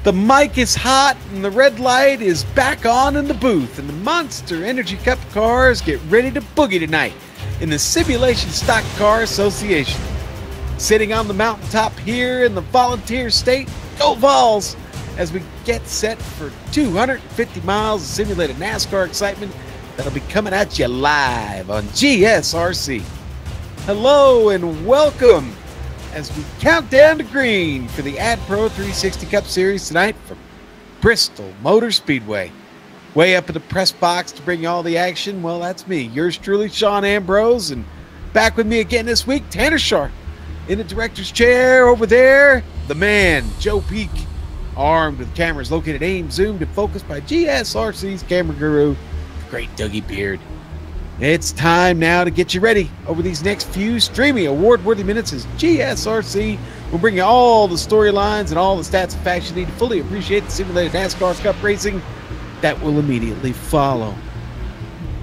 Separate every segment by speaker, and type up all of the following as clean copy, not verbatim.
Speaker 1: The mic is hot and the red light is back on in the booth, and the Monster Energy Cup cars get ready to boogie tonight in the Simulation Stock Car Association. Sitting on the mountaintop here in the Volunteer State, go Vols, as we get set for 250 miles of simulated NASCAR excitement that'll be coming at you live on GSRC. Hello and welcome as we count down to green for the AdPro 360 Cup Series tonight from Bristol Motor Speedway. Way up in the press box to bring you all the action, well, that's me, yours truly, Sean Ambrose, and back with me again this week, Tanner Sharp. In the director's chair over there, the man, Joe Peak, armed with cameras located, aimed, zoomed, and focused by GSRC's camera guru, the great Dougie Beard. It's time now to get you ready over these next few streaming award-worthy minutes as GSRC will bring you all the storylines and all the stats and facts you need to fully appreciate the simulated NASCAR Cup racing that will immediately follow.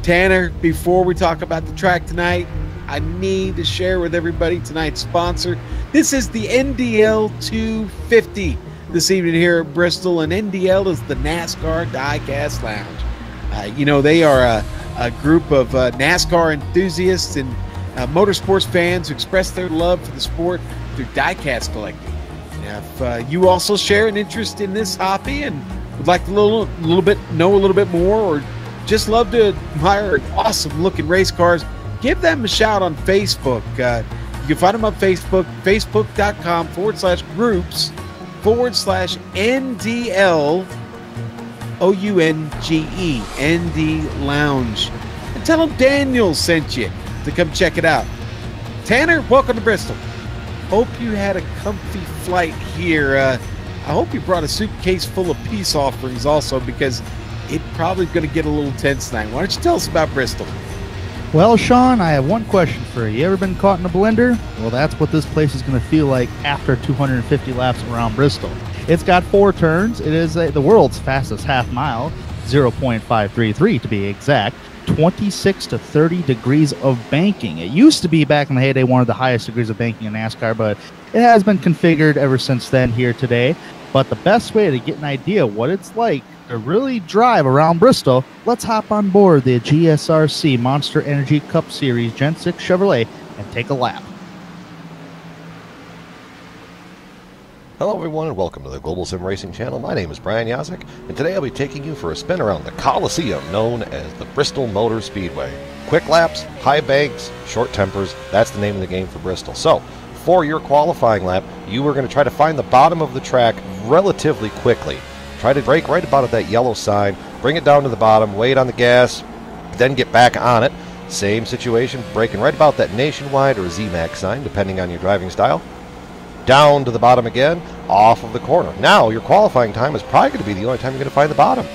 Speaker 1: Tanner, before we talk about the track tonight, I need to share with everybody tonight's sponsor. This is the NDL 250 this evening here at Bristol, and NDL is the NASCAR Diecast Lounge. They are a group of NASCAR enthusiasts and motorsports fans who express their love for the sport through diecast collecting. Now, if you also share an interest in this hobby and would like to know a little bit more, or just love to admire awesome looking race cars, give them a shout on Facebook. You can find them on Facebook, facebook.com/groups/NDL OUNGE, ND Lounge. And tell them Daniel sent you to come check it out. Tanner, welcome to Bristol. Hope you had a comfy flight here. I hope you brought a suitcase full of peace offerings also, because it's probably going to get a little tense tonight. Why don't you tell us about Bristol?
Speaker 2: Well, Sean, I have one question for you. You ever been caught in a blender? Well, that's what this place is going to feel like after 250 laps around Bristol. It's got 4 turns. It is the world's fastest half mile, 0.533 to be exact, 26 to 30 degrees of banking. It used to be, back in the heyday, one of the highest degrees of banking in NASCAR, but it has been configured ever since then here today. But the best way to get an idea what it's like to really drive around Bristol, let's hop on board the GSRC Monster Energy Cup Series Gen 6 Chevrolet and take a lap.
Speaker 3: Hello everyone and welcome to the Global Sim Racing channel. My name is Brian Yazek, and today I'll be taking you for a spin around the Coliseum known as the Bristol Motor Speedway. Quick laps, high banks, short tempers, that's the name of the game for Bristol. So, for your qualifying lap, you are going to try to find the bottom of the track relatively quickly. Try to brake right about at that yellow sign, bring it down to the bottom, wait on the gas, then get back on it. Same situation, braking right about that Nationwide or ZMAX sign, depending on your driving style. Down to the bottom again, off of the corner. Now, your qualifying time is probably going to be the only time you're going to find the bottom.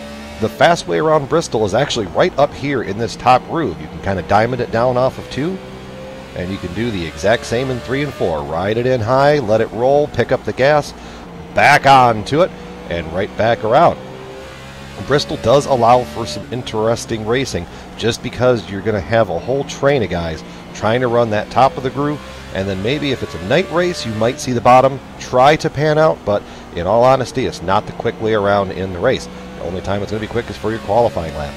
Speaker 3: The fast way around Bristol is actually right up here in this top groove. You can kind of diamond it down off of 2, and you can do the exact same in 3 and 4. Ride it in high, let it roll, pick up the gas, back on to it, and right back around. Bristol does allow for some interesting racing, just because you're going to have a whole train of guys trying to run that top of the groove. And then maybe if it's a night race, you might see the bottom try to pan out, but in all honesty, it's not the quick way around in the race. The only time it's going to be quick is for your qualifying lap.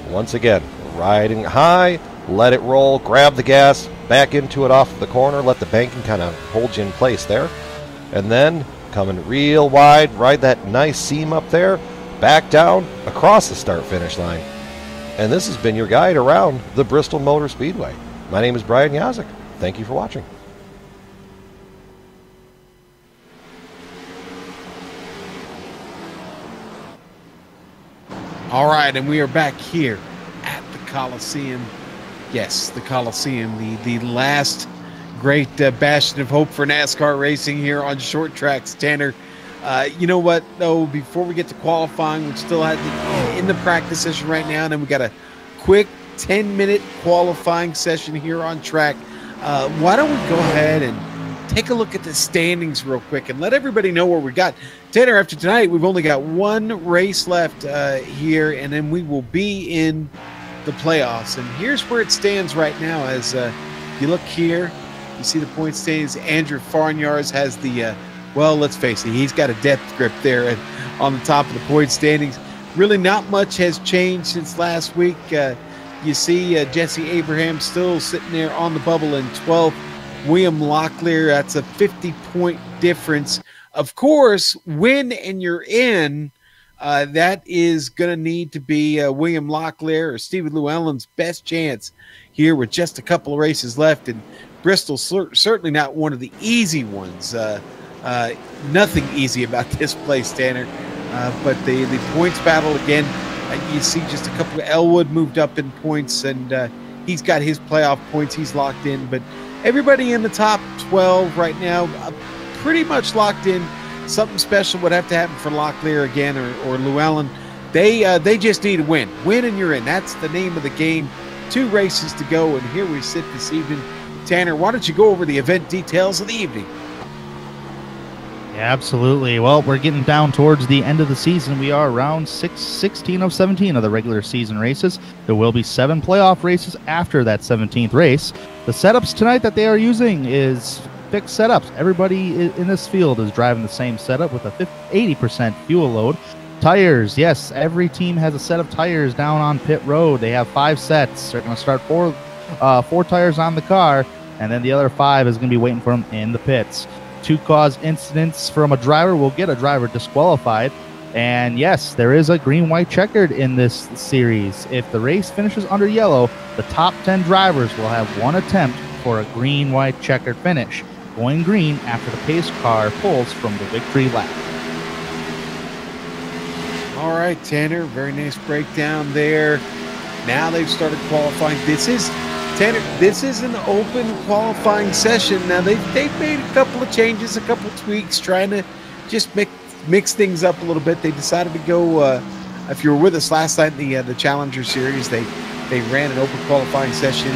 Speaker 3: Once again, riding high, let it roll, grab the gas, back into it off the corner, let the banking kind of hold you in place there. And then, coming real wide, ride that nice seam up there, back down, across the start-finish line. And this has been your guide around the Bristol Motor Speedway. My name is Brian Yazek. Thank you for watching.
Speaker 1: All right, and we are back here at the Coliseum. Yes, the Coliseum, the last great bastion of hope for NASCAR racing here on short tracks. Tanner, you know what, though, before we get to qualifying, we're still in the practice session right now, and then we got a quick 10-minute qualifying session here on track. Why don't we go ahead and take a look at the standings real quick and let everybody know where we got. Tanner, after tonight, we've only got one race left here, and then we will be in the playoffs. And here's where it stands right now. As you look here, you see the point standings. Andrew Farnyards has the well, let's face it, he's got a death grip there on the top of the point standings. Really not much has changed since last week. You see Jesse Abraham still sitting there on the bubble in 12th. William Locklear, that's a 50-point difference. Of course, win and you're in. That is going to need to be William Locklear or Stephen Llewellyn's best chance here with just a couple of races left. And Bristol's certainly not one of the easy ones. Nothing easy about this place, Tanner. But the points battle, again, you see just a couple of Elwood moved up in points, and he's got his playoff points. He's locked in. But everybody in the top 12 right now, pretty much locked in. Something special would have to happen for Locklear again or Llewellyn. They just need a win. Win and you're in. That's the name of the game. 2 races to go, and here we sit this evening. Tanner, why don't you go over the event details of the evening?
Speaker 2: Yeah, absolutely. Well, we're getting down towards the end of the season. We are around 16 of 17 of the regular season races. There will be 7 playoff races after that 17th race. The setups tonight that they are using is fixed setups. Everybody in this field is driving the same setup with a 80% fuel load. Tires, yes, every team has a set of tires down on pit road. They have 5 sets. They're going to start 4 tires on the car, and then the other 5 is going to be waiting for them in the pits. 2 cause incidents from a driver will get a driver disqualified. And yes, there is a green-white checkered in this series. If the race finishes under yellow, the top 10 drivers will have 1 attempt for a green-white checkered finish, going green after the pace car pulls from the victory lap.
Speaker 1: All right, Tanner, very nice breakdown there. Now they've started qualifying. This is an open qualifying session. Now they've made a couple of changes, a couple of tweaks, trying to just mix things up a little bit. They decided to go. If you were with us last night in the Challenger Series, they ran an open qualifying session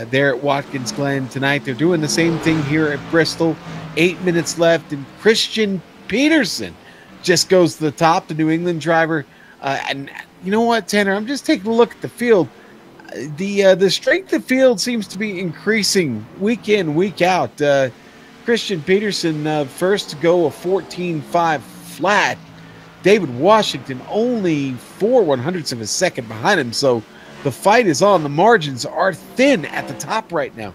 Speaker 1: there at Watkins Glen tonight. They're doing the same thing here at Bristol. 8 minutes left, and Christian Peterson just goes to the top, the New England driver. And you know what, Tanner? I'm just taking a look at the field. The strength of field seems to be increasing week in, week out. Christian Peterson first to go a 14.5 flat. David Washington only 4/100ths of a second behind him. So the fight is on. The margins are thin at the top right now.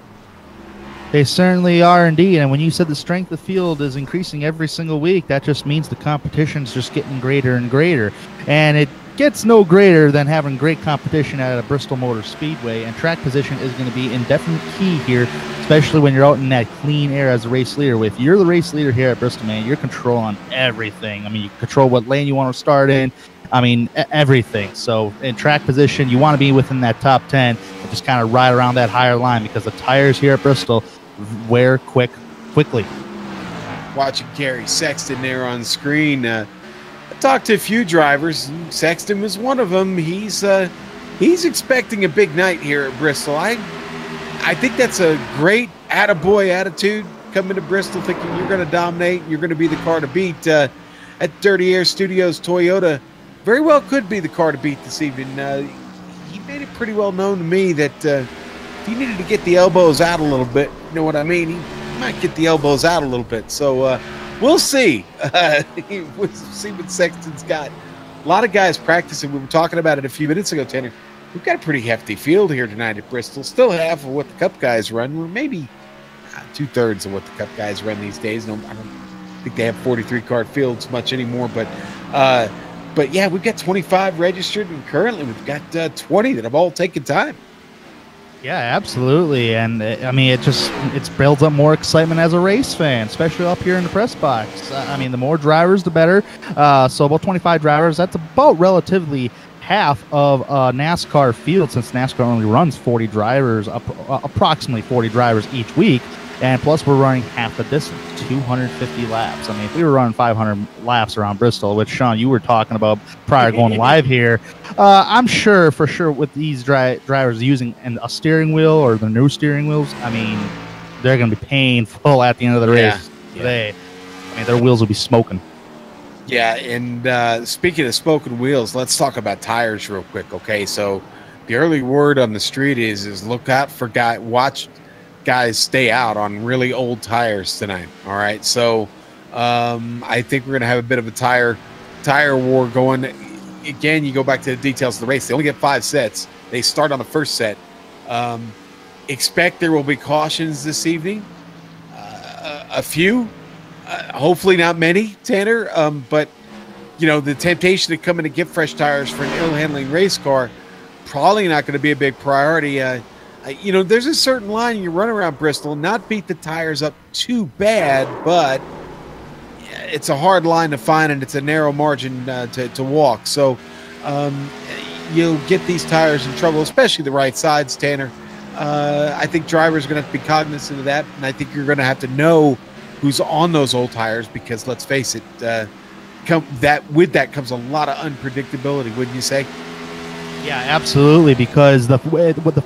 Speaker 2: They certainly are indeed. And when you said the strength of field is increasing every single week, that just means the competition's just getting greater and greater. And it gets no greater than having great competition at a Bristol Motor Speedway, and track position is going to be indefinite key here, especially when you're out in that clean air as a race leader. If you're the race leader here at Bristol, man, you're controlling everything. I mean, you control what lane you want to start in. I mean, everything. So in track position, you want to be within that top 10 and just kind of ride around that higher line, because the tires here at Bristol wear quickly.
Speaker 1: Watching Gary Sexton there on screen. I talked to a few drivers. Sexton was one of them. He's expecting a big night here at Bristol. I think that's a great attaboy attitude, coming to Bristol thinking you're going to dominate, you're going to be the car to beat. At Dirty Air Studios, Toyota very well could be the car to beat this evening. He made it pretty well known to me that if he needed to get the elbows out a little bit, you know what I mean? He might get the elbows out a little bit. So we'll see. We'll see what Sexton's got. A lot of guys practicing. We were talking about it a few minutes ago, Tanner. We've got a pretty hefty field here tonight at Bristol. Still half of what the Cup guys run. Or maybe 2/3 of what the Cup guys run these days. No, I don't think they have 43-car fields much anymore. But yeah, we've got 25 registered, and currently we've got 20 that have all taken time.
Speaker 2: Yeah, absolutely. And I mean, it builds up more excitement as a race fan, especially up here in the press box. I mean, the more drivers, the better. So about 25 drivers, that's about relatively half of NASCAR field, since NASCAR only runs 40 drivers, approximately 40 drivers each week. And plus, we're running half the distance, 250 laps. I mean, if we were running 500 laps around Bristol, which, Sean, you were talking about prior going live here, I'm sure, for sure, with these drivers using a steering wheel or the new steering wheels, I mean, they're going to be painful at the end of the race today. I mean, their wheels will be smoking.
Speaker 1: Yeah, and speaking of smoking wheels, let's talk about tires real quick, okay? So the early word on the street is look out for watch guys stay out on really old tires tonight. All right, so I think we're going to have a bit of a tire war going. Again, you go back to the details of the race. They only get 5 sets. They start on the first set. Expect there will be cautions this evening. A few, hopefully not many, Tanner. But the temptation to come in and get fresh tires for an ill-handling race car, probably not going to be a big priority. There's a certain line you run around Bristol, not beat the tires up too bad, but it's a hard line to find, and it's a narrow margin to walk. So you'll get these tires in trouble, especially the right sides, Tanner. I think drivers are going to have to be cognizant of that, and I think you're going to have to know who's on those old tires because, let's face it, with that comes a lot of unpredictability, wouldn't you say?
Speaker 2: Yeah, absolutely, because the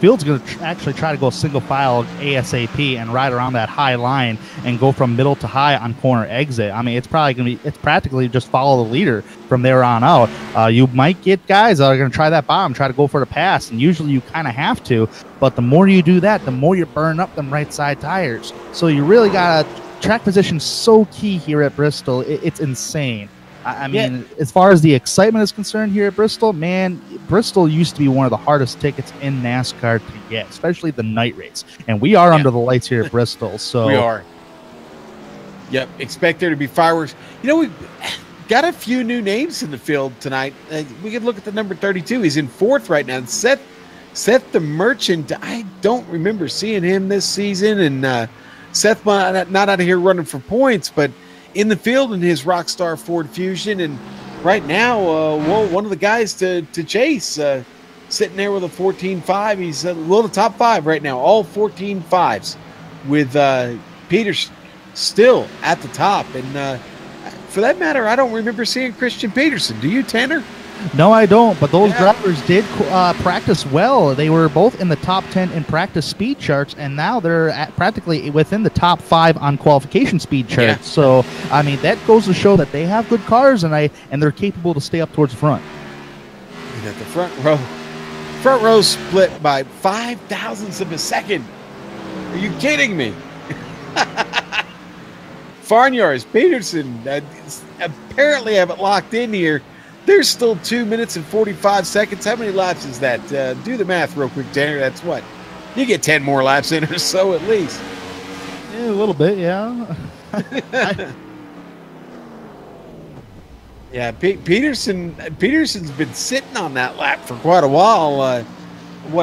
Speaker 2: field's going to actually try to go single file ASAP and ride around that high line and go from middle to high on corner exit. I mean, it's practically just follow the leader from there on out. You might get guys that are going to try that bottom, try to go for the pass, and usually you kind of have to, but the more you do that, the more you burn up them right side tires. So you really got to, track position so key here at Bristol. It's insane. I mean, as far as the excitement is concerned here at Bristol, man, Bristol used to be one of the hardest tickets in NASCAR to get, especially the night race. And we are under the lights here at Bristol. So
Speaker 1: we are. Yep. Expect there to be fireworks. We've got a few new names in the field tonight. We could look at the number 32. He's in 4th right now. Seth the Merchant. I don't remember seeing him this season. And Seth not out of here running for points, but in the field in his Rockstar Ford Fusion, and right now, one of the guys to chase, sitting there with a 14.5. He's the top 5 right now, all 14.5s, with Peters still at the top. And for that matter, I don't remember seeing Christian Peterson. Do you, Tanner?
Speaker 2: No, I don't, but those drivers did practice well. They were both in the top 10 in practice speed charts, and now they're practically within the top 5 on qualification speed charts. Yeah. So, I mean, that goes to show that they have good cars, and they're capable to stay up towards the front.
Speaker 1: You got the front row split by 0.005 of a second. Are you kidding me? Farnyards, Peterson, apparently have it locked in here. There's still 2 minutes and 45 seconds. How many laps is that? Do the math real quick, Tanner. That's what? You get 10 more laps in or so at least.
Speaker 2: Yeah, a little bit, yeah.
Speaker 1: Yeah, Peterson's been sitting on that lap for quite a while.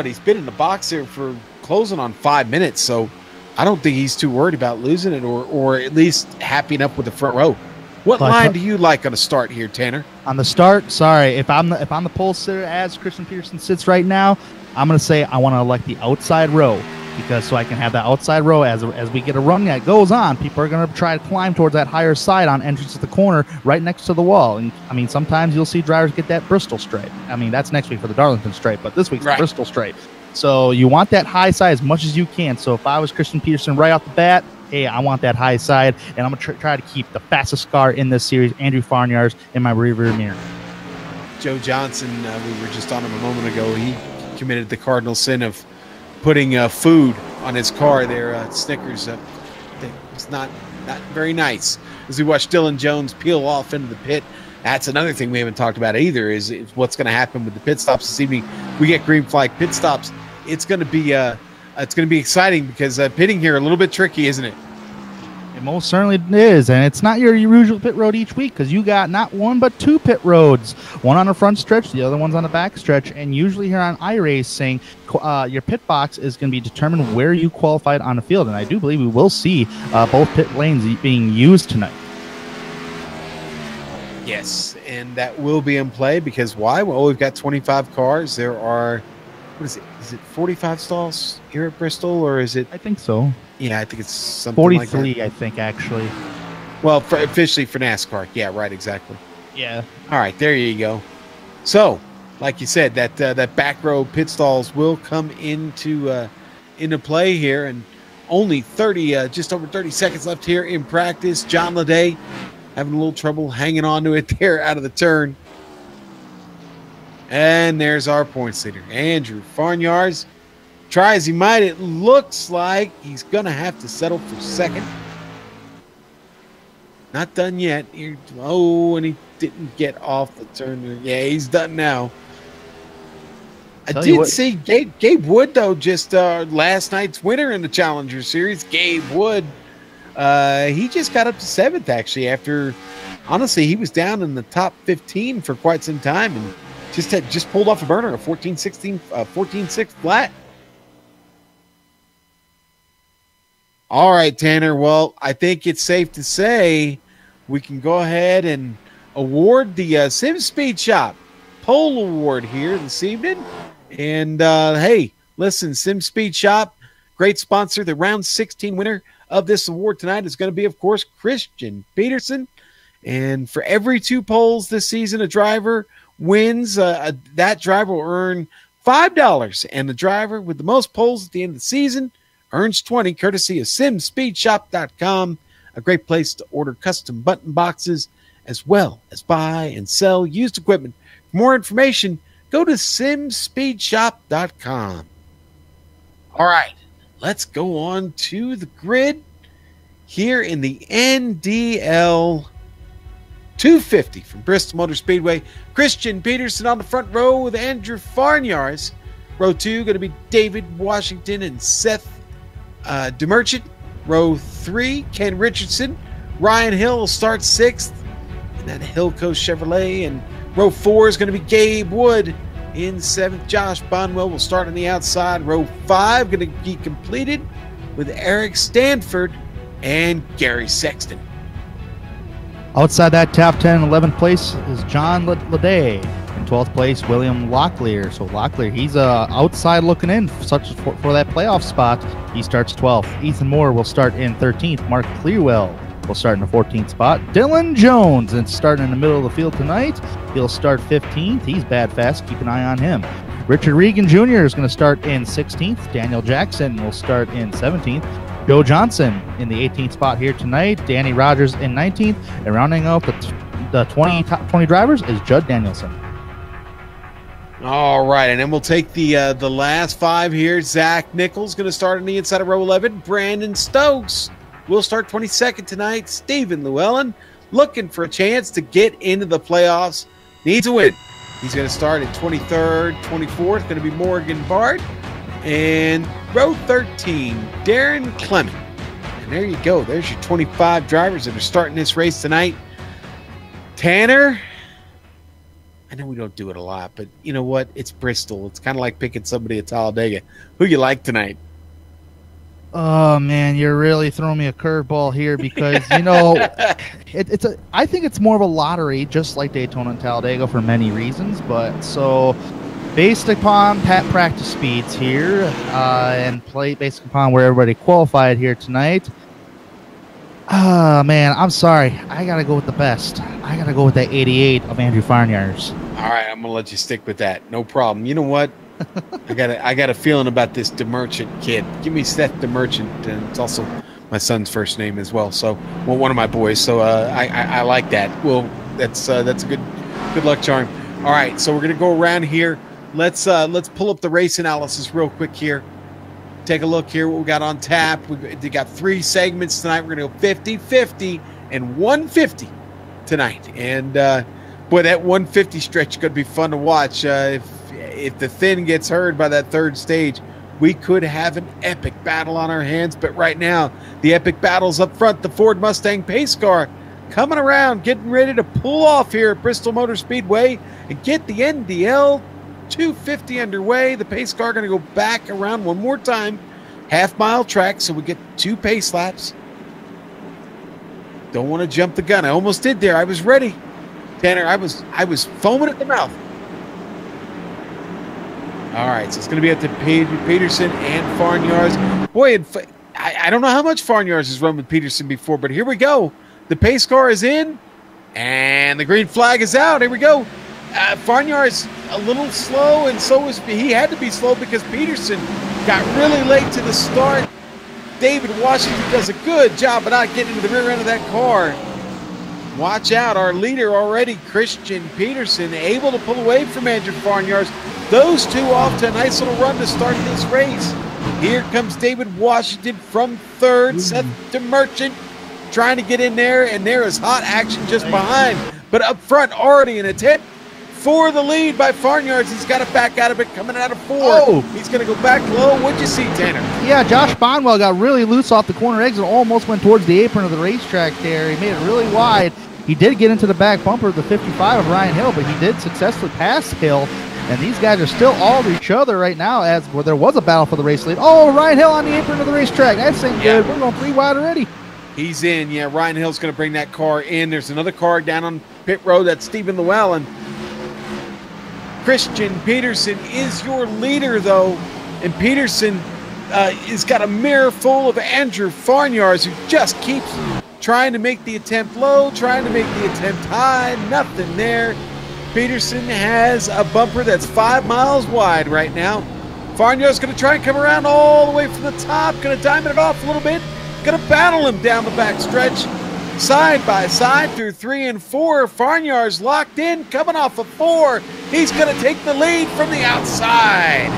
Speaker 1: He's been in the box there for closing on 5 minutes, so I don't think he's too worried about losing it or at least happy enough with the front row. What line do you like on the start here, Tanner? On
Speaker 2: the start, sorry, if I'm the pole sitter as Christian Peterson sits right now, I'm going to say I want to elect the outside row, because so I can have that outside row as we get a run that goes on. People are going to try to climb towards that higher side on entrance to the corner right next to the wall. And I mean, sometimes you'll see drivers get that Bristol stripe. I mean, that's next week for the Darlington stripe, but this week's the Bristol stripe. So you want that high side as much as you can. So if I was Christian Peterson right off the bat, hey, I want that high side, and I'm going to try to keep the fastest car in this series, Andrew Farnyards, in my rearview mirror.
Speaker 1: Joe Johnson, we were just on him a moment ago. He committed the cardinal sin of putting food on his car there, Snickers. It's not very nice. As we watch Dylan Jones peel off into the pit, that's another thing we haven't talked about either, is what's going to happen with the pit stops this evening. We get green flag pit stops. It's going to be exciting because pitting here a little bit tricky, isn't it?
Speaker 2: It most certainly is, and it's not your usual pit road each week, because you got not one but 2 pit roads, one on the front stretch, the other one's on the back stretch. And usually here on iRacing, your pit box is going to be determined where you qualified on the field, and I do believe we will see both pit lanes being used tonight.
Speaker 1: Yes, and that will be in play because why? Well, we've got 25 cars. There are, what is it? Is it 45 stalls here at Bristol, or is it?
Speaker 2: I think so.
Speaker 1: Yeah, I think it's something
Speaker 2: 43,
Speaker 1: like that.
Speaker 2: I think, actually.
Speaker 1: Well, officially for NASCAR. Yeah, right, exactly.
Speaker 2: Yeah.
Speaker 1: All right, there you go. So, like you said, that back row pit stalls will come into play here, and only just over 30 seconds left here in practice. John Leday having a little trouble hanging on to it there out of the turn. And there's our points leader, Andrew Farnyards. Try as he might, it looks like he's going to have to settle for second. Not done yet. Oh, and he didn't get off the turn. Yeah, he's done now. I did see Gabe Wood, though, just last night's winner in the Challenger Series. Gabe Wood, he just got up to 7th, actually, after, honestly, he was down in the top 15 for quite some time and just pulled off a burner, a 14-6 flat. All right, Tanner. Well, I think it's safe to say we can go ahead and award the Sim Speed Shop Pole Award here this evening. And, hey, listen, Sim Speed Shop, great sponsor. The round 16 winner of this award tonight is going to be, of course, Christian Peterson. And for every 2 poles this season, a driver wins. That driver will earn $5. And the driver with the most poles at the end of the season earns 20, courtesy of simspeedshop.com, a great place to order custom button boxes as well as buy and sell used equipment. For more information, go to simspeedshop.com. All right, let's go on to the grid here in the NDL 250 from Bristol Motor Speedway. Christian Peterson on the front row with Andrew Farnyars. Row 2 going to be David Washington and Seth DeMerchant. Row 3, Ken Richardson. Ryan Hill will start 6th in that Hill Coast Chevrolet. And row 4 is going to be Gabe Wood in 7th. Josh Bonwell will start on the outside. Row 5 going to be completed with Eric Stanford and Gary Sexton.
Speaker 2: Outside that top 10, 11th place is John Leday. In 12th place, William Locklear. So Locklear, he's outside looking in for that playoff spot. He starts 12th. Ethan Moore will start in 13th. Mark Clearwell will start in the 14th spot. Dylan Jones is starting in the middle of the field tonight. He'll start 15th. He's bad fast. Keep an eye on him. Richard Regan Jr. is going to start in 16th. Daniel Jackson will start in 17th. Joe Johnson in the 18th spot here tonight. Danny Rogers in 19th. And rounding out the 20 drivers is Judd Danielson.
Speaker 1: All right, and then we'll take the last 5 here. Zach Nichols going to start on the inside of row 11. Brandon Stokes will start 22nd tonight. Stephen Llewellyn looking for a chance to get into the playoffs. Needs a win. He's going to start at 23rd, 24th. Going to be Morgan Bard. And row 13, Darren Clement. And there you go. There's your 25 drivers that are starting this race tonight. Tanner, I know we don't do it a lot, but you know what? It's Bristol. It's kind of like picking somebody at Talladega. Who you like tonight?
Speaker 2: Oh man, you're really throwing me a curveball here because you know I think it's more of a lottery, just like Daytona and Talladega for many reasons. But so based upon practice speeds here and based upon where everybody qualified here tonight. Man, I'm sorry. I got to go with the best. I got to go with that 88 of Andrew Farnyars.
Speaker 1: All right, I'm going to let you stick with that. No problem. You know what? I got a feeling about this DeMerchant kid. Give me Seth DeMerchant, and it's also my son's first name as well. So, well, one of my boys. So I like that. Well, that's a good luck charm. All right, so we're going to go around here. Let's pull up the race analysis real quick here. Take a look here what we got on tap. We got 3 segments tonight. We're going to go 50, 50, and 150 tonight. And, boy, that 150 stretch is going to be fun to watch. If the thin gets heard by that 3rd stage, we could have an epic battle on our hands. But right now, the epic battle's up front. The Ford Mustang pace car coming around, getting ready to pull off here at Bristol Motor Speedway and get the NDL 250 underway. The pace car going to go back around one more time. Half-mile track, so we get 2 pace laps. Don't want to jump the gun. I almost did there. I was ready. Tanner, I was foaming at the mouth. All right, so it's going to be up to Peterson and Farnyars. Boy, I don't know how much Farnyars has run with Peterson before, but here we go. The pace car is in, and the green flag is out. Here we go. Farnyar's a little slow, and so was he. Had to be slow because Peterson got really late to the start. David Washington does a good job of not getting into the rear end of that car. Watch out, our leader already, Christian Peterson, able to pull away from Andrew Farnyars. Those 2 off to a nice little run to start this race. Here comes David Washington from 3rd. Seth DeMerchant trying to get in there, and there is hot action just behind. But up front, already an attempt for the lead by Farnyards. He's got to back out of it, coming out of 4.
Speaker 2: Oh.
Speaker 1: He's going to go back low. What'd you see, Tanner?
Speaker 2: Yeah, Josh Bonwell got really loose off the corner exit, almost went towards the apron of the racetrack there. He made it really wide. He did get into the back bumper of the 55 of Ryan Hill, but he did successfully pass Hill. And these guys are still all to each other right now, as where there was a battle for the race lead. Oh, Ryan Hill on the apron of the racetrack. That's ain't good. We're going 3 wide already.
Speaker 1: He's in. Yeah, Ryan Hill's going to bring that car in. There's another car down on pit road. That's Stephen Llewellyn. Christian Peterson is your leader, though. And Peterson has got a mirror full of Andrew Farnyards, who just keeps trying to make the attempt low, trying to make the attempt high. Nothing there. Peterson has a bumper that's 5 miles wide right now. Farnyard's going to try and come around all the way from the top. Going to diamond it off a little bit. Going to battle him down the back stretch. Side by side through 3 and 4. Farnyard's locked in, coming off of 4. He's going to take the lead from the outside.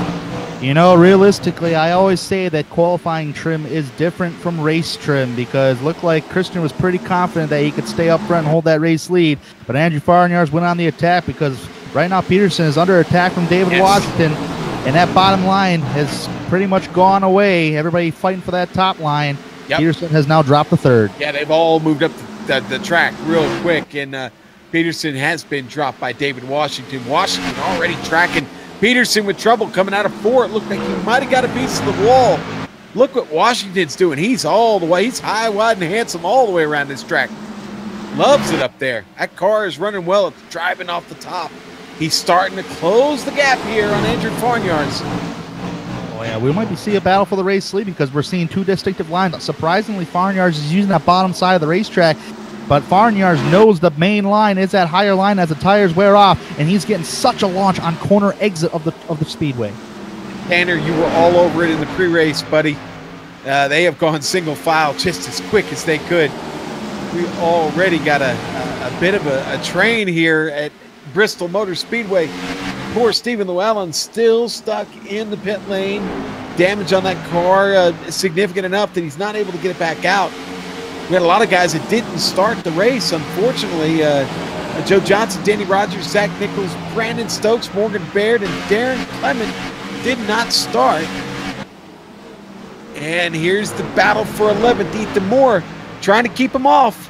Speaker 2: You know, realistically, I always say that qualifying trim is different from race trim, because it looked like Christian was pretty confident that he could stay up front and hold that race lead. But Andrew Farnyards went on the attack, because right now Peterson is under attack from David Washington, and that bottom line has pretty much gone away. Everybody fighting for that top line. Yep. Peterson has now dropped the 3rd.
Speaker 1: Yeah, they've all moved up the track real quick, and Peterson has been dropped by David Washington. Washington already tracking Peterson with trouble coming out of 4. It looked like he might have got a piece of the wall. Look what Washington's doing. He's all the way. He's high, wide, and handsome all the way around this track. Loves it up there. That car is running well. It's driving off the top. He's starting to close the gap here on Andrew Farnyards.
Speaker 2: Oh, yeah, we might be seeing a battle for the race lead, because we're seeing 2 distinctive lines. Surprisingly, Farnyards is using that bottom side of the racetrack, but Farnyards knows the main line is that higher line as the tires wear off, and he's getting such a launch on corner exit of the speedway.
Speaker 1: Tanner, you were all over it in the pre-race, buddy. They have gone single file just as quick as they could. We already got a bit of a train here at Bristol Motor Speedway. Poor Stephen Llewellyn still stuck in the pit lane. Damage on that car significant enough that he's not able to get it back out. We had a lot of guys that didn't start the race, unfortunately. Joe Johnson, Danny Rogers, Zach Nichols, Brandon Stokes, Morgan Baird, and Darren Clement did not start. And here's the battle for 11th. Ethan Moore trying to keep him off.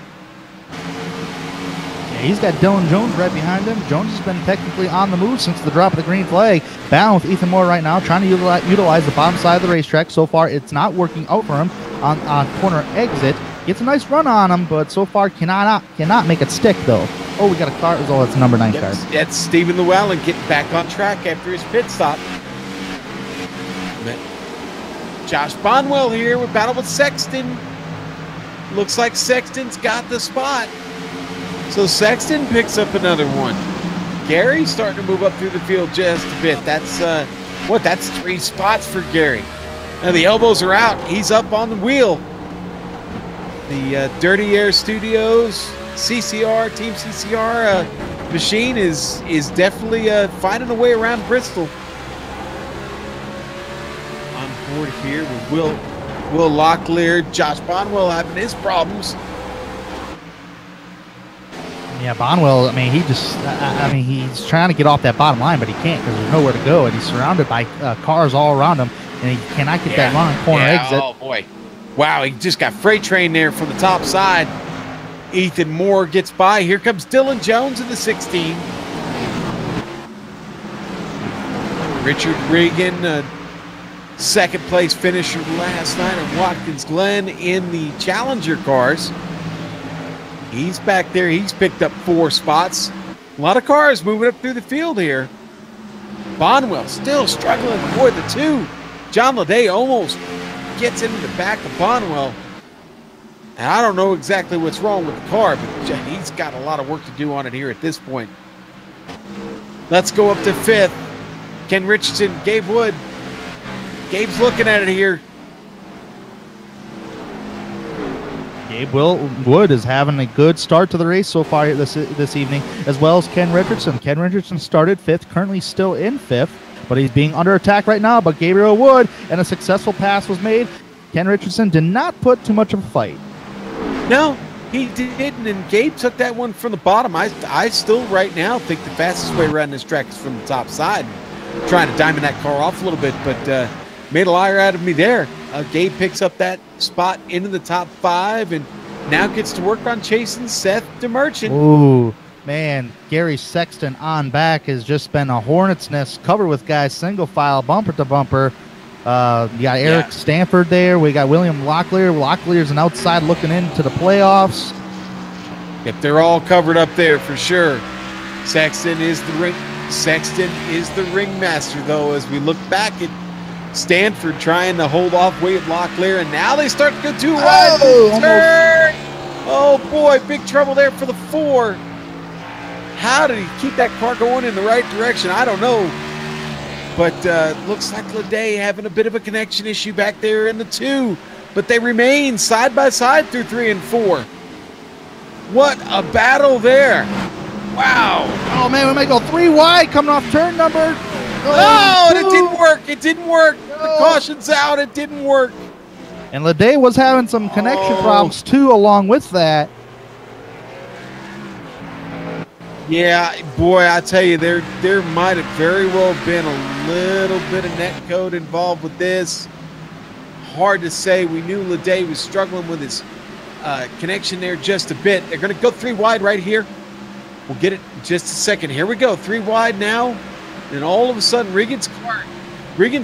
Speaker 2: Yeah, he's got Dylan Jones right behind him. Jones has been technically on the move since the drop of the green flag. Bound with Ethan Moore right now, trying to utilize the bottom side of the racetrack. So far, it's not working out for him on corner exit. Gets a nice run on him, but so far cannot make it stick, though. Oh, we got a car. Oh, it's a number 9 car.
Speaker 1: That's Stephen Llewellyn getting back on track after his pit stop. But Josh Bonwell here with battle with Sexton. Looks like Sexton's got the spot. So Sexton picks up another one. Gary's starting to move up through the field just a bit. That's that's 3 spots for Gary. Now the elbows are out. He's up on the wheel. The Dirty Air Studios CCR, Team CCR machine is definitely finding a way around Bristol. On board here with Will Locklear, Josh Bonwell having his problems.
Speaker 2: Yeah, Bonwell, I mean, he's trying to get off that bottom line, but he can't, because there's nowhere to go, and he's surrounded by cars all around him, and he cannot get that long corner exit.
Speaker 1: Oh, boy. Wow, he just got freight train there from the top side. Ethan Moore gets by. Here comes Dylan Jones in the 16. Richard Regan, second place finisher last night at Watkins Glen in the Challenger cars. He's back there. He's picked up 4 spots. A lot of cars moving up through the field here. Bonwell still struggling. Boy, the 2. John Leday almost gets into the back of Bonwell. And I don't know exactly what's wrong with the car, but he's got a lot of work to do on it here at this point. Let's go up to 5th. Ken Richardson, Gabe Wood. Gabe's looking at it here.
Speaker 2: Gabe Wood is having a good start to the race so far this evening, as well as Ken Richardson. Ken Richardson started 5th, currently still in 5th, but he's being under attack right now. But Gabriel Wood, and a successful pass was made. Ken Richardson did not put too much of a fight.
Speaker 1: No, he didn't, and Gabe took that one from the bottom. I still right now think the fastest way around this track is from the top side, trying to diamond that car off a little bit, but made a liar out of me there. Gabe picks up that spot into the top 5 and now gets to work on chasing Seth DeMerchant.
Speaker 2: Ooh, man, Gary Sexton on back has just been a hornet's nest covered with guys single file, bumper to bumper. You got Eric Stanford there. We got William Locklear. Locklear's an outside looking into the playoffs.
Speaker 1: Yep, they're all covered up there for sure. Sexton is the ringmaster, though, as we look back at Stanford trying to hold off William Locklear, and now they start to go too wide. Turn! Oh boy, big trouble there for the 4. How did he keep that car going in the right direction? I don't know. But looks like Leday having a bit of a connection issue back there in the 2. But they remain side by side through 3 and 4. What a battle there. Wow.
Speaker 2: Oh, man, we might go 3 wide coming off turn number.
Speaker 1: Oh, and it didn't work. It didn't work. No. The caution's out. It didn't work.
Speaker 2: And Leday was having some connection problems, too, along with that.
Speaker 1: Yeah, boy, I tell you, there might have very well been a little bit of net code involved with this. Hard to say. We knew Leday was struggling with his connection there just a bit. They're going to go 3 wide right here. We'll get it in just a second. Here we go, 3 wide now. And all of a sudden, Regan's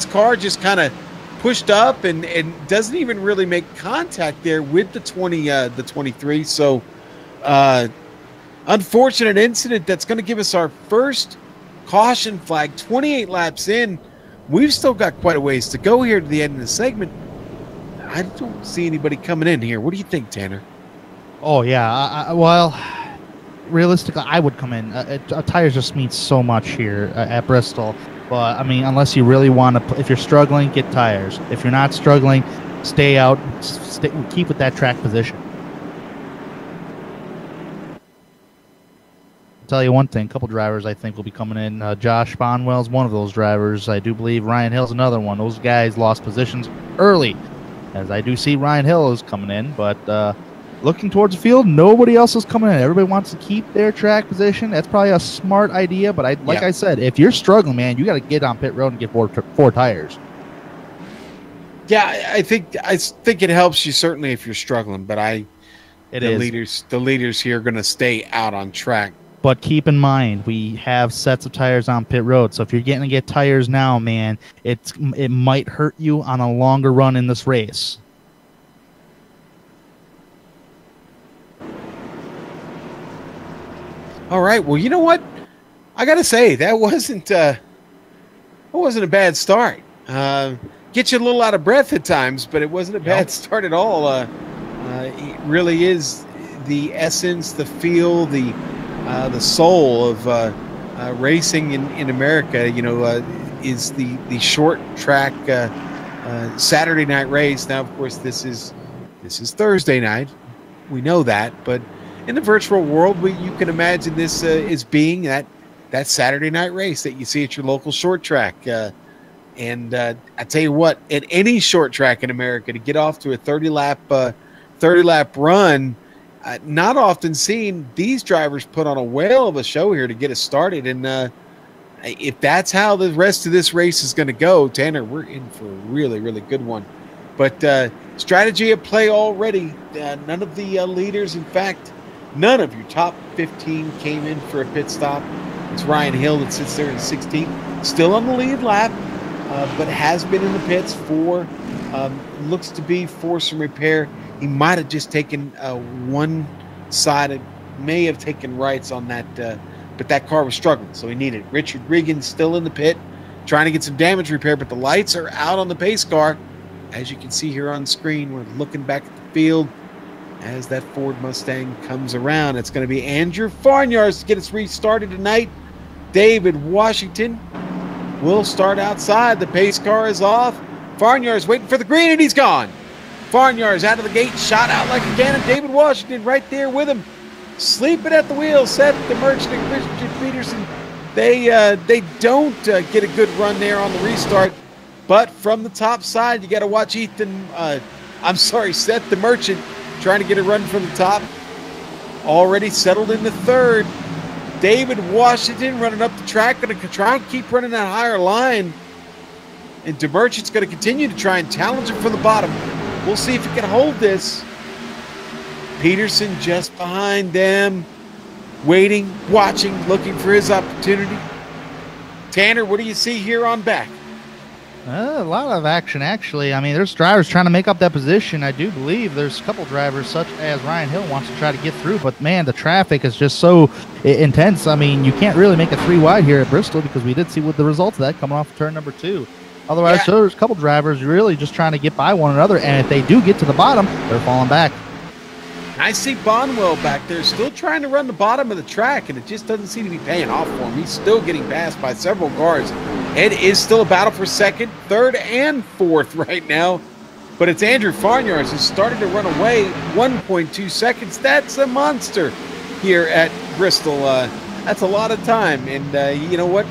Speaker 1: car just kind of pushed up and doesn't even really make contact there with the 23. So, unfortunate incident that's going to give us our first caution flag. 28 laps in. We've still got quite a ways to go here to the end of the segment. I don't see anybody coming in here. What do you think, Tanner?
Speaker 2: Oh, yeah. Well, realistically, I would come in. Tires just mean so much here at Bristol. But, I mean, unless you really want to, if you're struggling, get tires. If you're not struggling, stay out. Keep with that track position. I'll tell you one thing. A couple drivers I think will be coming in. Josh Bonwell's one of those drivers. I do believe Ryan Hill's another one. Those guys lost positions early, as I do see Ryan Hill is coming in. But looking towards the field, nobody else is coming in. Everybody wants to keep their track position. That's probably a smart idea. But I said, if you're struggling, man, you got to get on pit road and get four tires.
Speaker 1: Yeah, I think it helps you certainly if you're struggling. But the leaders here are going to stay out on track.
Speaker 2: But keep in mind, we have sets of tires on pit road. So if you're getting to get tires now, man, it might hurt you on a longer run in this race.
Speaker 1: All right. Well, you know what? I got to say, that wasn't a bad start. Get you a little out of breath at times, but it wasn't a bad start at all. It really is the essence, the feel, the soul of racing in America, is the short track Saturday night race. Now, of course, this is Thursday night. We know that, but in the virtual world, you can imagine this as being that Saturday night race that you see at your local short track. And I tell you what, at any short track in America, to get off to a 30 lap run. Not often seen. These drivers put on a whale of a show here to get us started, and if that's how the rest of this race is going to go, Tanner, we're in for a really, really good one. But strategy at play already. None of the leaders, in fact, none of your top 15 came in for a pit stop. It's Ryan Hill that sits there in 16th, still on the lead lap, but has been in the pits for, looks to be for some repair. He might have just taken one side, may have taken rights on that, but that car was struggling, so he needed it. Richard Regan's still in the pit, trying to get some damage repair, but the lights are out on the pace car. As you can see here on screen, we're looking back at the field as that Ford Mustang comes around. It's going to be Andrew Farnyards to get us restarted tonight. David Washington will start outside. The pace car is off. Farnyards waiting for the green, and he's gone. Farnyards out of the gate, shot out like a cannon. David Washington right there with him, sleeping at the wheel. Seth DeMerchant and Christian Peterson, they don't get a good run there on the restart. But from the top side, you got to watch Seth DeMerchant trying to get a run from the top. Already settled into third. David Washington running up the track, going to try and keep running that higher line. And DeMerchant's going to continue to try and challenge him from the bottom. We'll see if he can hold this. Peterson just behind them, waiting, watching, looking for his opportunity. Tanner, what do you see here on back?
Speaker 2: A lot of action, actually. I mean, there's drivers trying to make up that position. I do believe there's a couple drivers, such as Ryan Hill, wants to try to get through. But, man, the traffic is just so intense. I mean, you can't really make it 3 wide here at Bristol because we did see what the results of that coming off of turn number 2. Otherwise, so there's a couple drivers really just trying to get by one another. And if they do get to the bottom, they're falling back.
Speaker 1: I see Bonwell back there still trying to run the bottom of the track, and it just doesn't seem to be paying off for him. He's still getting passed by several cars. It is still a battle for second, third, and fourth right now. But it's Andrew Farnyards who's started to run away. 1.2 seconds. That's a monster here at Bristol. That's a lot of time. And you know what?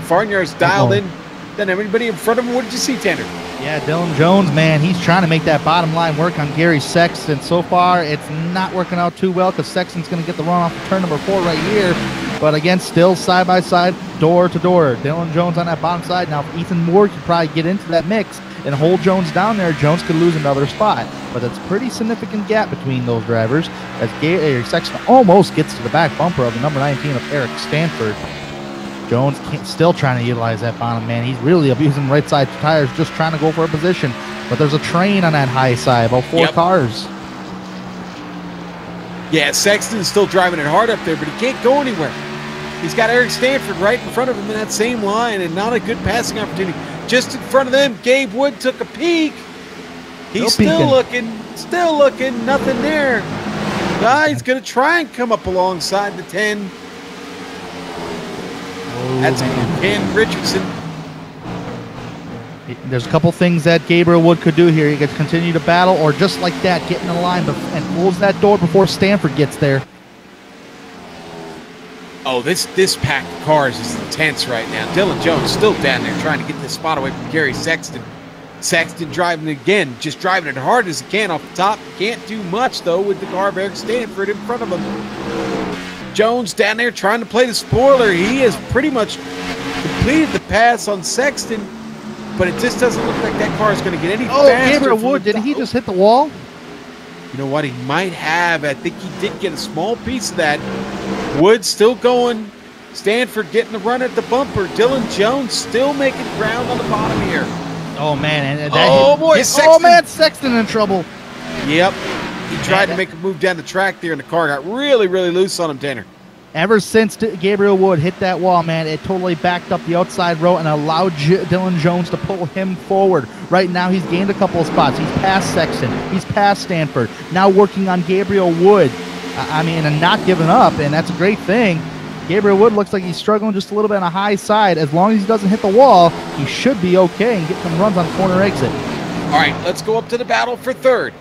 Speaker 1: Farnyards dialed in. Didn't have anybody in front of him. What did you see, Tanner?
Speaker 2: Yeah, Dylan Jones, man, he's trying to make that bottom line work on Gary Sexton. So far, it's not working out too well because Sexton's going to get the run off of turn number 4 right here. But again, still side by side, door to door. Dylan Jones on that bottom side. Now, if Ethan Moore could probably get into that mix and hold Jones down there, Jones could lose another spot. But that's a pretty significant gap between those drivers as Gary Sexton almost gets to the back bumper of the number 19 of Eric Stanford. Jones still trying to utilize that bottom, man. He's really abusing right side tires, just trying to go for a position. But there's a train on that high side, about 4 cars.
Speaker 1: Yeah, Sexton's still driving it hard up there, but he can't go anywhere. He's got Eric Stanford right in front of him in that same line, and not a good passing opportunity. Just in front of them, Gabe Wood took a peek. He's still looking, nothing there. He's going to try and come up alongside the 10. That's Ken Richardson.
Speaker 2: There's a couple things that Gabriel Wood could do here. He could continue to battle, or just like that, get in the line and close that door before Stanford gets there.
Speaker 1: Oh, this pack of cars is intense right now. Dylan Jones still down there trying to get this spot away from Gary Sexton. Sexton driving again, just driving it hard as he can off the top. Can't do much, though, with the car of Eric Stanford in front of him. Jones down there trying to play the spoiler. He has pretty much completed the pass on Sexton, but it just doesn't look like that car is going to get any faster.
Speaker 2: Gabriel Wood, did he just hit the wall?
Speaker 1: You know what? He might have. I think he did get a small piece of that. Wood still going. Stanford getting the run at the bumper. Dylan Jones still making ground on the bottom here.
Speaker 2: Oh, man. And
Speaker 1: Sexton.
Speaker 2: Oh, man, Sexton in trouble.
Speaker 1: Yep. He tried to make a move down the track there, and the car got really, really loose on him, Tanner.
Speaker 2: Ever since Gabriel Wood hit that wall, man, it totally backed up the outside row and allowed Dylan Jones to pull him forward. Right now, he's gained a couple of spots. He's past Sexton. He's past Stanford. Now working on Gabriel Wood. And not giving up, and that's a great thing. Gabriel Wood looks like he's struggling just a little bit on a high side. As long as he doesn't hit the wall, he should be okay and get some runs on corner exit.
Speaker 1: All right, let's go up to the battle for third.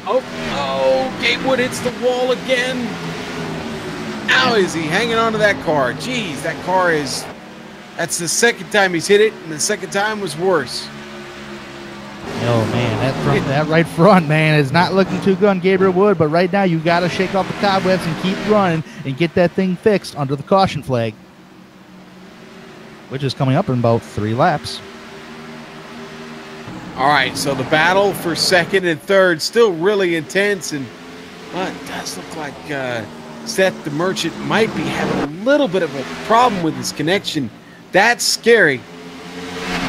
Speaker 1: Oh, Gabe Wood hits the wall again. How is he hanging on to that car? Jeez, that car is... That's the second time he's hit it, and the second time was worse.
Speaker 2: Oh, man, that right front, man, is not looking too good on Gabriel Wood, but right now you got to shake off the cobwebs and keep running and get that thing fixed under the caution flag, which is coming up in about 3 laps.
Speaker 1: All right, so the battle for second and third still really intense, and it does look like Seth the Merchant might be having a little bit of a problem with his connection. That's scary.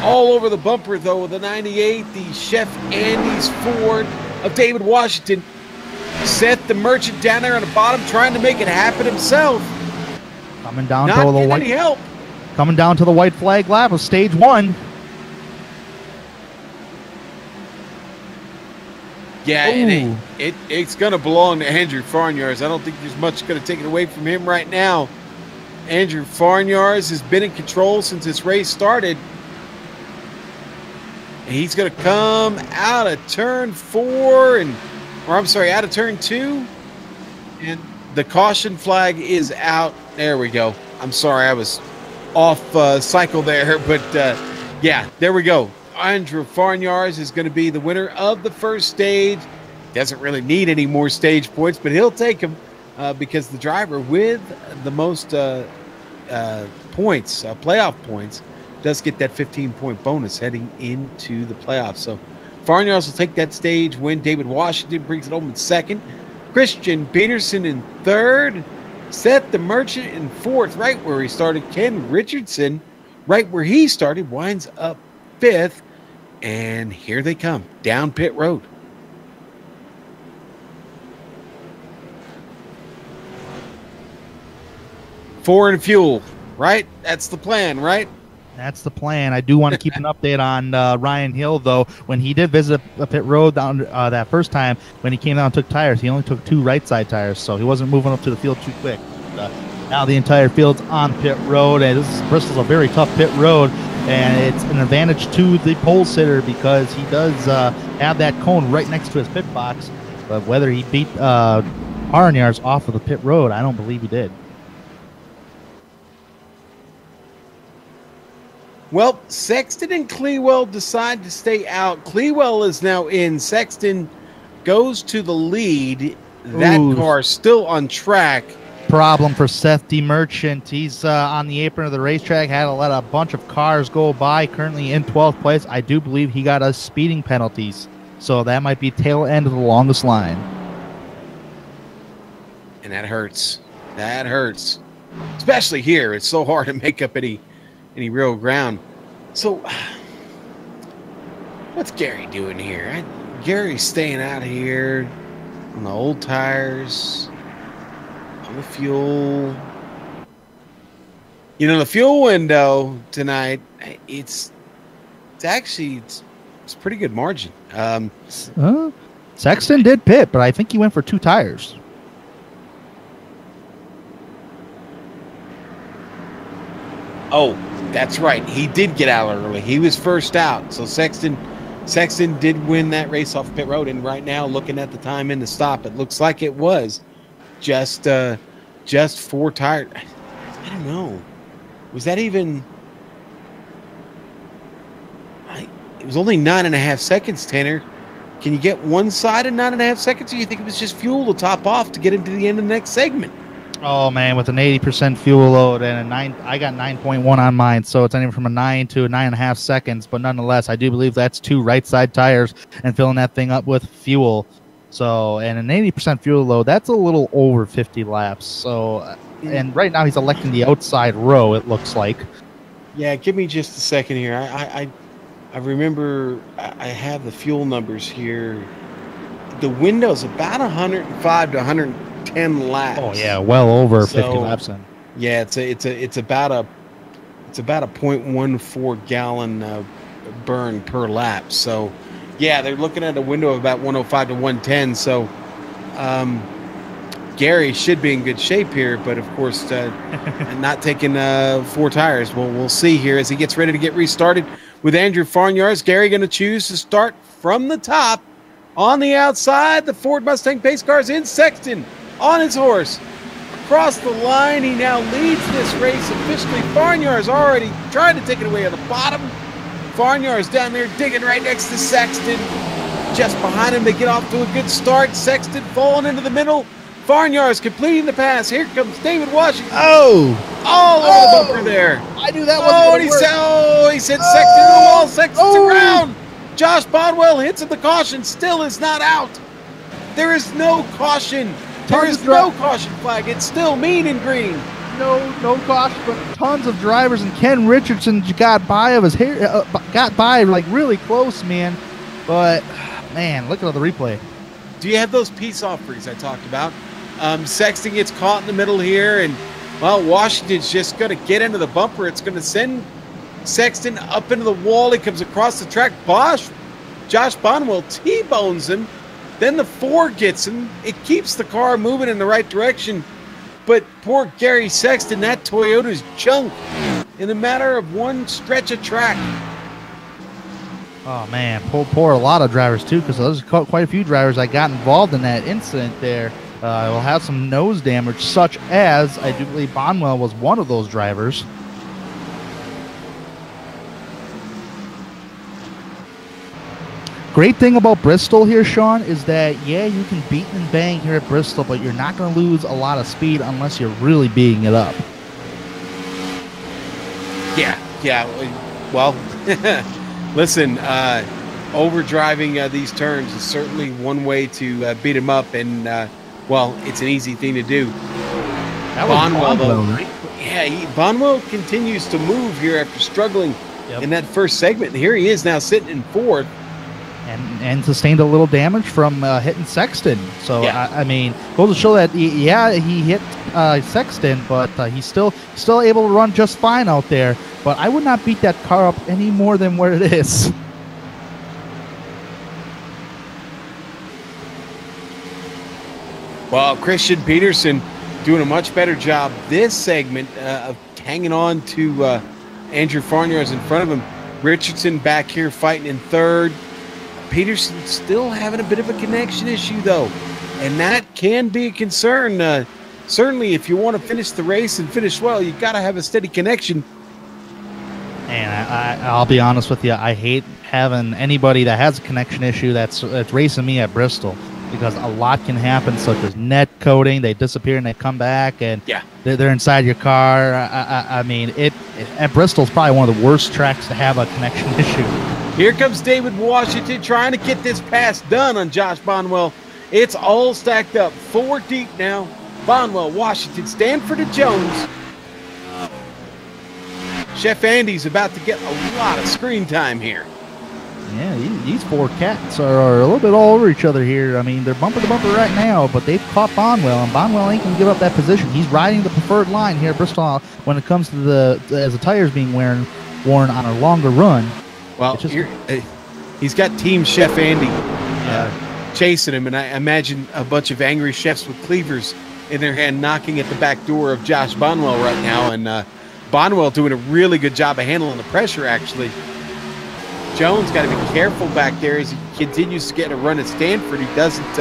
Speaker 1: All over the bumper, though, with the 98, the Chef Andy's Ford of David Washington. Seth the Merchant down there on the bottom trying to make it happen himself.
Speaker 2: Coming down
Speaker 1: Not
Speaker 2: to the
Speaker 1: getting
Speaker 2: white
Speaker 1: any help.
Speaker 2: Coming down to the white flag lap of stage 1.
Speaker 1: Yeah, and it's going to belong to Andrew Farnyards. I don't think there's much going to take it away from him right now. Andrew Farnyards has been in control since this race started. And he's going to come out of turn 4, out of turn 2. And the caution flag is out. There we go. I'm sorry, I was off cycle there. But, yeah, there we go. Andrew Farnyards is going to be the winner of the first stage. doesn't really need any more stage points, but he'll take them because the driver with the most points, playoff points, does get that 15-point bonus heading into the playoffs. So Farnyards will take that stage win. David Washington brings it home in second. Christian Peterson in third. Seth the Merchant in fourth, right where he started. Ken Richardson, right where he started, winds up fifth. And here they come down pit road. Four and fuel, right? That's the plan, right?
Speaker 2: That's the plan. I do want to keep an update on Ryan Hill, though. When he did visit a pit road down that first time, when he came down and took tires, he only took 2 right side tires, so he wasn't moving up to the field too quick. Now the entire field's on pit road, and Bristol's a very tough pit road, and it's an advantage to the pole sitter because he does have that cone right next to his pit box. But whether he beat Farnyards off of the pit road, I don't believe he did.
Speaker 1: Well, Sexton and Clewell decide to stay out. Clewell is now in. Sexton goes to the lead. That car still on track.
Speaker 2: Problem for Seth D. Merchant. He's on the apron of the racetrack, had to let a bunch of cars go by, currently in 12th place. I do believe he got us speeding penalties, so that might be tail end of the longest line.
Speaker 1: And that hurts. That hurts. Especially here. It's so hard to make up any real ground. So, what's Gary doing here? Gary's staying out here on the old tires, on the fuel. You know, the fuel window tonight, it's pretty good margin.
Speaker 2: Sexton did pit, but I think he went for 2 tires.
Speaker 1: Oh, that's right. He did get out early. He was first out. So Sexton did win that race off pit road. And right now, looking at the time in the stop, it looks like it was just 4 tires. I don't know. Was that even? It was only 9.5 seconds, Tanner. Can you get one side in 9.5 seconds, or you think it was just fuel to top off to get into the end of the next segment?
Speaker 2: Oh, man, with an 80% fuel load and I got 9.1 on mine, so it's anywhere from a 9 to 9.5 seconds. But nonetheless, I do believe that's 2 right side tires and filling that thing up with fuel. So, and an 80% fuel load, that's a little over 50 laps. So, and right now he's electing the outside row, it looks like.
Speaker 1: Yeah, give me just a second here. I remember I have the fuel numbers here. The window's about 105 to 110 laps.
Speaker 2: Oh yeah, well over 50 laps in.
Speaker 1: Yeah, it's about a 0.14 gallon burn per lap. So yeah, they're looking at a window of about 105 to 110. So Gary should be in good shape here, but of course not taking 4 tires. Well, we'll see here as he gets ready to get restarted with Andrew Farnyards. Gary going to choose to start from the top. On the outside, the Ford Mustang pace car is in. Sexton on his horse across the line. He now leads this race officially. Farnyards already trying to take it away at the bottom. Farnyards down there digging right next to Sexton. Just behind him, they get off to a good start. Sexton falling into the middle. Farnyards completing the pass. Here comes David Washington. All over the bumper there.
Speaker 2: I knew that wasn't
Speaker 1: he sent Sexton to the wall. Sexton's around. Josh Bodwell hits at the caution. Still is not out. There is no caution. There is no caution flag. It's still mean and green.
Speaker 2: No caution, but tons of drivers, and Ken Richardson got by of his hair, got by like really close, man. But man, look at the replay.
Speaker 1: Do you have those peace offerings I talked about? Sexton gets caught in the middle here, and well, Washington's just going to get into the bumper. It's going to send Sexton up into the wall. He comes across the track. Josh Bonwell T-bones him. Then the Ford gets him. It keeps the car moving in the right direction. But poor Gary Sexton, that Toyota's junk in a matter of one stretch of track.
Speaker 2: Oh, man. Poor a lot of drivers, too, because there's quite a few drivers that got involved in that incident there. Will have some nose damage, such as I do believe Bonwell was one of those drivers. Great thing about Bristol here, Sean, is that, yeah, you can beat and bang here at Bristol, but you're not going to lose a lot of speed unless you're really beating it up.
Speaker 1: Yeah. Well, listen, overdriving these turns is certainly one way to beat them up, and, well, it's an easy thing to do.
Speaker 2: That was
Speaker 1: Bonwell, though,
Speaker 2: right?
Speaker 1: yeah, Bonwell continues to move here after struggling in that first segment. Here he is now sitting in fourth.
Speaker 2: And sustained a little damage from hitting Sexton. So,
Speaker 1: yeah.
Speaker 2: I mean, goes to show that, he hit Sexton, but he's still able to run just fine out there. But I would not beat that car up any more than where it is.
Speaker 1: Well, Christian Peterson doing a much better job this segment of hanging on to Andrew Farniar's in front of him. Richardson back here fighting in third. Peterson still having a bit of a connection issue, though, and that can be a concern. Certainly, if you want to finish the race and finish well, you've got to have a steady connection.
Speaker 2: And I'll be honest with you, I hate having anybody that has a connection issue that's racing me at Bristol, because a lot can happen, such as net coding. They disappear and they come back, and they're inside your car. I mean, at Bristol is probably one of the worst tracks to have a connection issue.
Speaker 1: Here comes David Washington trying to get this pass done on Josh Bonwell. It's all stacked up, 4 deep now. Bonwell, Washington, Stanford, and Jones. Chef Andy's about to get a lot of screen time here.
Speaker 2: Yeah, these 4 cats are a little bit all over each other here. I mean, they're bumper to bumper right now, but they've caught Bonwell, and Bonwell ain't going to give up that position. He's riding the preferred line here at Bristol when it comes to as the tires being worn on a longer run.
Speaker 1: Well, he's got Team Chef Andy chasing him, and I imagine a bunch of angry chefs with cleavers in their hand knocking at the back door of Josh Bonwell right now, and Bonwell doing a really good job of handling the pressure, actually. Jones got to be careful back there as he continues to get a run at Stanford. He doesn't,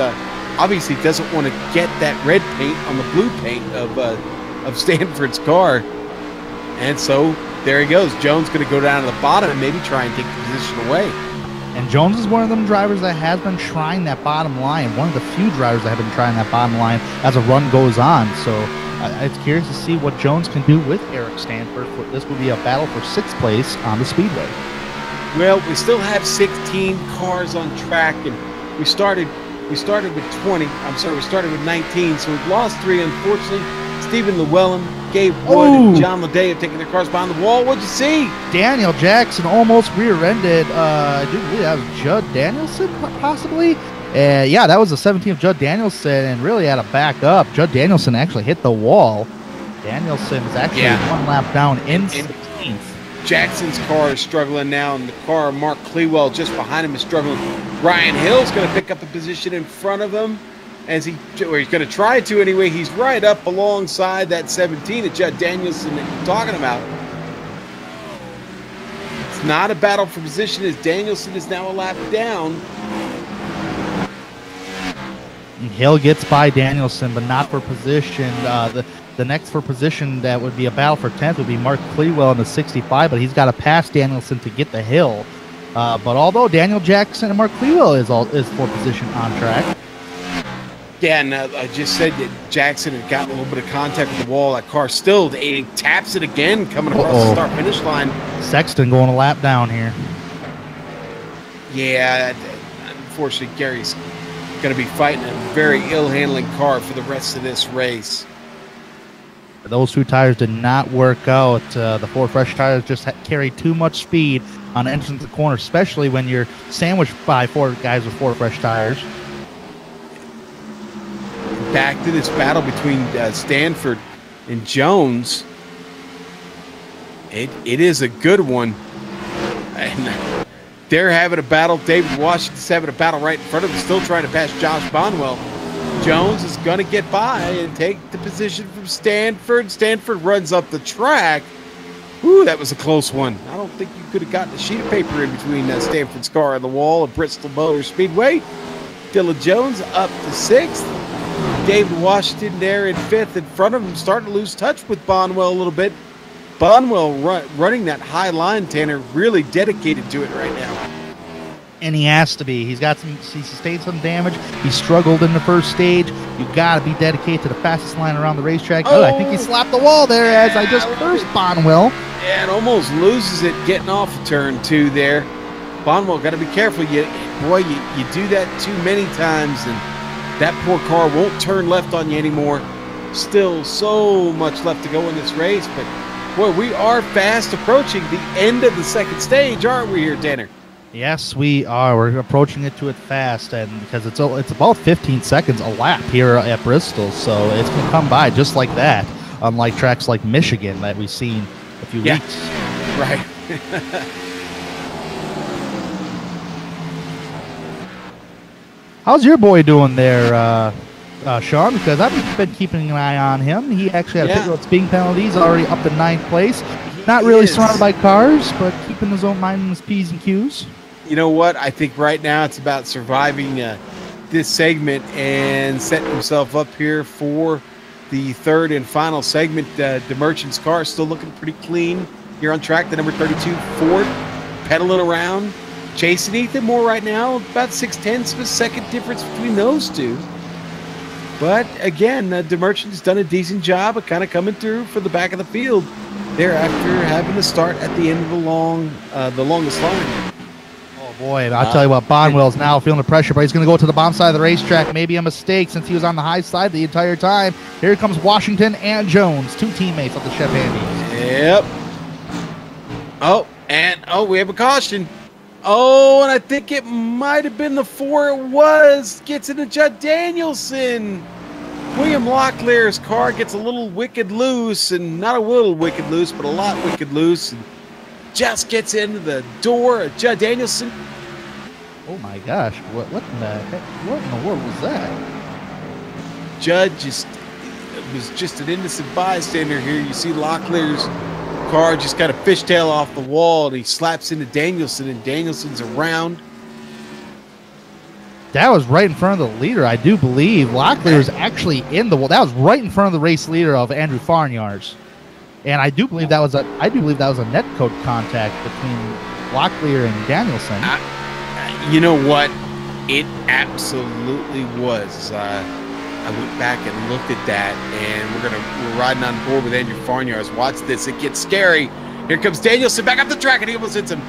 Speaker 1: obviously doesn't want to get that red paint on the blue paint of Stanford's car, and so there he goes. Jones going to go down to the bottom and maybe try and take the position away.
Speaker 2: And Jones is one of them drivers that has been trying that bottom line. One of the few drivers that have been trying that bottom line as a run goes on. So it's curious to see what Jones can do with Eric Stanford. This will be a battle for 6th place on the Speedway.
Speaker 1: Well, we still have 16 cars on track, and we started with 20. I'm sorry, we started with 19, so we've lost 3, unfortunately. Stephen Llewellyn, Gabe Wood, and John Leday have taken their cars behind the wall. What'd you see?
Speaker 2: Daniel Jackson almost rear-ended. I do believe that was Judd Danielson, possibly. Yeah, that was the 17th Judd Danielson, and really had to back up. Judd Danielson actually hit the wall. Danielson is actually 1 lap down in 16th.
Speaker 1: Jackson's car is struggling now, and the car of Mark Clewell just behind him is struggling. Ryan Hill's going to pick up a position in front of him, he's going to try to anyway. He's right up alongside that 17 that Judd Danielson that you're talking about. It's not a battle for position as Danielson is now a lap down.
Speaker 2: Hill gets by Danielson, but not for position. The next for position that would be a battle for 10th would be Mark Clewell in the 65, but he's got to pass Danielson to get the hill. But although Daniel Jackson and Mark Clewell is for position on track.
Speaker 1: Yeah, and I just said that Jackson had gotten a little bit of contact with the wall. That car still taps it again coming across the start-finish line.
Speaker 2: Sexton going a lap down here.
Speaker 1: Yeah, unfortunately, Gary's going to be fighting a very ill-handling car for the rest of this race.
Speaker 2: Those 2 tires did not work out. The 4 fresh tires just carry too much speed on the entrance of the corner, especially when you're sandwiched by 4 guys with 4 fresh tires.
Speaker 1: Back to this battle between Stanford and Jones. It is a good one. And they're having a battle. David Washington's having a battle right in front of him, still trying to pass Josh Bonwell. Jones is going to get by and take the position from Stanford. Stanford runs up the track. Ooh, that was a close one. I don't think you could have gotten a sheet of paper in between Stanford's car and the wall at Bristol Motor Speedway. Dylan Jones up to 6th. David Washington there in 5th in front of him, starting to lose touch with Bonwell a little bit. Bonwell running that high line, Tanner, really dedicated to it right now.
Speaker 2: And he has to be. He sustained some damage. He struggled in the first stage. You got to be dedicated to the fastest line around the racetrack. Oh, I think he slapped the wall there as I just cursed Bonwell.
Speaker 1: Yeah, it almost loses it getting off of turn 2 there. Bonwell, got to be careful. You do that too many times, and that poor car won't turn left on you anymore. Still so much left to go in this race, but boy, we are fast approaching the end of the second stage, aren't we here, Tanner?
Speaker 2: Yes, we are. We're approaching it to it fast, and because it's about 15 seconds a lap here at Bristol, so it's going to come by just like that, unlike tracks like Michigan that we've seen a few weeks.
Speaker 1: Right.
Speaker 2: How's your boy doing there, Sean? Because I've been keeping an eye on him. He actually had a pit road speeding penalty. He's already up to 9th place. Not really surrounded by cars, but keeping his own mind in his P's and Q's.
Speaker 1: You know what? I think right now it's about surviving this segment and setting himself up here for the third and final segment. DeMerchant's car is still looking pretty clean here on track. The number 32 Ford pedaling around, chasing Ethan Moore right now. About 0.6 of a second difference between those two. But again, DeMerchant's done a decent job of kind of coming through for the back of the field there after having to start at the end of the longest line.
Speaker 2: Oh boy, I'll tell you what, Bonwell's now feeling the pressure, but he's going to go to the bomb side of the racetrack. Maybe a mistake since he was on the high side the entire time. Here comes Washington and Jones, 2 teammates of the Chef Andy.
Speaker 1: Yep. Oh, we have a caution. Oh, and I think it might have been the 4. It was. Gets into Judd Danielson. William Locklear's car gets a little wicked loose, and not a little wicked loose, but a lot wicked loose, and just gets into the door of Judd Danielson.
Speaker 2: Oh my gosh, what in the heck? What in the world was that?
Speaker 1: Judd was just an innocent bystander here. You see Locklear's car just got a fishtail off the wall, and he slaps into Danielson, and Danielson's around.
Speaker 2: That was right in front of the leader, I do believe. Locklear is actually in the wall. That was right in front of the race leader of Andrew Farnyards. And I do believe that was a net code contact between Locklear and Danielson.
Speaker 1: You know what? It absolutely was. I went back and looked at that, and we're riding on board with Andrew Farnyards. Watch this. It gets scary. Here comes Danielson back up the track, and he almost hits him.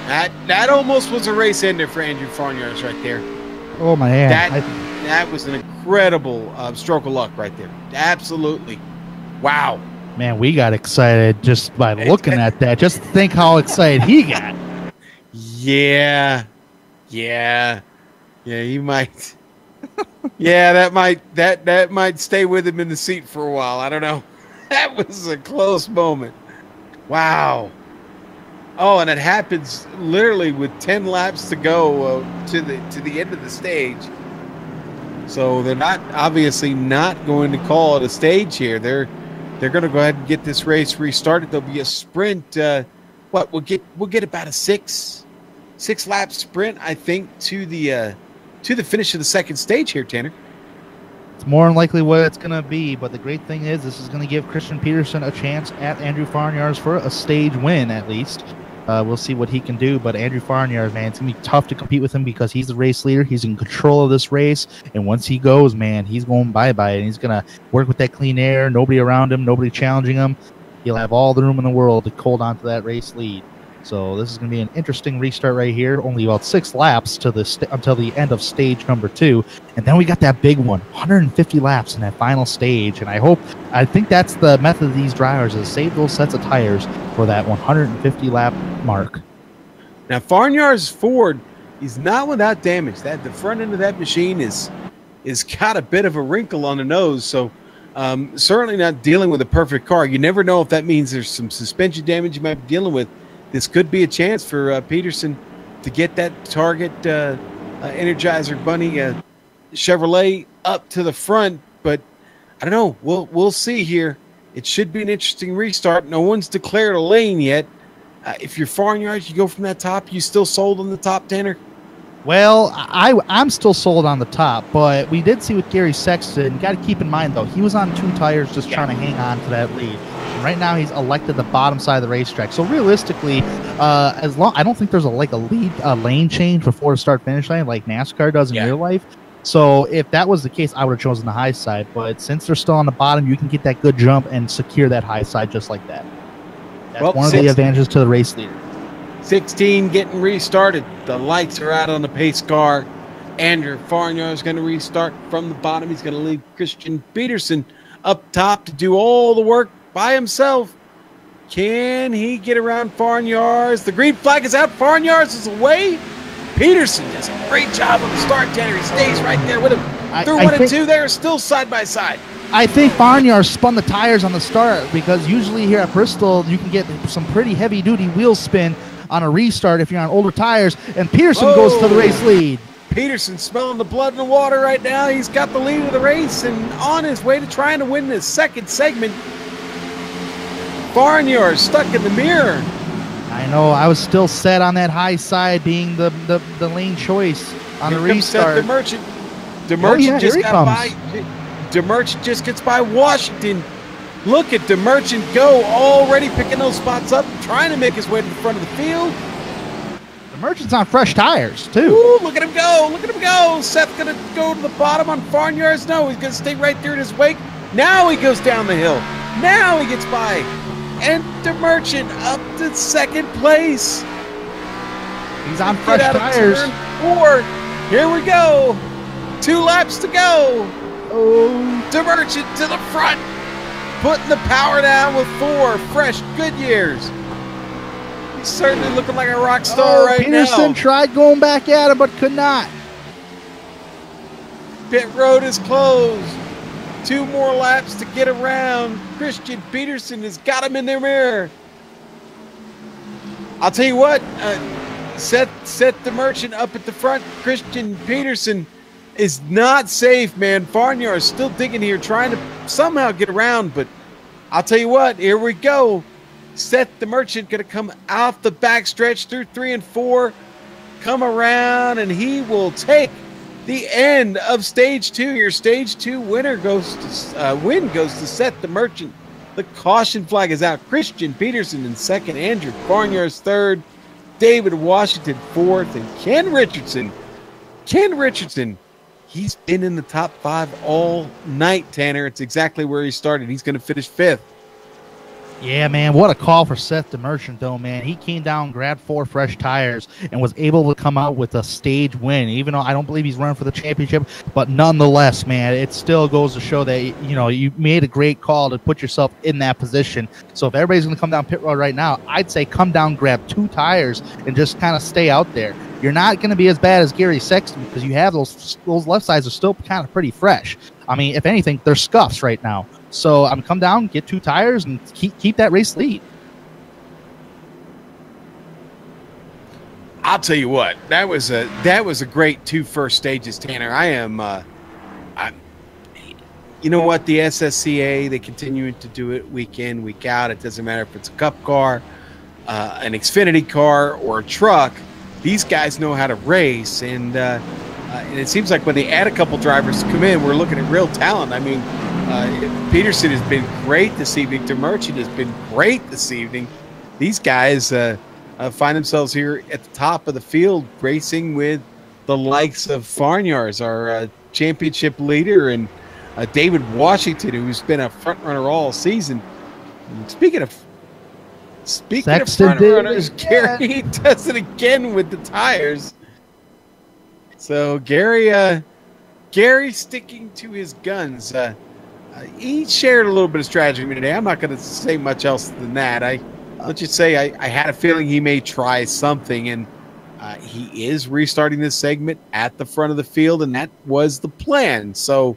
Speaker 1: That almost was a race ender for Andrew Farnyards right there.
Speaker 2: Oh, my hand.
Speaker 1: That was an incredible stroke of luck right there. Absolutely. Wow.
Speaker 2: Man, we got excited just by looking at that. Just think how excited he got.
Speaker 1: Yeah, he might. Yeah, that might stay with him in the seat for a while. I don't know. That was a close moment. Wow. Oh, and it happens literally with 10 laps to go to the end of the stage. So they're obviously not going to call it a stage here. They're going to go ahead and get this race restarted. There'll be a sprint. We'll get about a six lap sprint, I think, to the finish of the second stage here, Tanner.
Speaker 2: It's more than likely what it's going to be, but the great thing is this is going to give Christian Peterson a chance at Andrew Farnyards for a stage win, at least. We'll see what he can do, but Andrew Farnyards, man, it's going to be tough to compete with him because he's the race leader. He's in control of this race, and once he goes, man, he's going bye-bye, and he's going to work with that clean air, nobody around him, nobody challenging him. He'll have all the room in the world to hold on to that race lead. So this is going to be an interesting restart right here. Only about 6 laps to until the end of stage number 2. And then we got that big one, 150 laps in that final stage. And I think that's the method of these drivers is save those sets of tires for that 150 lap mark.
Speaker 1: Now, Farnyards Ford, he's not without damage. The front end of that machine is got a bit of a wrinkle on the nose. So certainly not dealing with a perfect car. You never know if that means there's some suspension damage you might be dealing with. This could be a chance for Peterson to get that Target Energizer Bunny Chevrolet up to the front, but I don't know. We'll see here. It should be an interesting restart. No one's declared a lane yet. If you're Farnyards, you go from that top. You still sold on the top, Tanner?
Speaker 2: Well, I'm still sold on the top, but we did see with Gary Sexton. Got to keep in mind, though, he was on 2 tires just trying to hang on to that lead. Right now, he's elected the bottom side of the racetrack. So realistically, I don't think there's a lane change before the start finish line like NASCAR does in real life. So if that was the case, I would have chosen the high side. But since they're still on the bottom, you can get that good jump and secure that high side just like that. That's one of the advantages to the race leader.
Speaker 1: 16 getting restarted. The lights are out on the pace car. Andrew Farnyard is going to restart from the bottom. He's going to leave Christian Peterson up top to do all the work by himself. Can he get around Farnyards? The green flag is out. Farnyards is away. Peterson does a great job on the start, Tanner. He stays right there with him. Through 1 and 2, they're still side by side.
Speaker 2: I think Farnyard spun the tires on the start because usually here at Bristol, you can get some pretty heavy-duty wheel spin on a restart if you're on older tires, and Peterson goes to the race lead.
Speaker 1: Peterson smelling the blood in the water right now. He's got the lead of the race and on his way to trying to win this second segment. Farnyard stuck in the mirror.
Speaker 2: I know. I was still set on that high side being the lane choice on the restart.
Speaker 1: DeMerchant just got by. DeMerchant just gets by Washington. Look at DeMerchant go, already picking those spots up, trying to make his way to the front of the field.
Speaker 2: DeMerchant's on fresh tires, too.
Speaker 1: Ooh, look at him go. Look at him go. Seth going to go to the bottom on Farnyards. No, he's going to stay right there in his wake. Now he goes down the hill. Now he gets by. And DeMerchant up to second place.
Speaker 2: He's on fresh tires.
Speaker 1: Turn 4. Here we go. 2 laps to go. Oh, DeMerchant to the front. Putting the power down with 4 fresh Goodyears. He's certainly looking like a rock star right now.
Speaker 2: Peterson tried going back at him, but could not.
Speaker 1: Pit road is closed. 2 more laps to get around. Christian Peterson has got him in their mirror. I'll tell you what, set DeMerchant up at the front. Christian Peterson is not safe, man. Farnyard is still digging here, trying to somehow get around, but I'll tell you what, here we go. Seth DeMerchant going to come out the backstretch through 3 and 4, come around, and he will take the end of stage 2. Your stage 2 winner goes to Seth DeMerchant. The caution flag is out. Christian Peterson in second, Andrew Farnyard's third, David Washington fourth, and Ken Richardson. He's been in the top 5 all night, Tanner. It's exactly where he started. He's going to finish 5th.
Speaker 2: Yeah, man, what a call for Seth DeMerchant, though, man. He came down, grabbed 4 fresh tires, and was able to come out with a stage win, even though I don't believe he's running for the championship. But nonetheless, man, it still goes to show that, you know, you made a great call to put yourself in that position. So if everybody's going to come down pit road right now, I'd say come down, grab 2 tires, and just kind of stay out there. You're not going to be as bad as Gary Sexton because you have those left sides are still kind of pretty fresh. I mean, if anything, they're scuffs right now. So come down, get 2 tires, and keep that race lead.
Speaker 1: I'll tell you what, that was a great 2 first stages, Tanner. You know what, the SSCA, they continue to do it week in, week out. It doesn't matter if it's a Cup car, an Xfinity car, or a truck. These guys know how to race, and it seems like when they add a couple drivers to come in, we're looking at real talent. I mean, Peterson has been great this evening. DeMerchant has been great this evening. These guys find themselves here at the top of the field racing with the likes of Farnyards, our championship leader, and David Washington, who's been a front runner all season. And speaking of front runners, Gary does it again with the tires. So Gary sticking to his guns. He shared a little bit of strategy with me today. I'm not going to say much else than that. Let's just say I had a feeling he may try something, and he is restarting this segment at the front of the field, and that was the plan. So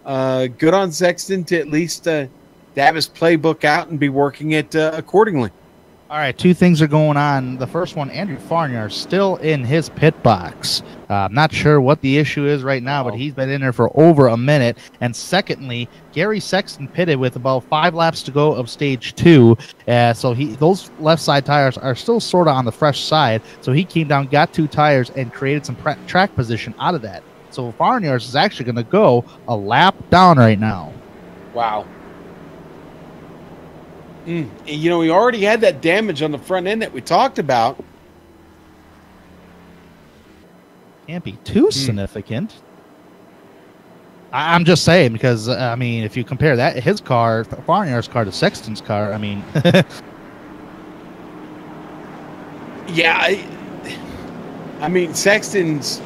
Speaker 1: good on Sexton to at least have his playbook out and be working it accordingly.
Speaker 2: All right, 2 things are going on. The first one, Andrew Farnyard still in his pit box. I'm not sure what the issue is right now, but he's been in there for over a minute. And secondly, Gary Sexton pitted with about 5 laps to go of stage 2. So those left side tires are still sort of on the fresh side. So he came down, got 2 tires, and created some track position out of that. So Farnyard is actually going to go a lap down right now.
Speaker 1: Wow. You know, we already had that damage on the front end that we talked about.
Speaker 2: Can't be too significant. I'm just saying, because, I mean, if you compare that, his car, Farnyard's car, to Sexton's car, I mean...
Speaker 1: Yeah, I mean, Sexton's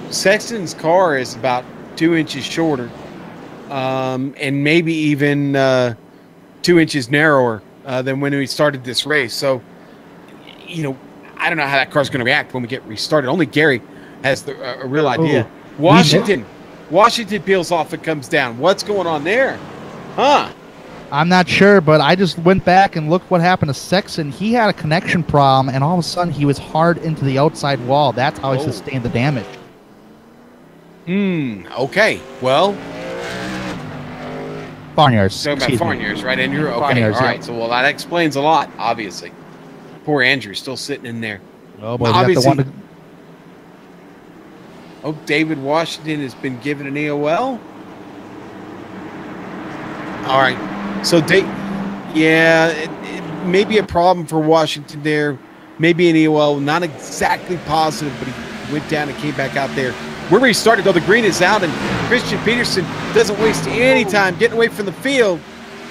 Speaker 1: car is about 2 inches shorter, and maybe even 2 inches narrower than when we started this race. So, you know, I don't know how that car's going to react when we get restarted. Only Gary has a real idea.
Speaker 2: Ooh.
Speaker 1: Washington peels off and comes down. What's going on there? Huh?
Speaker 2: I'm not sure, but I just went back and looked what happened to Sexton. He had a connection problem, and all of a sudden he was hard into the outside wall. That's how he sustained the damage.
Speaker 1: Okay. Well,
Speaker 2: Farnyards.
Speaker 1: Talking about Farnyards, right, Andrew? Okay.
Speaker 2: Farnyards,
Speaker 1: all right. So, well, that explains a lot, obviously. Poor Andrew still sitting in there.
Speaker 2: Oh, boy,
Speaker 1: obviously. Oh, David Washington has been given an EOL. All right. So, it may be a problem for Washington there. Maybe an EOL. Not exactly positive, but he went down and came back out there. We're restarted, though. The green is out, and Christian Peterson doesn't waste any time getting away from the field.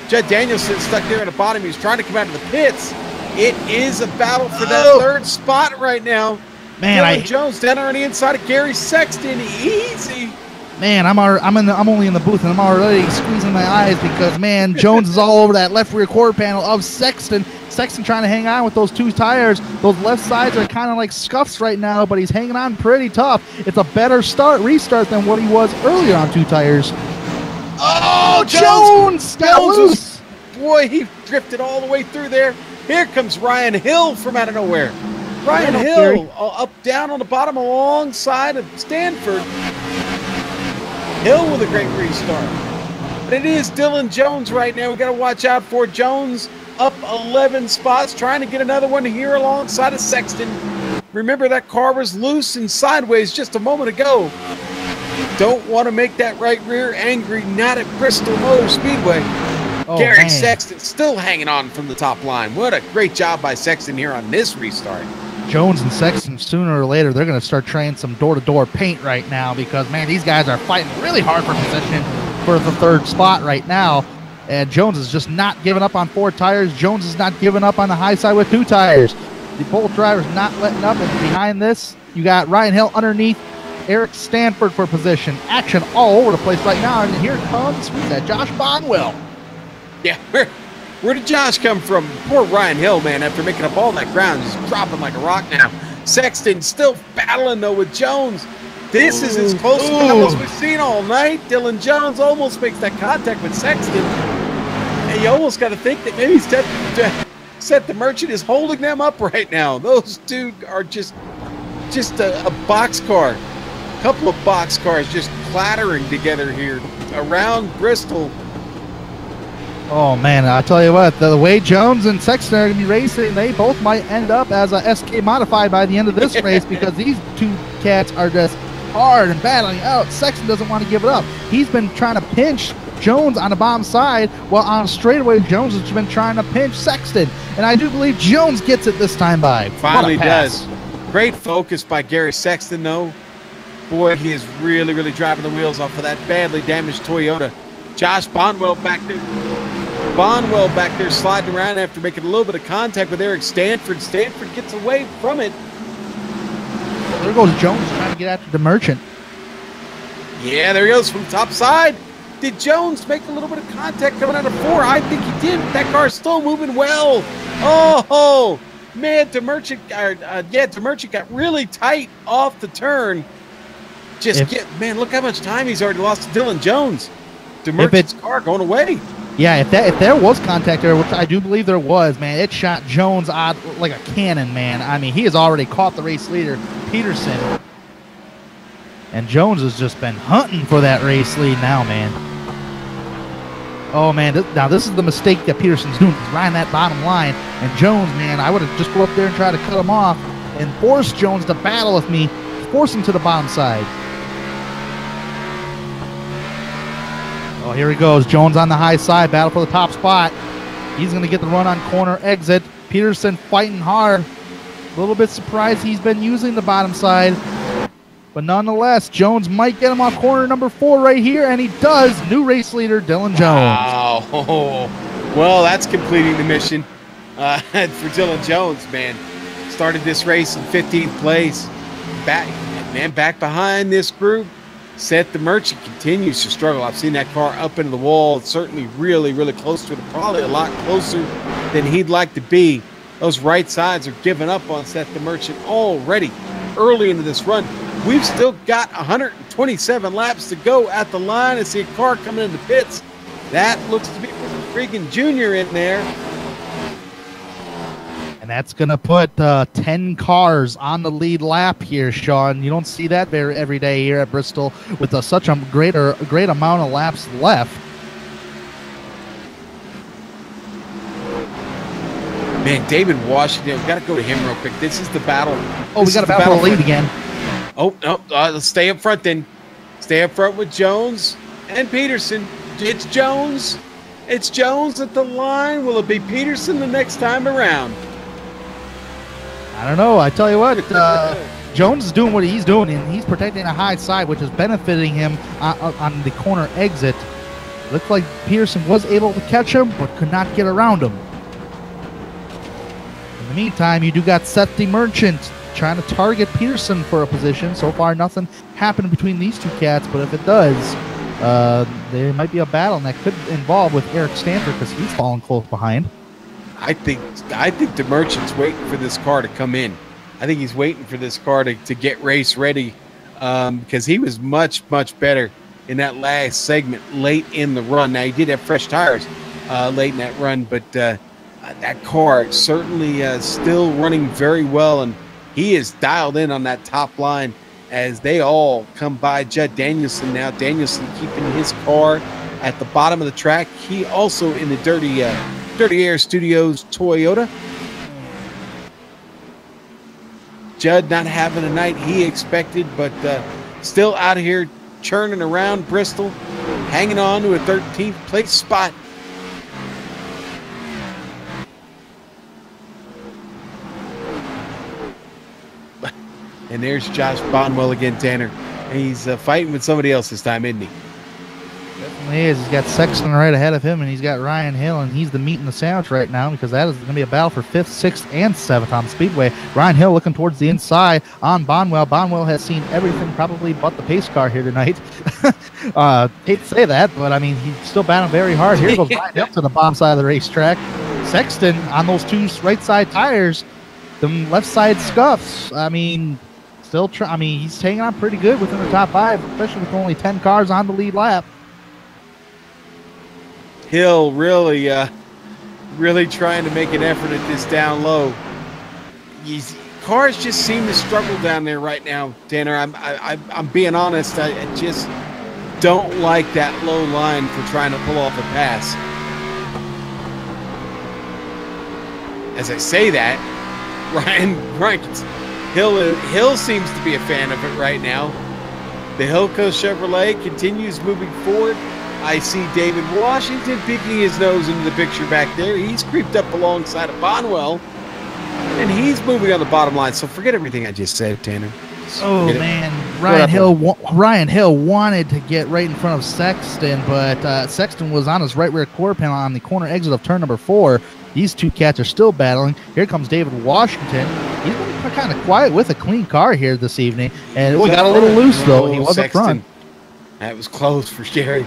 Speaker 1: Judd Danielson stuck there at the bottom. He's trying to come out of the pits. It is a battle for that third spot right now.
Speaker 2: Man,
Speaker 1: Dylan Jones down there on the inside of Gary Sexton. Easy.
Speaker 2: Man, I'm only in the booth, and I'm already squeezing my eyes because, man, Jones is all over that left rear quarter panel of Sexton. Sexton trying to hang on with those two tires. Those left sides are kind of like scuffs right now, but he's hanging on pretty tough. It's a better restart than what he was earlier on two tires.
Speaker 1: Oh,
Speaker 2: Jones got loose.
Speaker 1: Boy, he drifted all the way through there. Here comes Ryan Hill from out of nowhere. Ryan Hill up down on the bottom alongside of Stanford. Hill with a great restart. But it is Dylan Jones right now. We got to watch out for Jones up 11 spots, trying to get another one here alongside of Sexton. Remember, that car was loose and sideways just a moment ago. Don't want to make that right rear angry, not at Bristol Motor Speedway. Gary Sexton still hanging on from the top line. What a great job by Sexton here on this restart.
Speaker 2: Jones and Sexton, sooner or later, they're going to start trying some door-to-door paint right now because, man, these guys are fighting really hard for position for the third spot right now. And Jones is just not giving up on four tires. Jones is not giving up on the high side with two tires. The both drivers not letting up. And behind this, you got Ryan Hill underneath Eric Stanford for position. Action all over the place right now. And here comes, who's that, Josh Bonwell.
Speaker 1: Yeah, where did Josh come from? Poor Ryan Hill, man, after making up all that ground, just dropping like a rock now. Sexton still battling, though, with Jones. This is as close to battle as we've seen all night. Dylan Jones almost makes that contact with Sexton. And you almost got to think that maybe Seth the Merchant is holding them up right now. Those two are just a boxcar. A couple of boxcars just clattering together here around Bristol.
Speaker 2: Oh, man, I tell you what, the way Jones and Sexton are going to be racing, they both might end up as a SK modified by the end of this race because these two cats are just hard and battling out. Sexton doesn't want to give it up. He's been trying to pinch Jones on the bottom side, while on a straightaway, Jones has been trying to pinch Sexton. And I do believe Jones gets it this time by.
Speaker 1: Finally does. Great focus by Gary Sexton, though. Boy, he is really, really driving the wheels off of that badly damaged Toyota. Josh Bonwell back there. Bonwell back there sliding around after making a little bit of contact with Eric Stanford. Stanford gets away from it.
Speaker 2: There goes Jones trying to get after the Merchant.
Speaker 1: Yeah, there he goes from top side. Did Jones make a little bit of contact coming out of four? I think he did. That car's still moving well. Oh, man, DeMerchant got really tight off the turn. Man, look how much time he's already lost to Dylan Jones. DeMerchant's car going away.
Speaker 2: Yeah, if there was contact there, which I do believe there was, man, it shot Jones out like a cannon, man. I mean, he has already caught the race leader, Peterson. And Jones has just been hunting for that race lead now, man. Oh, man, now this is the mistake that Peterson's doing. He's riding that bottom line. And Jones, man, I would have just go up there and try to cut him off and force Jones to battle with me, force him to the bottom side. Oh, here he goes. Jones on the high side, battle for the top spot. He's going to get the run on corner exit. Peterson fighting hard. A little bit surprised he's been using the bottom side. But nonetheless, Jones might get him on corner number 4 right here, and he does. New race leader, Dylan Jones.
Speaker 1: Wow. Well, that's completing the mission for Dylan Jones, man. Started this race in 15th place. Back behind this group. Seth the Merchant continues to struggle. I've seen that car up into the wall. It's certainly really, really close to it. Probably a lot closer than he'd like to be. Those right sides are giving up on Seth the Merchant already early into this run. We've still got 127 laps to go at the line. I see a car coming into pits. That looks to be Regan Jr. in there.
Speaker 2: And that's going to put 10 cars on the lead lap here, Sean. You don't see that every day here at Bristol with such a great amount of laps left.
Speaker 1: Man, David Washington, we got to go to him real quick. This is the battle.
Speaker 2: Oh, we got a battle for the lead again.
Speaker 1: Oh, no, let's stay up front then. Stay up front with Jones and Peterson. It's Jones. It's Jones at the line. Will it be Peterson the next time around?
Speaker 2: I don't know. I tell you what, Jones is doing what he's doing, and he's protecting a high side, which is benefiting him on the corner exit. Looks like Peterson was able to catch him, but could not get around him. In the meantime, you do got Seth the Merchant trying to target Peterson for a position. So far, nothing happened between these two cats, but if it does, there might be a battle, and that could involve with Eric Stanford because he's falling close behind.
Speaker 1: I think the Merchant's waiting for this car to come in. I think he's waiting for this car to get race ready because he was much, much better in that last segment late in the run. Now, he did have fresh tires late in that run, but that car certainly still running very well, and he is dialed in on that top line as they all come by Judd Danielson now. Danielson keeping his car at the bottom of the track. He also in the Dirty Air Studios Toyota. Judd not having a night he expected, but still out here churning around Bristol, hanging on to a 13th place spot. And there's Josh Bonwell again, Tanner. He's fighting with somebody else this time, isn't he?
Speaker 2: Definitely is. He's got Sexton right ahead of him, and he's got Ryan Hill, and he's the meat in the sandwich right now because that is going to be a battle for 5th, 6th, and 7th on the speedway. Ryan Hill looking towards the inside on Bonwell. Bonwell has seen everything probably but the pace car here tonight. Hate to say that, but I mean, he's still battling very hard. Here goes Ryan Hill to the bottom side of the racetrack. Sexton on those two right side tires, the left side scuffs. I mean, he's hanging on pretty good within the top 5, especially with only 10 cars on the lead lap.
Speaker 1: Hill really trying to make an effort at this down low. Cars just seem to struggle down there right now, Tanner. I'm being honest. I just don't like that low line for trying to pull off a pass. As I say that, Hill seems to be a fan of it right now. The Hillco Chevrolet continues moving forward. I see David Washington peeking his nose into the picture back there. He's creeped up alongside of Bonwell, and he's moving on the bottom line. So forget everything I just said, Tanner.
Speaker 2: Oh, man. Ryan Hill wanted to get right in front of Sexton, but Sexton was on his right rear quarter panel on the corner exit of turn number 4. These two cats are still battling. Here comes David Washington. He's been kind of quiet with a clean car here this evening, and it got a little loose, though. He was up front.
Speaker 1: That was close for Sherry.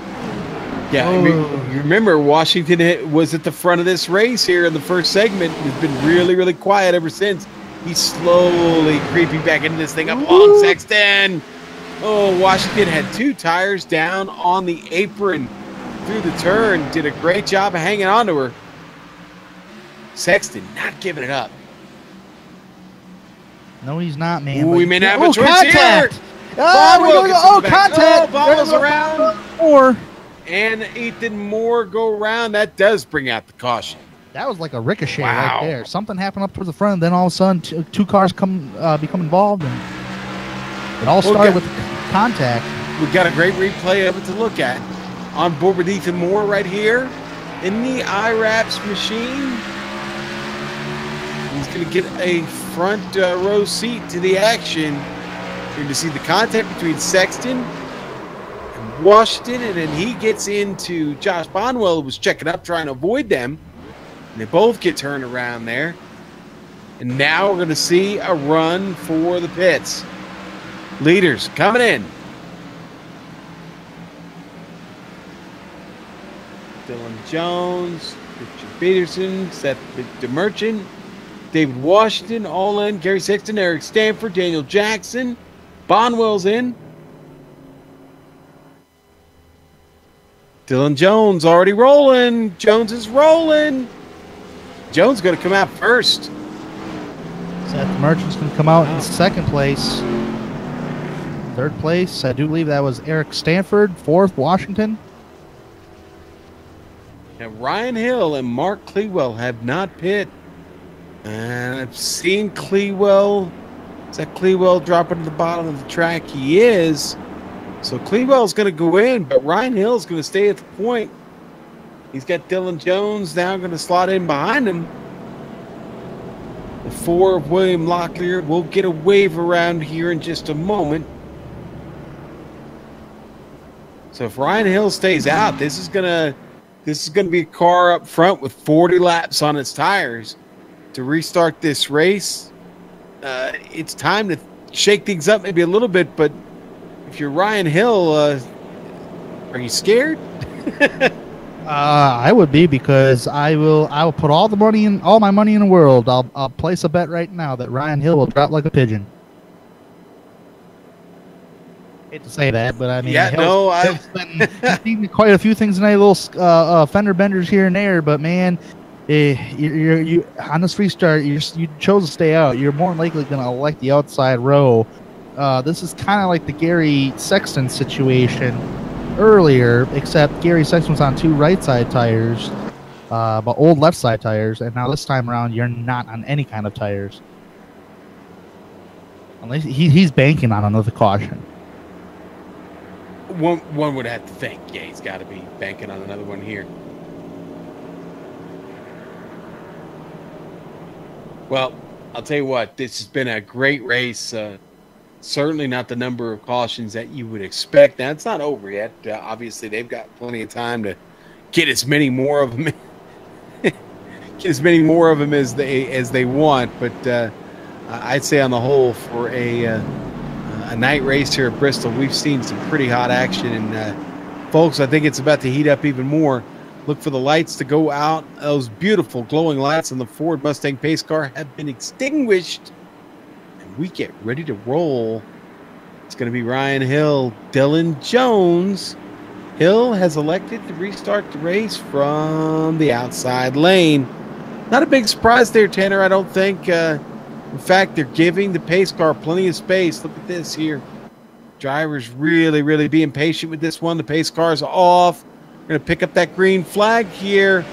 Speaker 1: Yeah, you remember Washington was at the front of this race here in the first segment. He's been really, really quiet ever since. He's slowly creeping back into this thing up along Sexton. Oh, Washington had 2 tires down on the apron through the turn. Did a great job of hanging on to her. Sexton not giving it up.
Speaker 2: No, he's not, man.
Speaker 1: We may not have a choice here.
Speaker 2: Contact.
Speaker 1: Ball's around.
Speaker 2: 4.
Speaker 1: And Ethan Moore go around. That does bring out the caution.
Speaker 2: That was like a ricochet right there. Something happened up towards the front, and then all of a sudden, two cars become involved, and it all started with contact.
Speaker 1: We got a great replay of it to look at. On board with Ethan Moore right here. in the iRaps machine. He's going to get a front row seat to the action. You're going to see the contact between Sexton and Washington, and then he gets into Josh Bonwell, who was checking up, trying to avoid them. And they both get turned around there. And now we're going to see a run for the pits. Leaders coming in. Dylan Jones, Richard Peterson, Seth DeMerchant, David Washington, all in. Gary Sexton, Eric Stanford, Daniel Jackson. Bonwell's in. Dylan Jones already rolling. Jones is rolling. Jones going to come out first.
Speaker 2: Seth Merchant's going to come out in second place. Third place, I do believe that was Eric Stanford. Fourth, Washington.
Speaker 1: Now, Ryan Hill and Mark Clewell have not pit. And I've seen Clewell. Is that Clewell dropping to the bottom of the track? He is. So Clewell's going to go in, but Ryan Hill's going to stay at the point. He's got Dylan Jones now going to slot in behind him. The 4 of William Locklear will get a wave around here in just a moment. So if Ryan Hill stays out, this is gonna be a car up front with 40 laps on its tires to restart this race. It's time to shake things up maybe a little bit, but if you're Ryan Hill, are you scared?
Speaker 2: I would be, because I will put all my money in the world. I'll place a bet right now that Ryan Hill will drop like a pigeon. Hate to say that, but I mean, I've seen quite a few things tonight, little fender benders here and there. But man, you on this restart, you chose to stay out. You're more likely going to elect the outside row. This is kind of like the Gary Sexton situation earlier, except Gary Sexton was on 2 right side tires, but old left side tires, and now this time around you're not on any kind of tires. Unless he's banking on another caution.
Speaker 1: One would have to think, yeah, he's got to be banking on another one here. Well, I'll tell you what, this has been a great race. Certainly not the number of cautions that you would expect. Now, it's not over yet. Obviously, they've got plenty of time to get as many more of them, as they want. But I'd say on the whole, for a night race here at Bristol, we've seen some pretty hot action. And folks, I think it's about to heat up even more. Look for the lights to go out. Those beautiful glowing lights on the Ford Mustang pace car have been extinguished. And we get ready to roll. It's going to be Ryan Hill, Dylan Jones. Hill has elected to restart the race from the outside lane. Not a big surprise there, Tanner, I don't think. In fact, they're giving the pace car plenty of space. Look at this here. Drivers really, really being patient with this one. The pace car's off. We're going to pick up that green flag here.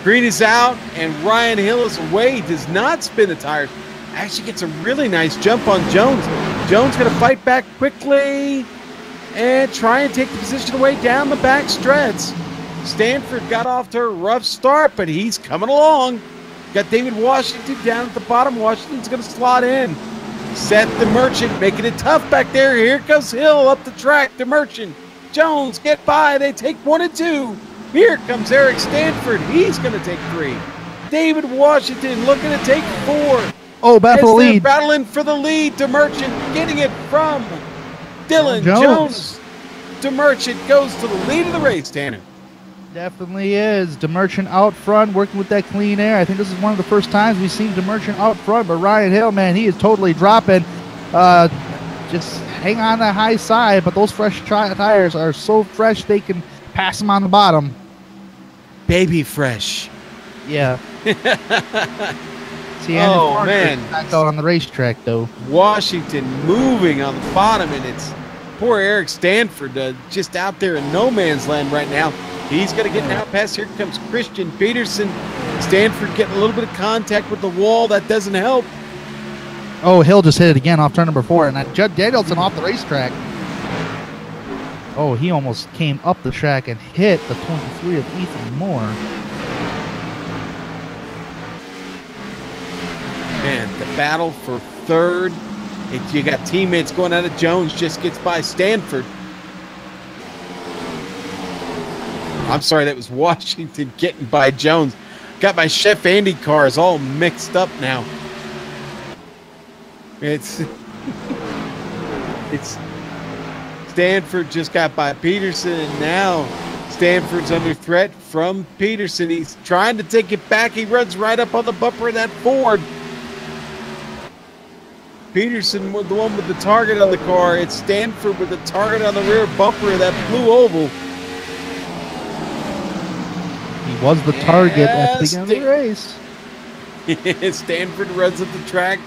Speaker 1: Green is out, and Ryan Hill is away. He does not spin the tires. Actually gets a really nice jump on Jones. Jones going to fight back quickly and try and take the position away down the back stretch. Stanford got off to a rough start, but he's coming along. Got David Washington down at the bottom. Washington's going to slot in. Seth DeMerchant making it tough back there. Here comes Hill up the track. DeMerchant, Jones get by. They take 1 and 2. Here comes Eric Stanford. He's going to take 3. David Washington looking to take 4.
Speaker 2: Oh, battle for the lead.
Speaker 1: Battling for the lead. DeMerchant getting it from Dylan Jones. DeMerchant goes to the lead of the race, Tanner.
Speaker 2: Definitely is. DeMerchant out front, working with that clean air. I think this is one of the first times we've seen DeMerchant out front, but Ryan Hill, man, he is totally dropping. Just hang on the high side, but those fresh tires are so fresh they can pass them on the bottom.
Speaker 1: Baby fresh.
Speaker 2: Yeah. See,
Speaker 1: oh, man.
Speaker 2: Back out on the racetrack, though.
Speaker 1: Washington moving on the bottom, and it's poor Eric Stanford just out there in no man's land right now. He's going to get an out pass. Here comes Christian Peterson. Stanford getting a little bit of contact with the wall. That doesn't help.
Speaker 2: Oh, Hill just hit it again off turn number 4. And Judd Danielson off the racetrack. Oh, he almost came up the track and hit the 23 of Ethan Moore.
Speaker 1: battle for third. You got teammates going at it. Jones just gets by Stanford. I'm sorry, that was Washington getting by Jones. Got my Chef Andy cars all mixed up now. It's Stanford just got by Peterson, and now Stanford's under threat from Peterson. He's trying to take it back. He runs right up on the bumper of that Ford. Peterson was the one with the target on the car. It's Stanford with the target on the rear bumper of that blue oval.
Speaker 2: He was the target at the beginning of the race.
Speaker 1: Stanford runs up the track.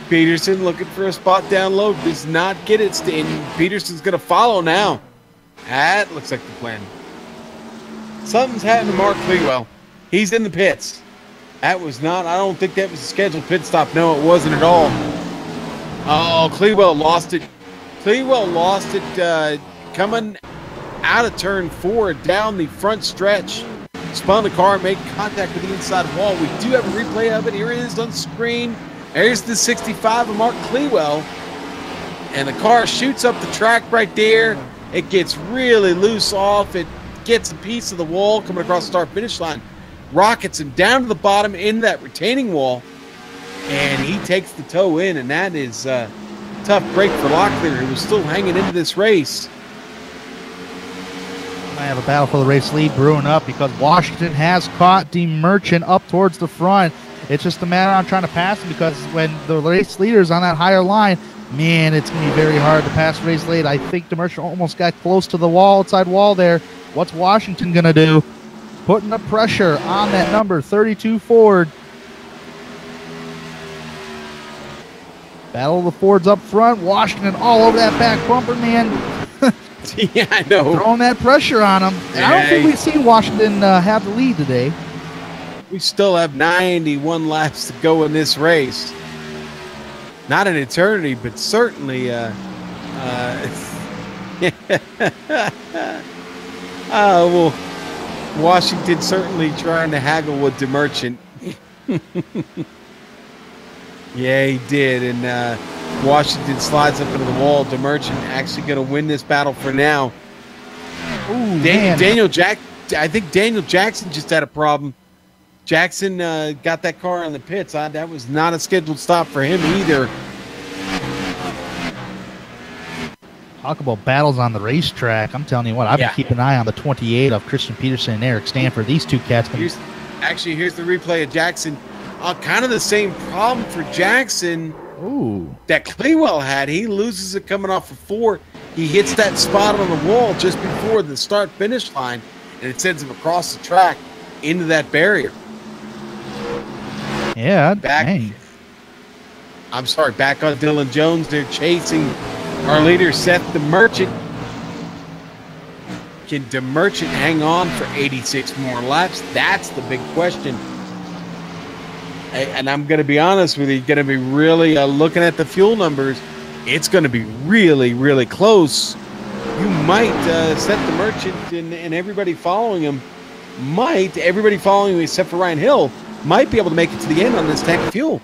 Speaker 1: Peterson looking for a spot down low. Does not get it. Peterson's going to follow now. That looks like the plan. Something's happened to Mark Clewell. He's in the pits. That was not, I don't think that was a scheduled pit stop. No, it wasn't at all. Oh, Clewell lost it. Clewell lost it coming out of turn 4 down the front stretch. Spun the car, made contact with the inside wall. We do have a replay of it. Here it is on screen. There's the 65 of Mark Clewell. And the car shoots up the track right there. It gets really loose off. It gets a piece of the wall coming across the start-finish line. Rockets him down to the bottom in that retaining wall. And he takes the toe in, and that is a tough break for Locklear, who was still hanging into this race.
Speaker 2: I have a battle for the race lead brewing up because Washington has caught DeMerchant up towards the front. It's just a matter of trying to pass him, because when the race leader's on that higher line, man, it's going to be very hard to pass race lead. I think DeMerchant almost got close to the wall, outside wall there. What's Washington going to do? Putting the pressure on that number 32 Ford. Battle of the Fords up front. Washington all over that back bumper, man.
Speaker 1: Yeah, I know.
Speaker 2: Throwing that pressure on him. And I don't think we've seen Washington have the lead today.
Speaker 1: We still have 91 laps to go in this race. Not an eternity, but certainly well, Washington certainly trying to haggle with DeMerchant. Yeah, he did, and Washington slides up into the wall. DeMerchant actually going to win this battle for now.
Speaker 2: Ooh,
Speaker 1: I think Daniel Jackson just had a problem. Jackson got that car on the pits. That was not a scheduled stop for him either.
Speaker 2: Talk about battles on the racetrack. I'm telling you what, I've been keeping an eye on the 28 of Christian Peterson and Eric Stanford. These two cats.
Speaker 1: Here's the replay of Jackson. Kind of the same problem for Jackson that Clewell had. He loses it coming off of 4. He hits that spot on the wall just before the start-finish line, and it sends him across the track into that barrier.
Speaker 2: Yeah,
Speaker 1: back on Dylan Jones. They're chasing our leader, Seth DeMerchant. Can DeMerchant hang on for 86 more laps? That's the big question. And I'm going to be honest with you, going to be really looking at the fuel numbers. It's going to be really, really close. You might set DeMerchant and everybody following him everybody following him except for Ryan Hill might be able to make it to the end on this tank of fuel.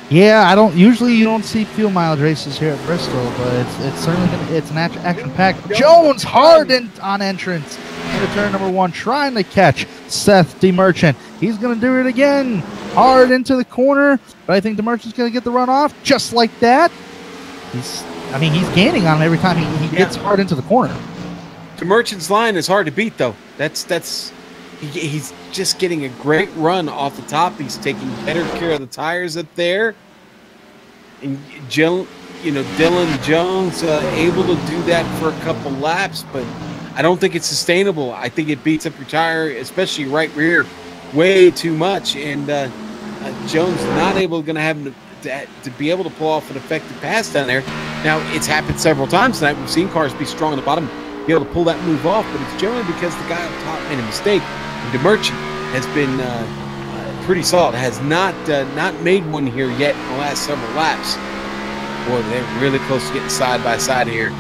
Speaker 2: Yeah, usually you don't see fuel mileage races here at Bristol, but it's certainly it's an action-packed. Jones hard on entrance into turn number 1, trying to catch Seth DeMerchant. He's going to do it again, hard into the corner, but I think DeMerchant's going to get the run off just like that. He's gaining on him every time he gets hard into the corner.
Speaker 1: DeMerchant's line is hard to beat, though. He's just getting a great run off the top. He's taking better care of the tires up there. And Dylan Jones able to do that for a couple laps, but I don't think it's sustainable. I think it beats up your tire, especially right rear, way too much. And Jones not going to have to be able to pull off an effective pass down there. Now, it's happened several times tonight. We've seen cars be strong on the bottom, be able to pull that move off, but it's generally because the guy up top made a mistake. And DeMerchant has been pretty solid. Has not made one here yet in the last several laps. Boy, they're really close to getting side by side here.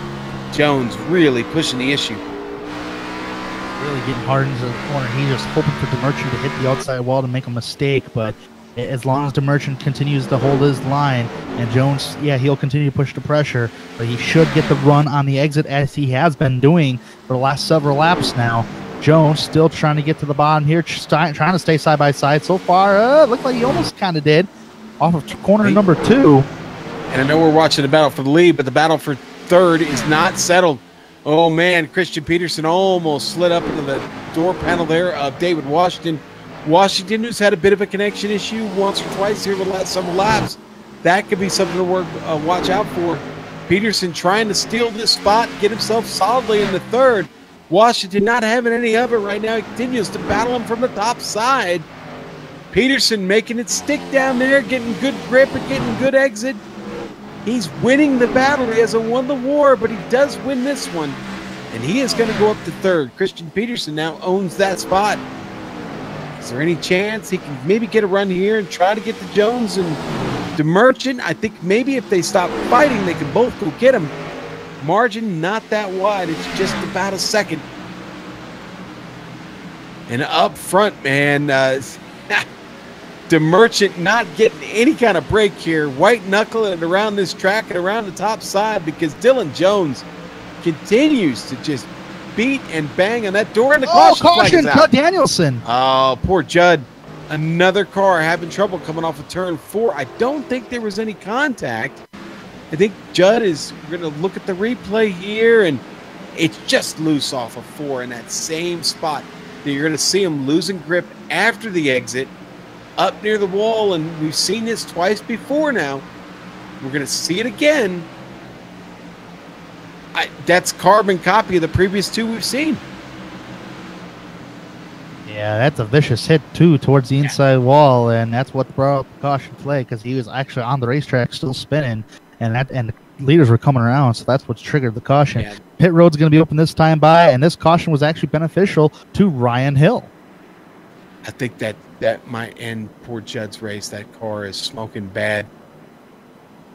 Speaker 1: Jones really pushing the issue.
Speaker 2: Really getting hard into the corner. He's just hoping for DeMerchant to hit the outside wall to make a mistake, but as long as the Merchant continues to hold his line, and Jones, yeah, he'll continue to push the pressure, but he should get the run on the exit as he has been doing for the last several laps now. Jones still trying to get to the bottom here, trying to stay side by side. So far, looks like he almost kind of did off of corner number 2.
Speaker 1: And I know we're watching the battle for the lead, but the battle for third is not settled. Oh, man, Christian Peterson almost slid up into the door panel there of David Washington. Washington, who's had a bit of a connection issue once or twice here over the last several laps. That could be something to watch out for. Peterson trying to steal this spot, get himself solidly in the third. Washington not having any of it right now. He continues to battle him from the top side. Peterson making it stick down there, getting good grip and getting good exit. He's winning the battle. He hasn't won the war, but he does win this one. And he is going to go up to third. Christian Peterson now owns that spot. Is there any chance he can maybe get a run here and try to get to Jones and the Merchant? I think maybe if they stop fighting, they can both go get him. Margin not that wide. It's just about a second. And up front, man, the Merchant not getting any kind of break here. White knuckling around this track and around the top side because Dylan Jones continues to just beat and bang on that door, and the caution
Speaker 2: Judd Danielson.
Speaker 1: Oh, poor Judd. Another car having trouble coming off of turn 4. I don't think there was any contact. I think Judd is going to look at the replay here, and it's just loose off of 4 in that same spot. You're going to see him losing grip after the exit up near the wall, and we've seen this twice before now. We're going to see it again. That's carbon copy of the previous 2 we've seen.
Speaker 2: Yeah, that's a vicious hit, too, towards the inside wall, and that's what brought up the caution play, because he was actually on the racetrack still spinning, and the leaders were coming around, so that's what triggered the caution. Yeah. Pit road's going to be open this time by, and this caution was actually beneficial to Ryan Hill.
Speaker 1: I think that might end poor Judd's race. That car is smoking bad,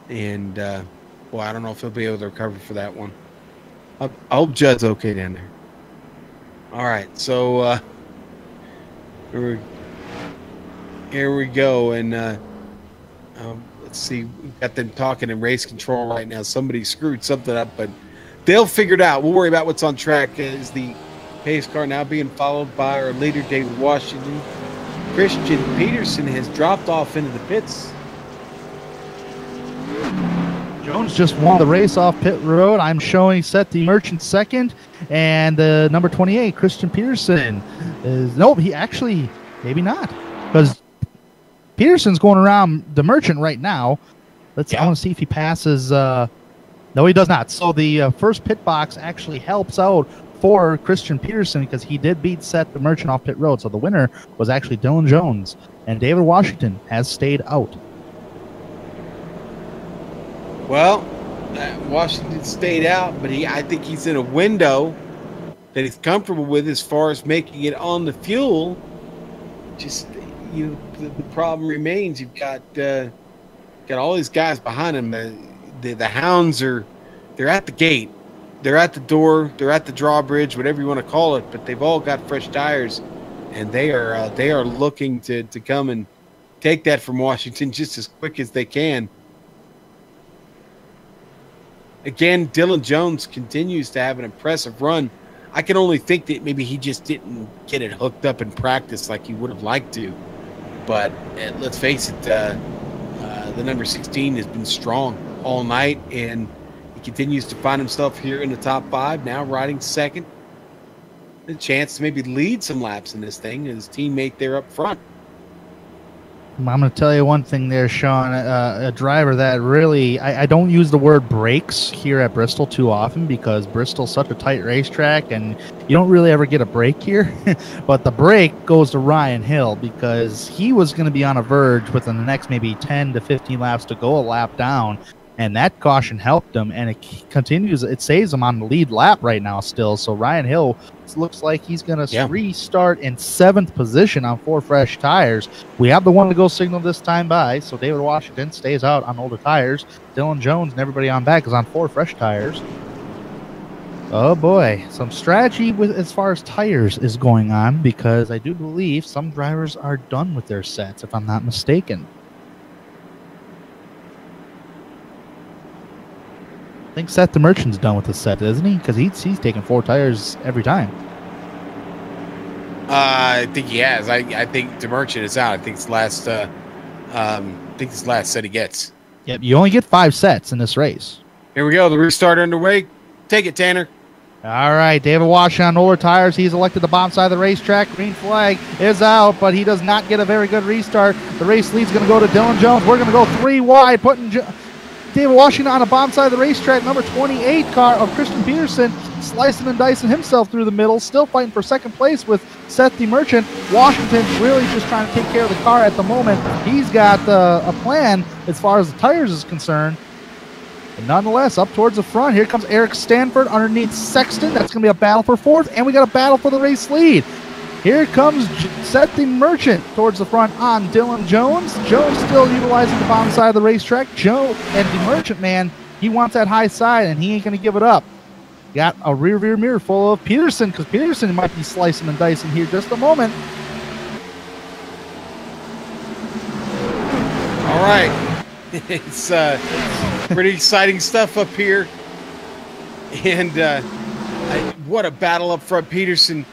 Speaker 1: and, well, I don't know if he'll be able to recover for that one. I hope Judd's okay down there. All right, so here we go, and let's see. We've got them talking in race control right now. Somebody screwed something up, but they'll figure it out. We'll worry about what's on track. Is the pace car now being followed by our leader, David Washington. Christian Peterson has dropped off into the pits.
Speaker 2: Jones just won the race off pit road. I'm showing set the Merchant second, and number 28, Christian Peterson, is he actually maybe not, because Peterson's going around the Merchant right now. I want to see if he passes. No, he does not. So the first pit box actually helps out for Christian Peterson because he did beat set the Merchant off pit road. So the winner was actually Dylan Jones, and David Washington has stayed out.
Speaker 1: Well, Washington stayed out, but I think he's in a window that he's comfortable with as far as making it on the fuel. Just, the problem remains. You've got all these guys behind him. The hounds they're at the gate, they're at the door, they're at the drawbridge, whatever you want to call it. But they've all got fresh tires, and they are looking to come and take that from Washington just as quick as they can. Again, Dylan Jones continues to have an impressive run. I can only think that maybe he just didn't get it hooked up in practice like he would have liked to. But let's face it, the number 16 has been strong all night, and he continues to find himself here in the top 5, now riding second. A chance to maybe lead some laps in this thing, and his teammate there up front.
Speaker 2: I'm going to tell you one thing there, Sean. A driver that really, I don't use the word brakes here at Bristol too often because Bristol's such a tight racetrack and you don't really ever get a break here. But the break goes to Ryan Hill because he was going to be on a verge within the next maybe 10 to 15 laps to go a lap down. And that caution helped him, and it continues. It saves him on the lead lap right now still. So Ryan Hill looks like he's going to restart in 7th position on 4 fresh tires. We have the one-to-go signal this time by, so David Washington stays out on older tires. Dylan Jones and everybody on back is on 4 fresh tires. Oh boy, some strategy with as far as tires is going on, because I do believe some drivers are done with their sets, if I'm not mistaken. I think Seth the Merchant's done with the set, isn't he? Because he's taking 4 tires every time.
Speaker 1: I think he has. I think DeMerchant is out. I think it's last. Last set he gets.
Speaker 2: Yep, you only get 5 sets in this race.
Speaker 1: Here we go. The restart underway. Take it, Tanner.
Speaker 2: All right, David Washington on older tires. He's elected the bottom side of the racetrack. Green flag is out, but he does not get a very good restart. The race lead's going to go to Dylan Jones. We're going to go 3 wide, putting David Washington on the bottom side of the racetrack. Number 28 car of Christian Peterson slicing and dicing himself through the middle, still fighting for second place with Seth the Merchant. Washington's really just trying to take care of the car at the moment. He's got a plan as far as the tires is concerned. But nonetheless, up towards the front, here comes Eric Stanford underneath Sexton. That's going to be a battle for 4th, and we got a battle for the race lead. Here comes Seth the Merchant towards the front on Dylan Jones. Jones still utilizing the bottom side of the racetrack. Joe and the Merchant, man, he wants that high side, and he ain't going to give it up. Got a rear mirror full of Peterson, because Peterson might be slicing and dicing here just a moment.
Speaker 1: All right. It's pretty exciting stuff up here. And what a battle up front. Peterson,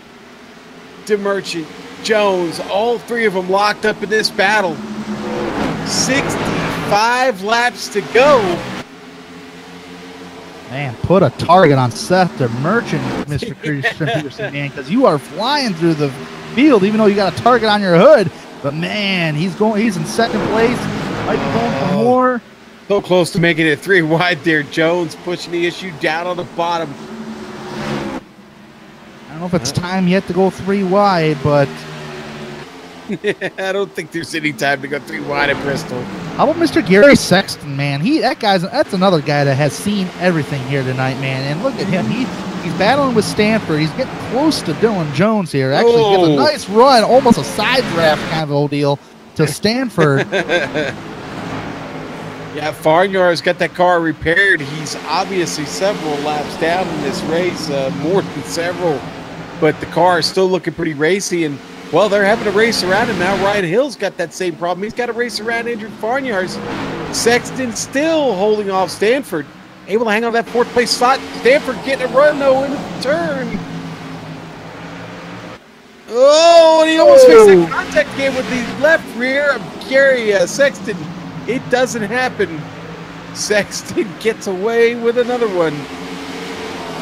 Speaker 1: DeMerchant, Jones, all 3 of them locked up in this battle. 65 laps to go.
Speaker 2: Man, put a target on Seth the Merchant, Mr. Christian Peterson, man, because you are flying through the field, even though you got a target on your hood. But man, he's in second place. Might be going for more.
Speaker 1: So close to making it 3 wide there. Jones pushing the issue down on the bottom.
Speaker 2: I don't know if it's time yet to go 3 wide, but
Speaker 1: I don't think there's any time to go 3 wide at Bristol.
Speaker 2: how about Mr. Gary Sexton, man? That's another guy that has seen everything here tonight, man. And look at him. He's battling with Stanford. He's getting close to Dylan Jones here. Actually gives a nice run, almost a side draft kind of old deal to Stanford.
Speaker 1: Yeah, Farnyar's got that car repaired. He's obviously several laps down in this race, more than several. But the car is still looking pretty racy. And, well, they're having a race around him now. Ryan Hill's got that same problem. He's got a race around injured Farnyar's. Sexton still holding off Stanford. Able to hang on that 4th place slot. Stanford getting a run, though, in the turn. Oh, and he almost makes that contact again with the left rear of Gary Sexton. It doesn't happen. Sexton gets away with another one.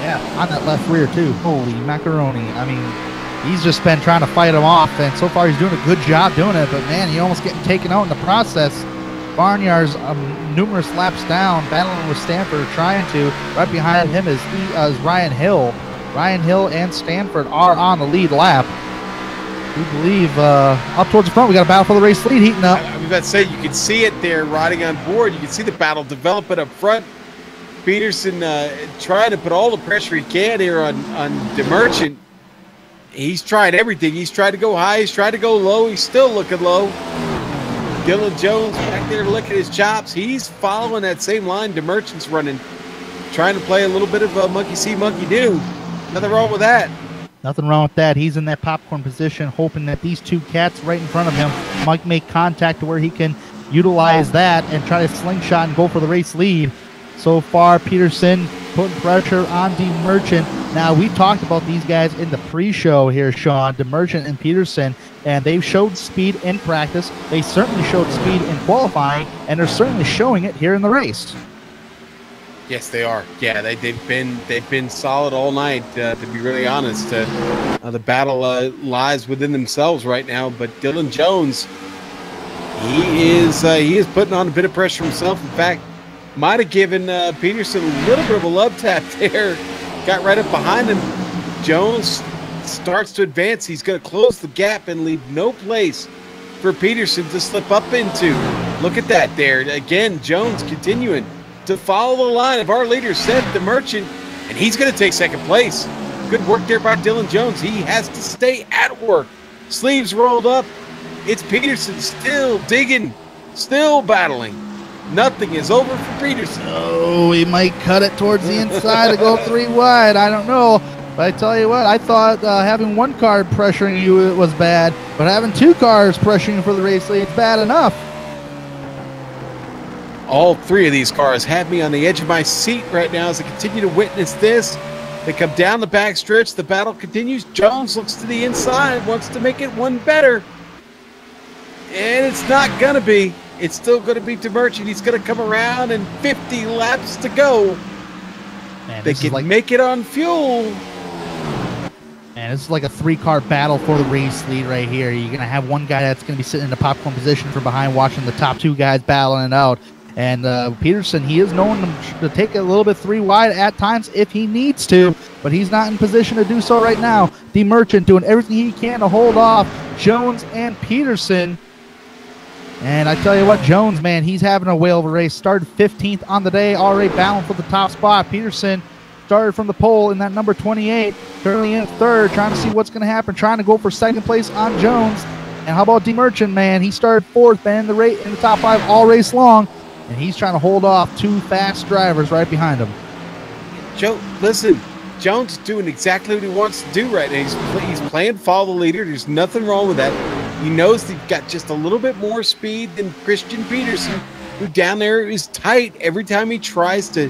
Speaker 2: Yeah, on that left rear, too. Holy macaroni. I mean, he's just been trying to fight him off, and so far he's doing a good job doing it, but, man, he almost getting taken out in the process. Barnyard's numerous laps down, battling with Stanford, trying to. Right behind him is Ryan Hill. Ryan Hill and Stanford are on the lead lap. We believe up towards the front, we got a battle for the race lead heating up.
Speaker 1: I was about to say, you can see it there riding on board. You can see the battle developing up front. Peterson trying to put all the pressure he can here on DeMerchant. He's tried everything. He's tried to go high. He's tried to go low. He's still looking low. Dylan Jones back there looking at his chops. He's following that same line DeMerchant's running, trying to play a little bit of a monkey see, monkey do. Nothing wrong with that.
Speaker 2: Nothing wrong with that. He's in that popcorn position, hoping that these 2 cats right in front of him might make contact to where he can utilize that and try to slingshot and go for the race lead. So far, Peterson putting pressure on DeMerchant. Now, we talked about these guys in the pre-show here, Sean, DeMerchant and Peterson, and they've showed speed in practice. They certainly showed speed in qualifying, and they're certainly showing it here in the race.
Speaker 1: Yes, they are. Yeah, they've been solid all night. To be really honest, the battle lies within themselves right now. But Dylan Jones, he is putting on a bit of pressure himself. In fact, might have given Peterson a little bit of a love tap there. Got right up behind him. Jones starts to advance. He's going to close the gap and leave no place for Peterson to slip up into. Look at that there. Again, Jones continuing to follow the line of our leader, Seth the Merchant, and he's going to take second place. Good work there by Dylan Jones. He has to stay at work. Sleeves rolled up. It's Peterson still digging, still battling. Nothing is over for Peterson.
Speaker 2: Oh, he might cut it towards the inside to go 3 wide. I don't know. But I tell you what, I thought having one car pressuring you was bad, but having 2 cars pressuring you for the race lead is bad enough.
Speaker 1: All 3 of these cars have me on the edge of my seat right now as I continue to witness this. They come down the back stretch. The battle continues. Jones looks to the inside, wants to make it one better. And it's not going to be. It's still going to be DeMerchant. He's going to come around and 50 laps to go.
Speaker 2: Man,
Speaker 1: they can make it on fuel.
Speaker 2: Man, this is like a 3-car battle for the race lead right here. You're going to have one guy that's going to be sitting in the popcorn position from behind watching the top 2 guys battling it out. And Peterson, he is known to take a little bit 3 wide at times if he needs to, but he's not in position to do so right now. DeMerchant doing everything he can to hold off Jones and Peterson. And I tell you what, Jones, man, he's having a whale of a race. Started 15th on the day, already battling for the top spot. Peterson started from the pole in that number 28, currently in 3rd, trying to see what's going to happen, trying to go for 2nd place on Jones. And how about DeMerchant, man? He started 4th, man, in the top 5 all race long, and he's trying to hold off 2 fast drivers right behind him.
Speaker 1: Joe, listen, Jones is doing exactly what he wants to do right now. He's playing follow the leader. There's nothing wrong with that. He knows he's got just a little bit more speed than Christian Peterson, who down there is tight. Every time he tries to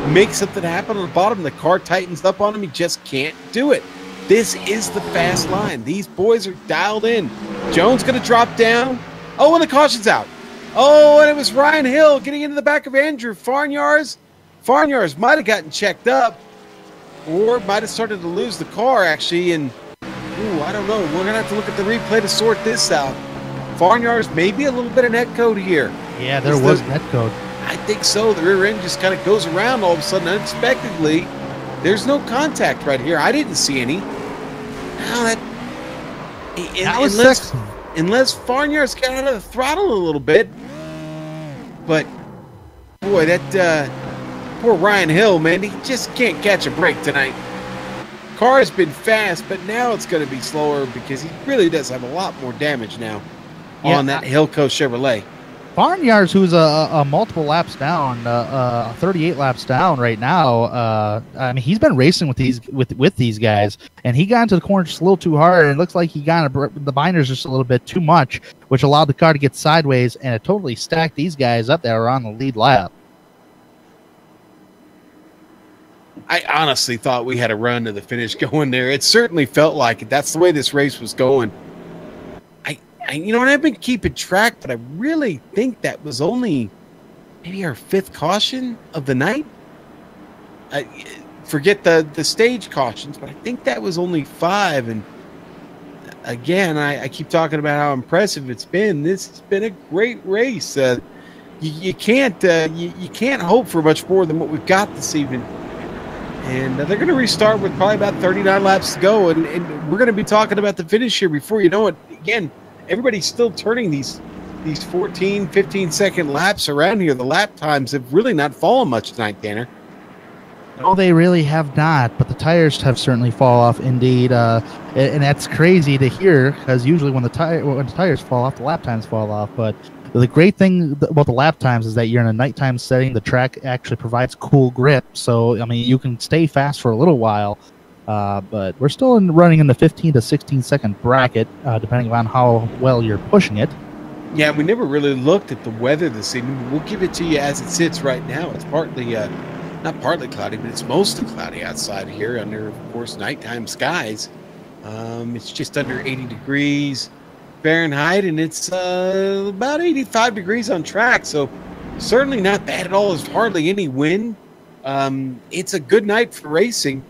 Speaker 1: make something happen on the bottom, the car tightens up on him. He just can't do it. This is the fast line. These boys are dialed in. Jones going to drop down. Oh, and the caution's out. Oh, and it was Ryan Hill getting into the back of Andrew Farnyars. Farnyars might have gotten checked up, or might have started to lose the car, actually, and I don't know. We're going to have to look at the replay to sort this out. Farnyars maybe a little bit of net code here.
Speaker 2: Yeah, there was net code.
Speaker 1: I think so. The rear end just kind of goes around all of a sudden unexpectedly. There's no contact right here. I didn't see any. Now unless Farnyars got out of the throttle a little bit. But boy, that poor Ryan Hill, man, he just can't catch a break tonight. Car has been fast, but now it's going to be slower because he really does have a lot more damage now on that Hillco Chevrolet.
Speaker 2: Farnyars, who's a multiple laps down, 38 laps down right now. I mean, he's been racing with these guys, and he got into the corner just a little too hard, and it looks like he got the binders just a little bit too much, which allowed the car to get sideways, and it totally stacked these guys up that were on the lead lap.
Speaker 1: I honestly thought we had a run to the finish going there. It certainly felt like it. That's the way this race was going. And I've been keeping track, but I really think that was only maybe our 5th caution of the night. Forget the stage cautions, but I think that was only 5. And again, I keep talking about how impressive it's been. This has been a great race. You can't hope for much more than what we've got this evening. And they're going to restart with probably about 39 laps to go. And we're going to be talking about the finish here before you know it. Again, everybody's still turning these 14, 15-second laps around here. The lap times have really not fallen much tonight, Tanner.
Speaker 2: No, they really have not, but the tires have certainly fallen off indeed. And that's crazy to hear, because usually when the tires fall off, the lap times fall off. But the great thing about the lap times is that you're in a nighttime setting. The track actually provides cool grip, so I mean you can stay fast for a little while. But we're still running in the 15 to 16 second bracket, depending on how well you're pushing it.
Speaker 1: Yeah, we never really looked at the weather this evening. We'll give it to you as it sits right now. It's partly, not partly cloudy, but it's mostly cloudy outside here under, of course, nighttime skies. It's just under 80 degrees Fahrenheit, and it's about 85 degrees on track, so certainly not bad at all. There's hardly any wind. It's a good night for racing.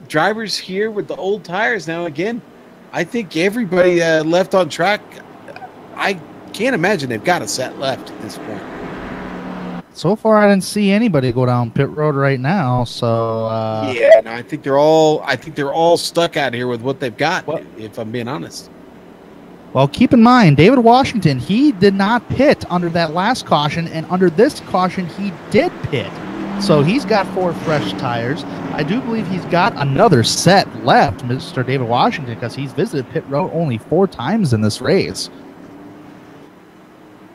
Speaker 1: Drivers here with the old tires now. Again, I think everybody left on track. I can't imagine they've got a set left at this point.
Speaker 2: So far, I didn't see anybody go down pit road right now. So
Speaker 1: yeah, no, I think they're all stuck out here with what they've got. If I'm being honest.
Speaker 2: Well, keep in mind, David Washington, he did not pit under that last caution, and under this caution, he did pit. So he's got 4 fresh tires. I do believe he's got another set left, Mr. David Washington, because he's visited pit road only 4 times in this race.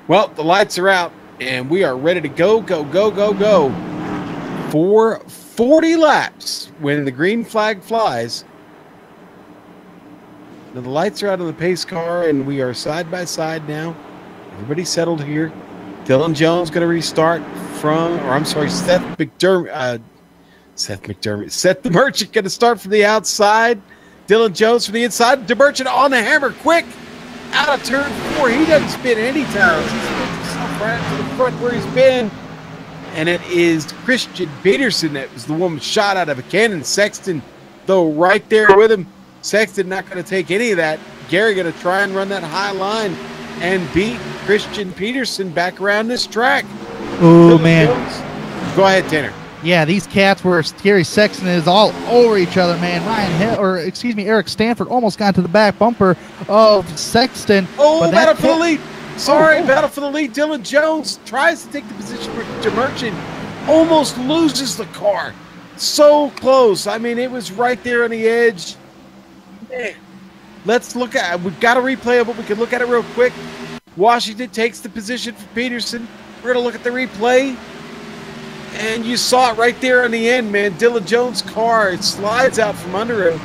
Speaker 1: Well, the lights are out, And we are ready to go for 40 laps when the green flag flies. Now the lights are out on the pace car, and we are side by side now. Everybody's settled here. Dylan Jones going to restart Seth McDermott. Seth the Merchant going to start from the outside. Dylan Jones from the inside. DeMerchant on the hammer, quick, out of turn 4. He doesn't spin any tires. He spins himself right to the front where he's been. And it is Christian Peterson that was the one shot out of a cannon. Sexton, though, right there with him. Sexton not going to take any of that. Gary going to try and run that high line and beat Christian Peterson back around this track.
Speaker 2: Oh, man.
Speaker 1: Go ahead, Tanner.
Speaker 2: Yeah, these cats were Gary Sexton is all over each other, man. Eric Stanford almost got to the back bumper of Sexton.
Speaker 1: Oh, battle for the lead. Battle for the lead. Dylan Jones tries to take the position for DeMerchant. Almost loses the car. So close. I mean, it was right there on the edge. Man, let's look at it. We've got a replay of it. We can look at it real quick. Washington takes the position for Peterson. We're going to look at the replay. And you saw it right there on the end, man. Dylan Jones' car, it slides out from under him.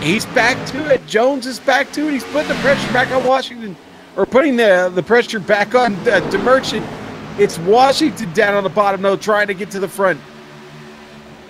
Speaker 1: He's back to it. Jones is back to it. He's putting the pressure back on Washington, or putting the pressure back on DeMerchant. It's Washington down on the bottom, though, trying to get to the front.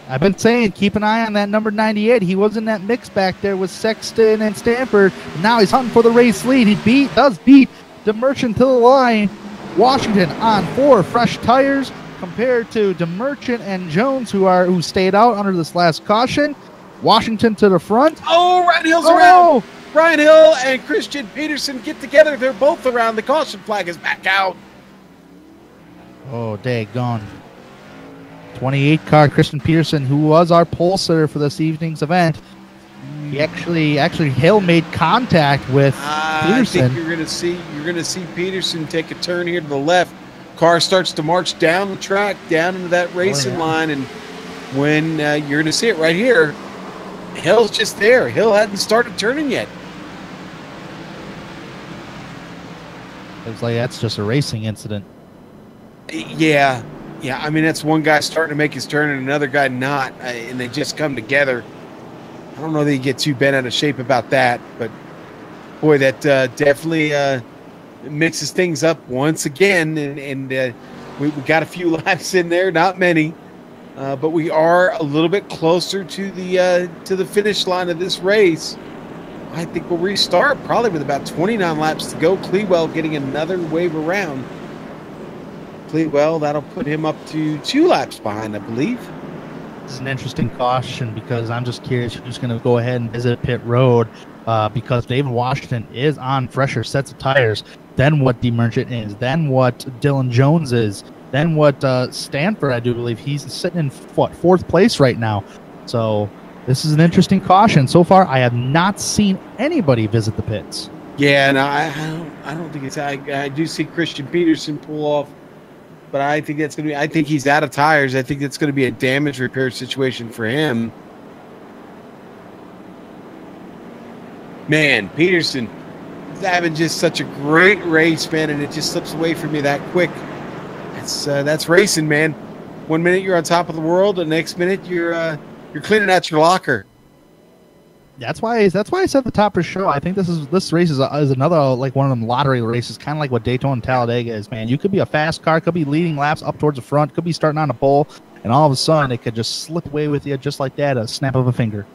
Speaker 2: I've been saying, keep an eye on that number 98. He was in that mix back there with Sexton and Stanford. Now he's hunting for the race lead. He does beat DeMerchant to the line. Washington on 4 fresh tires compared to DeMerchant and Jones, who stayed out under this last caution. Washington to the front.
Speaker 1: Oh, Ryan Hill's around. Ryan Hill and Christian Peterson get together. They're both around. The caution flag is back out.
Speaker 2: Oh, daggone. 28 car Christian Peterson, who was our pole sitter for this evening's event. He actually Hill made contact with Peterson.
Speaker 1: I think you're gonna see Peterson take a turn here to the left. Car starts to march down the track, down into that racing line, and when you're gonna see it right here, Hill's just there. Hill hadn't started turning yet.
Speaker 2: It's like that's just a racing incident.
Speaker 1: Yeah. I mean, that's one guy starting to make his turn and another guy not, and they just come together. I don't know that you get too bent out of shape about that, but boy, that definitely mixes things up once again. And we got a few laps in there, not many, but we are a little bit closer to the finish line of this race. I think we'll restart probably with about 29 laps to go. Clewell getting another wave around. Clewell, that'll put him up to 2 laps behind, I believe.
Speaker 2: This is an interesting caution because I'm just curious who's going to go ahead and visit pit road because David Washington is on fresher sets of tires than what DeMerchant is, then what Dylan Jones is, then what Stanford, I do believe. He's sitting in, 4th place right now. So this is an interesting caution. So far, I have not seen anybody visit the pits.
Speaker 1: Yeah, no, I don't think it's. I do see Christian Peterson pull off. But I think that's going to be. I think he's out of tires. I think that's going to be a damage repair situation for him. Man, Peterson is having just such a great race, man, and it just slips away from you that quick. That's racing, man. 1 minute you're on top of the world, the next minute you're cleaning out your locker.
Speaker 2: That's why I said at the top of the show, I think this race is another like one of them lottery races, kind of like what Daytona and Talladega is, man. You could be a fast car, could be leading laps up towards the front, could be starting on a pole, and all of a sudden it could just slip away with you just like that, a snap of a finger.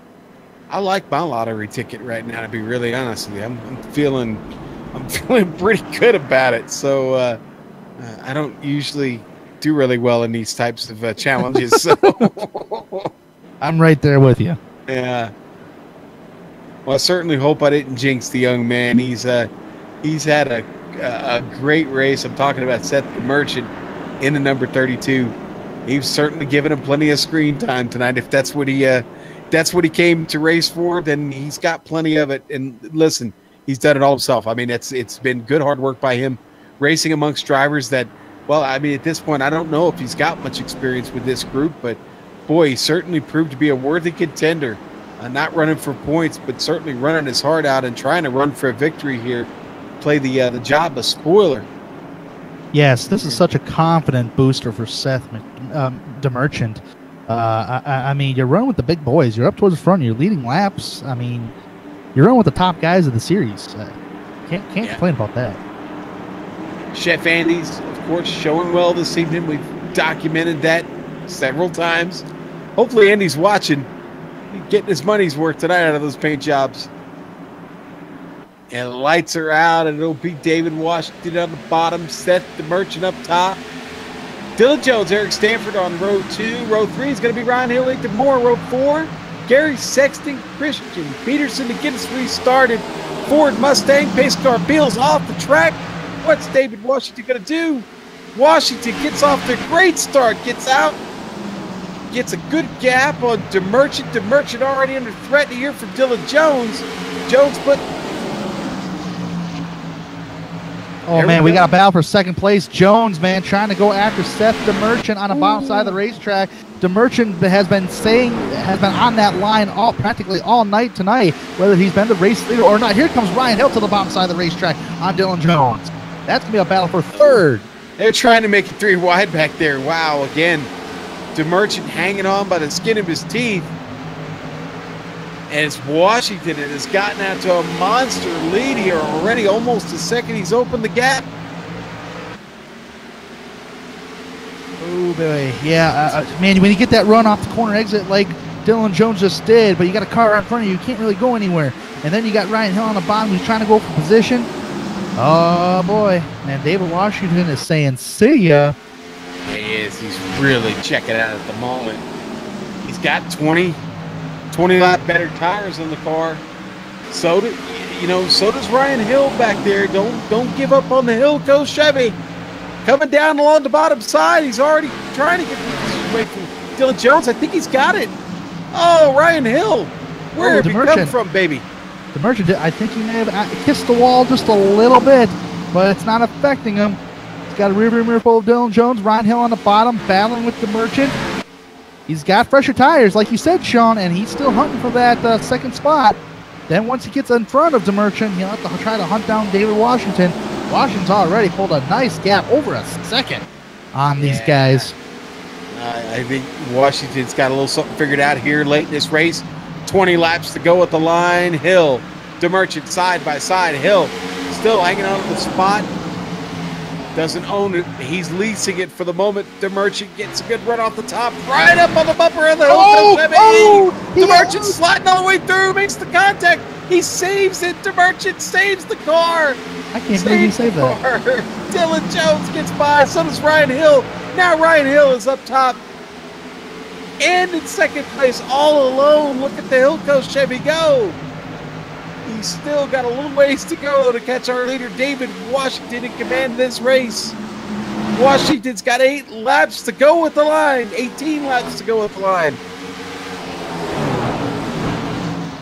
Speaker 1: I like my lottery ticket right now, to be really honest with you. I'm feeling pretty good about it. So I don't usually do really well in these types of challenges. So
Speaker 2: I'm right there with you.
Speaker 1: Yeah. Well, I certainly hope I didn't jinx the young man. He's had a great race. I'm talking about Seth the Merchant in the number 32. He's certainly given him plenty of screen time tonight. If that's what he came to race for, then he's got plenty of it. And listen, he's done it all himself. I mean, it's been good hard work by him, racing amongst drivers that, well, I mean, at this point, I don't know if he's got much experience with this group, but boy, he certainly proved to be a worthy contender. Not running for points, but certainly running his heart out and trying to run for a victory here. play the job of spoiler.
Speaker 2: Yes, this is such a confident booster for Seth DeMerchant. I mean, you're running with the big boys. You're up towards the front. You're leading laps. I mean, you're running with the top guys of the series. Can't complain about that.
Speaker 1: Chef Andy's, of course, showing well this evening. We've documented that several times. Hopefully Andy's watching. He's getting his money's worth tonight out of those paint jobs. And the lights are out, and it'll be David Washington on the bottom, Seth DeMerchant up top. Dylan Jones, Eric Stanford on row 2. Row 3 is going to be Ryan Hill, Ethan Moore. Row 4, Gary Sexton, Christian Peterson to get us restarted. Ford Mustang, pace car Beals off the track. What's David Washington going to do? Washington gets off the great start, gets out, gets a good gap on DeMerchant. DeMerchant already under threat here from Dylan Jones. Jones put...
Speaker 2: Oh, man, we got a battle for second place. Jones, man, trying to go after Seth DeMerchant on the bottom side of the racetrack. DeMerchant has been on that line practically all night tonight, whether he's been the race leader or not. Here comes Ryan Hill to the bottom side of the racetrack on Dylan Jones. That's going to be a battle for third.
Speaker 1: They're trying to make it 3 wide back there. Wow, again, DeMerchant hanging on by the skin of his teeth. And it's Washington that has gotten out to a monster lead here already. Almost a second he's opened the gap.
Speaker 2: Oh, boy. Yeah, man, when you get that run off the corner exit like Dylan Jones just did, but you got a car right in front of you, you can't really go anywhere. And then you got Ryan Hill on the bottom who's trying to go for position. Oh, boy. Man, David Washington is saying, see ya.
Speaker 1: He is. He's really checking out at the moment. He's got 20 lap better tires on the car. So does Ryan Hill back there. Don't give up on the Hill Coast Chevy. Coming down along the bottom side. He's already trying to get away from Dylan Jones. I think he's got it. Oh, Ryan Hill. Where have you come from, baby?
Speaker 2: DeMerchant, I think he may have kissed the wall just a little bit, but it's not affecting him. He's got a rear mirror full of Dylan Jones. Ryan Hill on the bottom, battling with DeMerchant. He's got fresher tires, like you said, Sean, and he's still hunting for that second spot. Then once he gets in front of DeMerchant, he'll have to try to hunt down David Washington. Washington's already pulled a nice gap over a second on these guys.
Speaker 1: I think Washington's got a little something figured out here late in this race. 20 laps to go at the line. Hill, DeMerchant side by side. Hill still hanging on to the spot. Doesn't own it. He's leasing it for the moment. DeMerchant gets a good run off the top. Right up on the bumper of the Hill. DeMerchant sliding all the way through. Makes the contact. He saves it. DeMerchant saves the car.
Speaker 2: I can't believe he saved that.
Speaker 1: Dylan Jones gets by. So does Ryan Hill. Now Ryan Hill is up top. And in second place all alone. Look at the Hill Coast Chevy go. He's still got a little ways to go to catch our leader, David Washington, in command of this race. Washington's got 8 laps to go with the line. 18 laps to go with the line.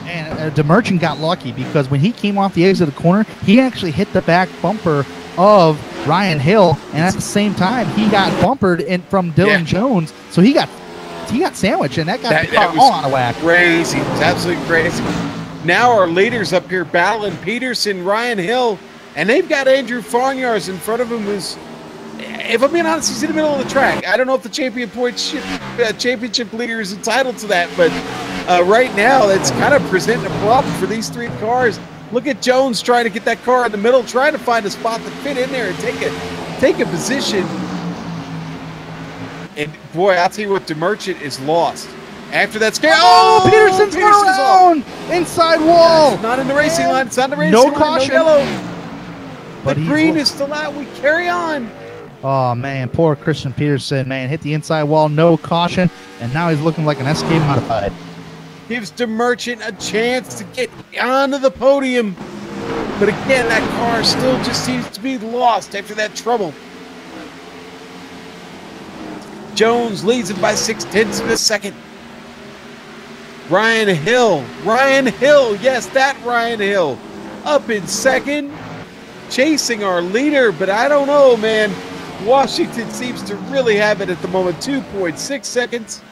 Speaker 2: And DeMerchant got lucky because when he came off the exit of the corner, he actually hit the back bumper of Ryan Hill, and at the same time, he got bumpered from Dylan Jones. So he got sandwiched, and that got the car all out of whack.
Speaker 1: Crazy. It was absolutely crazy. Now our leaders up here battling Peterson, Ryan Hill, and they've got Andrew Farnyars in front of him who's, if I'm being honest, he's in the middle of the track. I don't know if the championship leader is entitled to that, but right now it's kind of presenting a problem for these 3 cars. Look at Jones trying to get that car in the middle, trying to find a spot to fit in there and take a position. And boy, I'll tell you what, DeMerchant is lost. After that scare,
Speaker 2: Peterson's around! Inside wall!
Speaker 1: It's not in the racing line. It's not in the racing line.
Speaker 2: No caution.
Speaker 1: No yellow. But the green is still out. We carry on.
Speaker 2: Oh, man. Poor Christian Peterson, man. Hit the inside wall. No caution. And now he's looking like an SSCA modified.
Speaker 1: Gives DeMerchant a chance to get onto the podium. But again, that car still just seems to be lost after that trouble. Jones leads it by 0.6 of a second. Ryan Hill, yes, that Ryan Hill, up in second, chasing our leader, but I don't know, man. Washington seems to really have it at the moment, 2.6 seconds.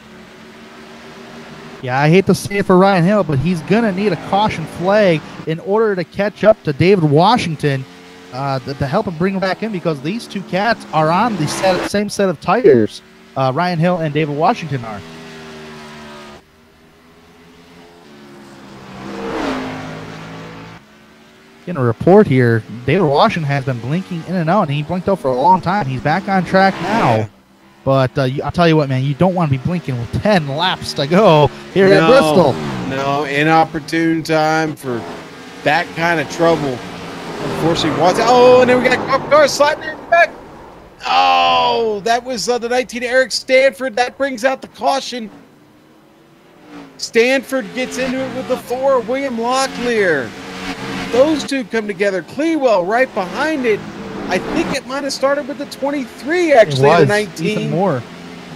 Speaker 2: Yeah, I hate to say it for Ryan Hill, but he's going to need a caution flag in order to catch up to David Washington. to help him bring him back in, because these two cats are on the same set of tires. Ryan Hill and David Washington are. In a report here, David Washington has been blinking in and out, and he blinked out for a long time. He's back on track now. Yeah. But I'll tell you what, man, you don't want to be blinking with 10 laps to go here at Bristol.
Speaker 1: No, inopportune time for that kind of trouble. Unfortunately, and then we got cars sliding in the back. Oh, that was the 19 Eric Stanford. That brings out the caution. Stanford gets into it with the 4, William Locklear. Those two come together. Clewell right behind it. I think it might have started with the 23, actually, the 19.
Speaker 2: Ethan Moore.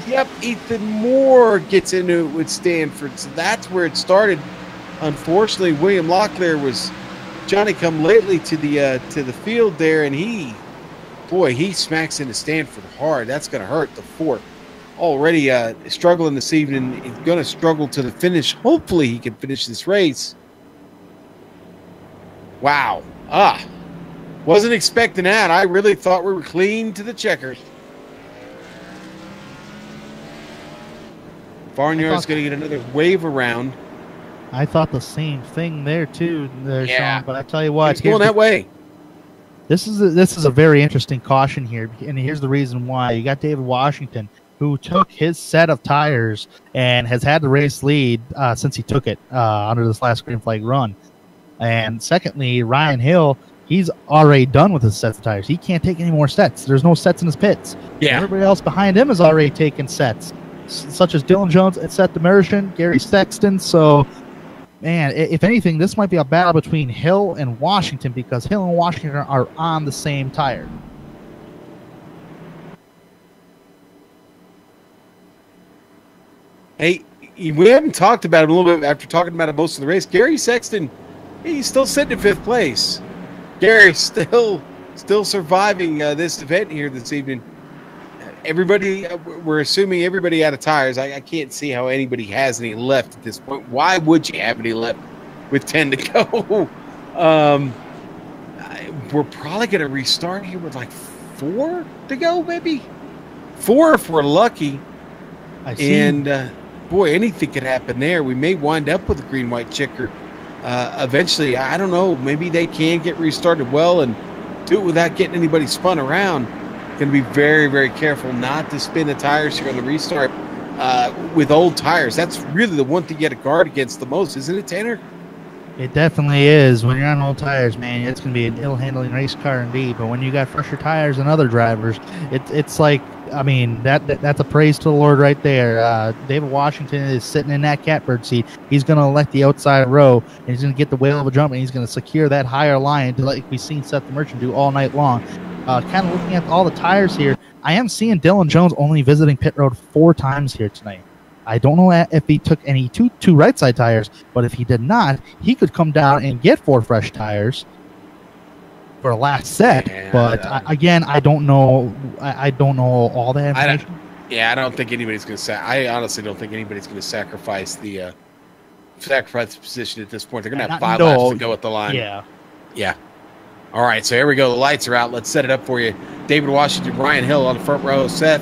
Speaker 1: Yep, Ethan Moore gets into it with Stanford. So that's where it started. Unfortunately, William Locklear was Johnny-come-lately to the field there, and he smacks into Stanford hard. That's going to hurt the 4. Already struggling this evening. He's going to struggle to the finish. Hopefully he can finish this race. Wow. Wasn't expecting that. I really thought we were clean to the checkers. Barnyard's going to get another wave around.
Speaker 2: I thought the same thing there too, Sean. But I tell you what,
Speaker 1: it's going that way.
Speaker 2: This is a very interesting caution here, and here's the reason why. You got David Washington, who took his set of tires and has had the race lead since he took it under this last green flag run. And secondly, Ryan Hill, he's already done with his sets of tires. He can't take any more sets. There's no sets in his pits.
Speaker 1: Yeah.
Speaker 2: Everybody else behind him has already taken sets, such as Dylan Jones and Seth Demersion, Gary Sexton. So, man, if anything, this might be a battle between Hill and Washington, because Hill and Washington are on the same tire.
Speaker 1: Hey, we haven't talked about him a little bit after talking about it most of the race. Gary Sexton, he's still sitting in 5th place. Gary still surviving this event here this evening. Everybody, we're assuming everybody out of tires. I can't see how anybody has any left at this point. Why would you have any left with 10 to go? We're probably going to restart here with like 4 to go, maybe 4 if we're lucky.
Speaker 2: I see.
Speaker 1: And boy, anything could happen there. We may wind up with a green-white checker eventually. I don't know. Maybe they can get restarted well and do it without getting anybody spun around. Going to be very, very careful not to spin the tires here on the restart with old tires. That's really the one thing you got to guard against the most, isn't it, Tanner?
Speaker 2: It definitely is. When you're on old tires, man, it's going to be an ill-handling race car indeed. But when you got fresher tires than other drivers, it's like, I mean, that's a praise to the Lord right there. David Washington is sitting in that catbird seat. He's going to elect the outside row, and he's going to get the whale of a jump, and he's going to secure that higher line, like we've seen Seth the Merchant do all night long. Kind of looking at all the tires here, I am seeing Dylan Jones only visiting pit road 4 times here tonight. I don't know if he took any two right side tires, but if he did not, he could come down and get 4 fresh tires for a last set. Yeah, but again, I don't know. I don't know all that information.
Speaker 1: I don't think anybody's going to. I honestly don't think anybody's going to sacrifice the position at this point. They're going to have 5 laps to go at the line. Yeah. All right, so here we go. The lights are out. Let's set it up for you. David Washington, Ryan Hill on the front row, Seth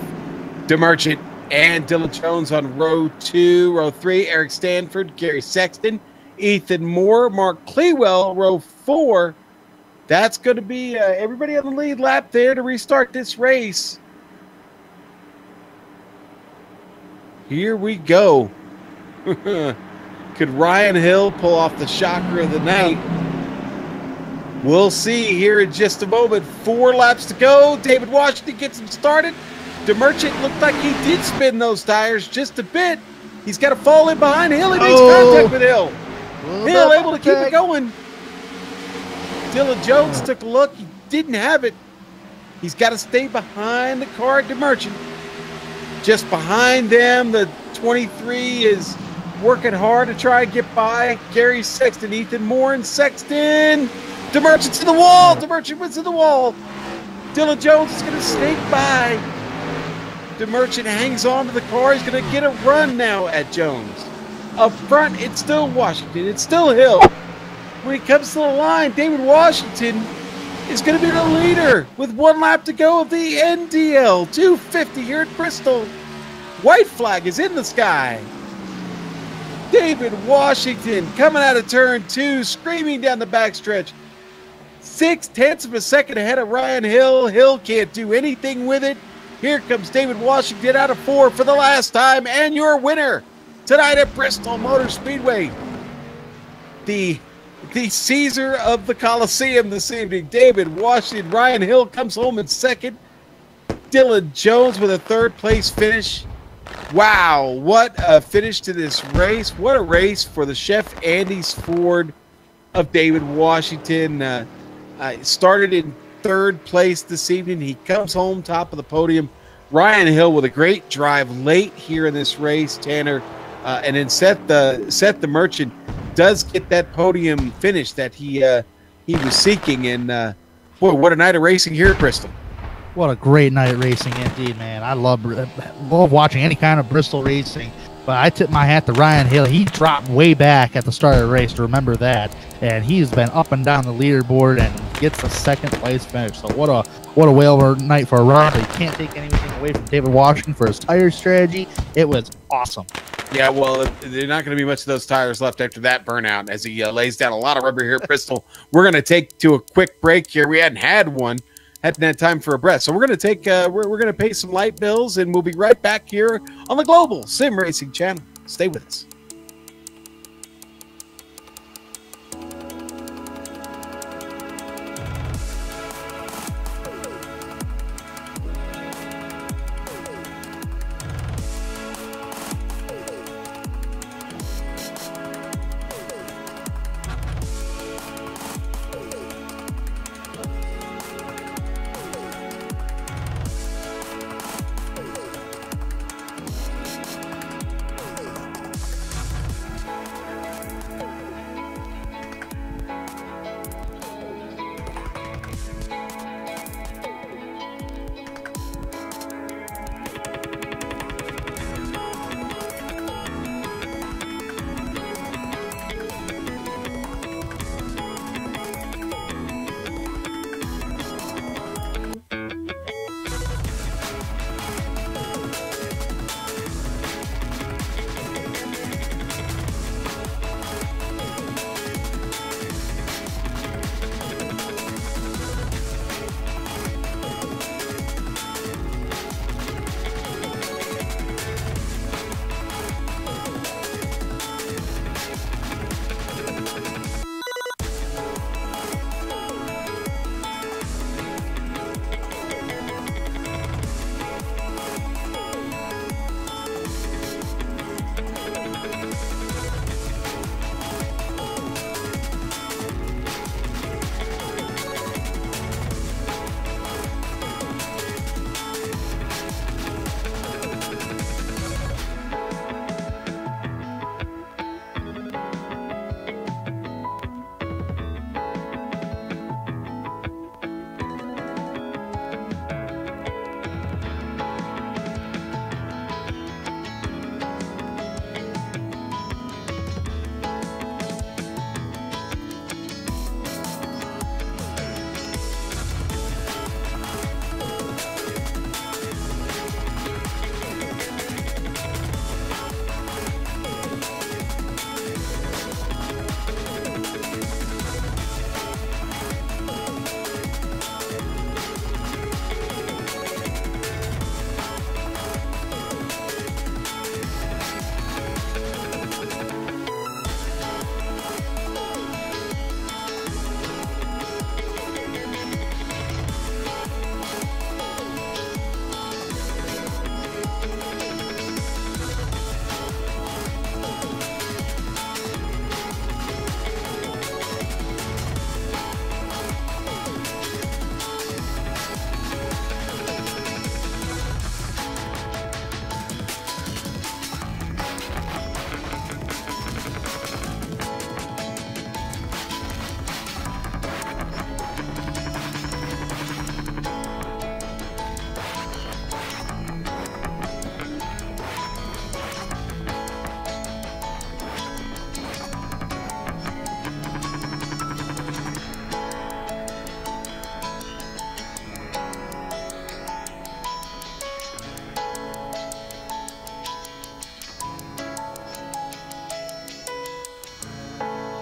Speaker 1: DeMerchant and Dylan Jones on row 2. Row 3, Eric Stanford, Gary Sexton, Ethan Moore, Mark Clewell, row 4. That's going to be everybody on the lead lap there to restart this race. Here we go. Could Ryan Hill pull off the shocker of the night? We'll see here in just a moment. 4 laps to go. David Washington gets him started. DeMerchant looked like he did spin those tires just a bit. He's got to fall in behind Hill. He makes contact with Hill. Hill able to keep it going. Dylan Jones took a look. He didn't have it. He's got to stay behind the car at DeMerchant. Just behind them, the 23 is working hard to try and get by Gary Sexton, Ethan Moore, and Sexton. DeMerchant's to the wall. DeMerchant went to the wall. Dylan Jones is going to snake by. DeMerchant hangs on to the car. He's going to get a run now at Jones. Up front, it's still Washington. It's still Hill. When he comes to the line, David Washington is going to be the leader with 1 lap to go of the NDL 250 here at Bristol. White flag is in the sky. David Washington coming out of turn 2, screaming down the backstretch. 0.6 of a second ahead of Ryan Hill. Hill can't do anything with it. Here comes David Washington out of 4 for the last time, and your winner tonight at Bristol Motor Speedway. The Caesar of the Coliseum this evening, David Washington. Ryan Hill comes home in second. Dylan Jones with a 3rd place finish. Wow, what a finish to this race. What a race for the Chef Andy's Ford of David Washington. Started in 3rd place this evening. He comes home top of the podium. Ryan Hill with a great drive late here in this race, Tanner. And then Seth the Merchant does get that podium finish that he was seeking. And boy, what a night of racing here at Bristol.
Speaker 2: What a great night of racing indeed, man. I love watching any kind of Bristol racing. But I tip my hat to Ryan Hill. He dropped way back at the start of the race, to remember that. And he's been up and down the leaderboard and gets a 2nd place finish. So what a whale of a night for Ron. But you can't take anything away from David Washington for his tire strategy. It was awesome.
Speaker 1: Yeah, well, there's not going to be much of those tires left after that burnout as he lays down a lot of rubber here at Bristol. We're going to take to a quick break here. We hadn't had time for a breath. So we're going to take, we're going to pay some light bills, and we'll be right back here on the Global Sim Racing Channel. Stay with us.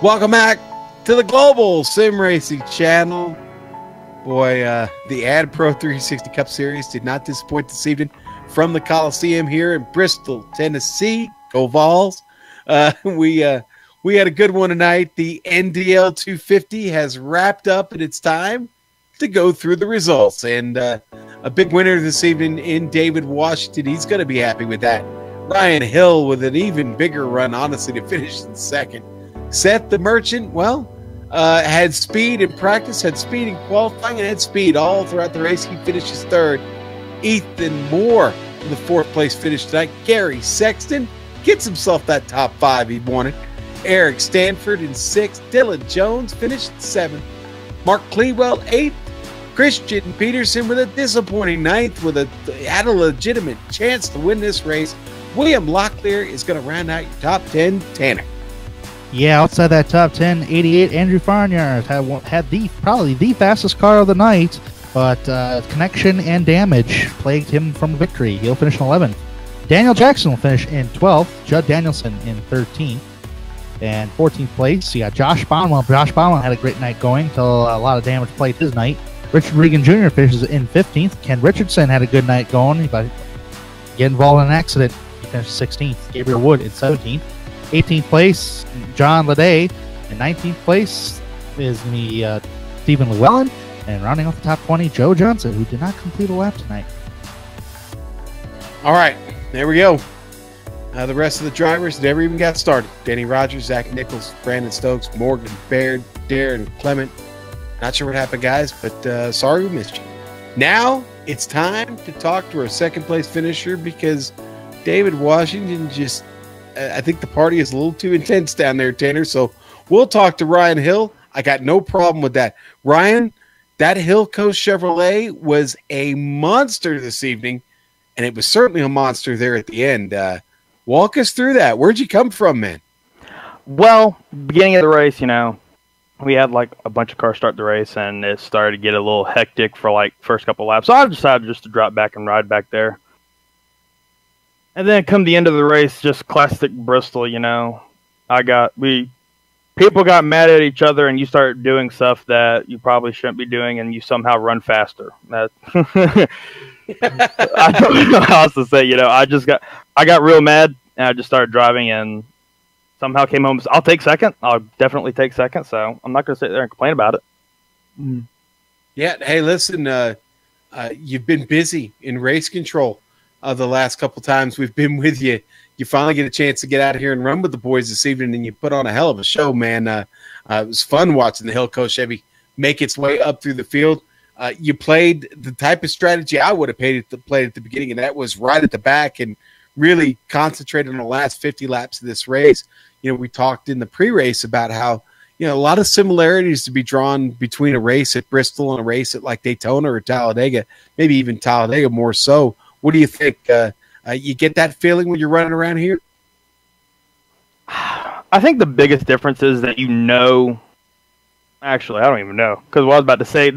Speaker 1: Welcome back to the Global Sim Racing channel. Boy, the AdPro 360 Cup Series did not disappoint this evening from the Coliseum here in Bristol, Tennessee. Go Vols. We had a good one tonight. The NDL 250 has wrapped up, and it's time to go through the results. And a big winner this evening in David Washington. He's going to be happy with that. Ryan Hill with an even bigger run, honestly, to finish in second. Seth the Merchant, well, had speed in practice, had speed in qualifying, and had speed all throughout the race. He finishes third. Ethan Moore in the fourth place finish tonight. Gary Sexton gets himself that top 5 he wanted. Eric Stanford in 6th. Dylan Jones finished 7th. Mark Cleawell 8th. Christian Peterson with a disappointing 9th had a legitimate chance to win this race. William Locklear is going to round out your top 10. Tanner.
Speaker 2: Yeah, outside that top 10, 88, Andrew Farnyard had probably the fastest car of the night, but connection and damage plagued him from victory. He'll finish in 11th. Daniel Jackson will finish in 12th. Judd Danielson in 13th. And 14th place, you got Josh Bonwell. Josh Bonwell had a great night going until a lot of damage plagued his night. Richard Regan Jr. finishes in 15th. Ken Richardson had a good night going, but get involved in an accident. He finished 16th. Gabriel Wood in 17th. 18th place, John Leday. And 19th place is Stephen Llewellyn. And rounding off the top 20, Joe Johnson, who did not complete a lap tonight.
Speaker 1: All right, there we go. The rest of the drivers never even got started. Danny Rogers, Zach Nichols, Brandon Stokes, Morgan Baird, Darren Clement. Not sure what happened, guys, but sorry we missed you. Now it's time to talk to our second place finisher because David Washington just... I think the party is a little too intense down there, Tanner. So we'll talk to Ryan Hill. I got no problem with that. Ryan, that Hill Coast Chevrolet was a monster this evening, and it was certainly a monster there at the end. Walk us through that. Where'd you come from, man?
Speaker 4: Well, beginning of the race, we had like a bunch of cars start the race, and it started to get a little hectic for like first couple laps. So I decided just to drop back and ride back there. And then come the end of the race, just classic Bristol, people got mad at each other, and you start doing stuff that you probably shouldn't be doing, and you somehow run faster. I don't know how else to say. I got real mad, and I just started driving, and somehow came home. I'll take second. I'll definitely take second. So I'm not going to sit there and complain about it.
Speaker 1: Yeah. Hey, listen. You've been busy in race control. The last couple times we've been with you, you finally get a chance to get out of here and run with the boys this evening, and you put on a hell of a show, man. It was fun watching the Hill Coast Chevy make its way up through the field. You played the type of strategy I would have played at the beginning, and that was right at the back and really concentrated on the last 50 laps of this race. We talked in the pre-race about how, a lot of similarities to be drawn between a race at Bristol and a race at like Daytona or Talladega, maybe even Talladega more so. What do you think? You get that feeling when you're running around here?
Speaker 4: I think the biggest difference is that actually, I don't even know. Because what I was about to say,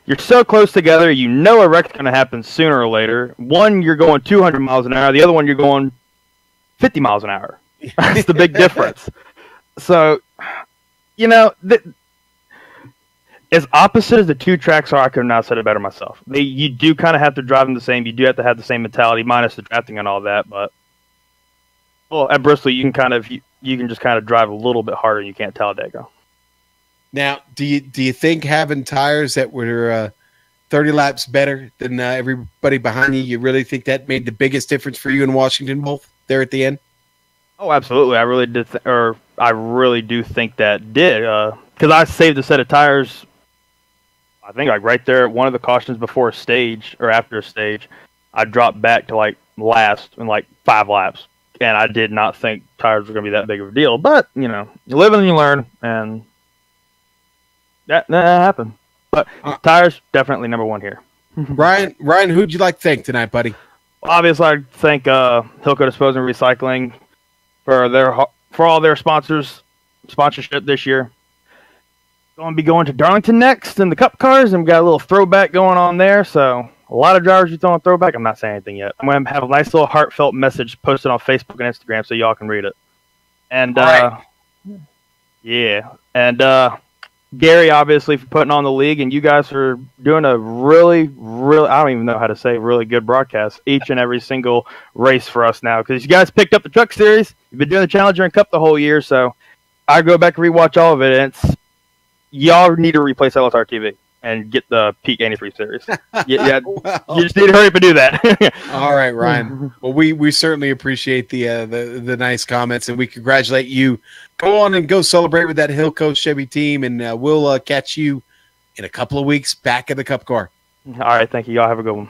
Speaker 4: you're so close together, a wreck's going to happen sooner or later. One, you're going 200 miles an hour. The other one, you're going 50 miles an hour. That's the big difference. So, as opposite as the two tracks are, I could not have said it better myself. You do kind of have to drive them the same. You do have to have the same mentality, minus the drafting and all that. But at Bristol, you can just kind of drive a little bit harder. And you can't Talladega.
Speaker 1: Now, do you think having tires that were 30 laps better than everybody behind you really think that made the biggest difference for you in Washington, both there at the end?
Speaker 4: Oh, absolutely. I really did, I really do think that did. Because I saved a set of tires. I think like right there at one of the cautions before a stage or after a stage, I dropped back to like last in like 5 laps. And I did not think tires were going to be that big of a deal. But, you live and you learn. And that happened. But tires, definitely number one here.
Speaker 1: Ryan, who'd you like to thank tonight, buddy?
Speaker 4: Well, obviously, I'd thank Hilco Disposal and Recycling for all their sponsorship this year. Going to be going to Darlington next in the Cup cars, and we got a little throwback going on there. So a lot of drivers are throwing throwback. I'm not saying anything yet. I'm going to have a nice little heartfelt message posted on Facebook and Instagram so y'all can read it. And
Speaker 1: right.
Speaker 4: Yeah, and Gary, obviously, for putting on the league, and you guys are doing a really, really, I don't even know how to say, really good broadcast each and every single race for us now, because you guys picked up the Truck Series. You've been doing the Challenger and Cup the whole year, so I go back and rewatch all of it, and y'all need to replace LSR TV and get the Peak 83 series. Yeah,
Speaker 1: Well,
Speaker 4: you just need to hurry up and do that.
Speaker 1: all right, Ryan. Well, we certainly appreciate the nice comments, and we congratulate you. Go on and go celebrate with that Hill Coast Chevy team, and we'll catch you in a couple of weeks back in the Cup car.
Speaker 4: All right, thank you. Y'all have a good one.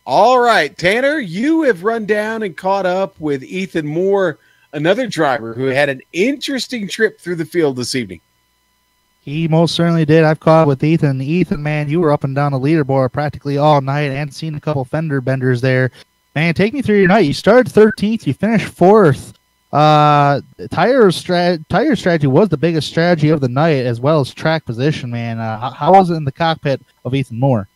Speaker 1: All right, Tanner, you have run down and caught up with Ethan Moore, another driver who had an interesting trip through the field this evening.
Speaker 2: He most certainly did. I've caught up with Ethan. Ethan, man, you were up and down the leaderboard practically all night and seen a couple fender benders there. Man, take me through your night. You started 13th. You finished 4th. Tire strategy was the biggest strategy of the night, as well as track position, man. How was it in the cockpit of Ethan Moore?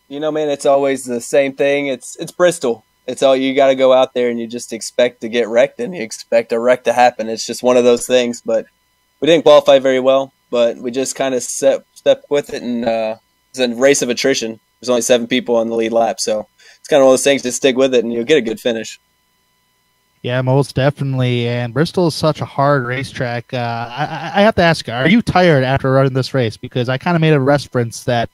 Speaker 5: You know, man, it's always the same thing. It's Bristol. It's all you got to go out there and you just expect to get wrecked and you expect a wreck to happen. It's just one of those things. But we didn't qualify very well, but we just kind of stepped with it, and it's a race of attrition. There's only 7 people on the lead lap, so it's kind of one of those things. Just stick with it, and you'll get a good finish.
Speaker 2: Yeah, most definitely. And Bristol is such a hard racetrack. I have to ask, are you tired after running this race? Because I kind of made a reference that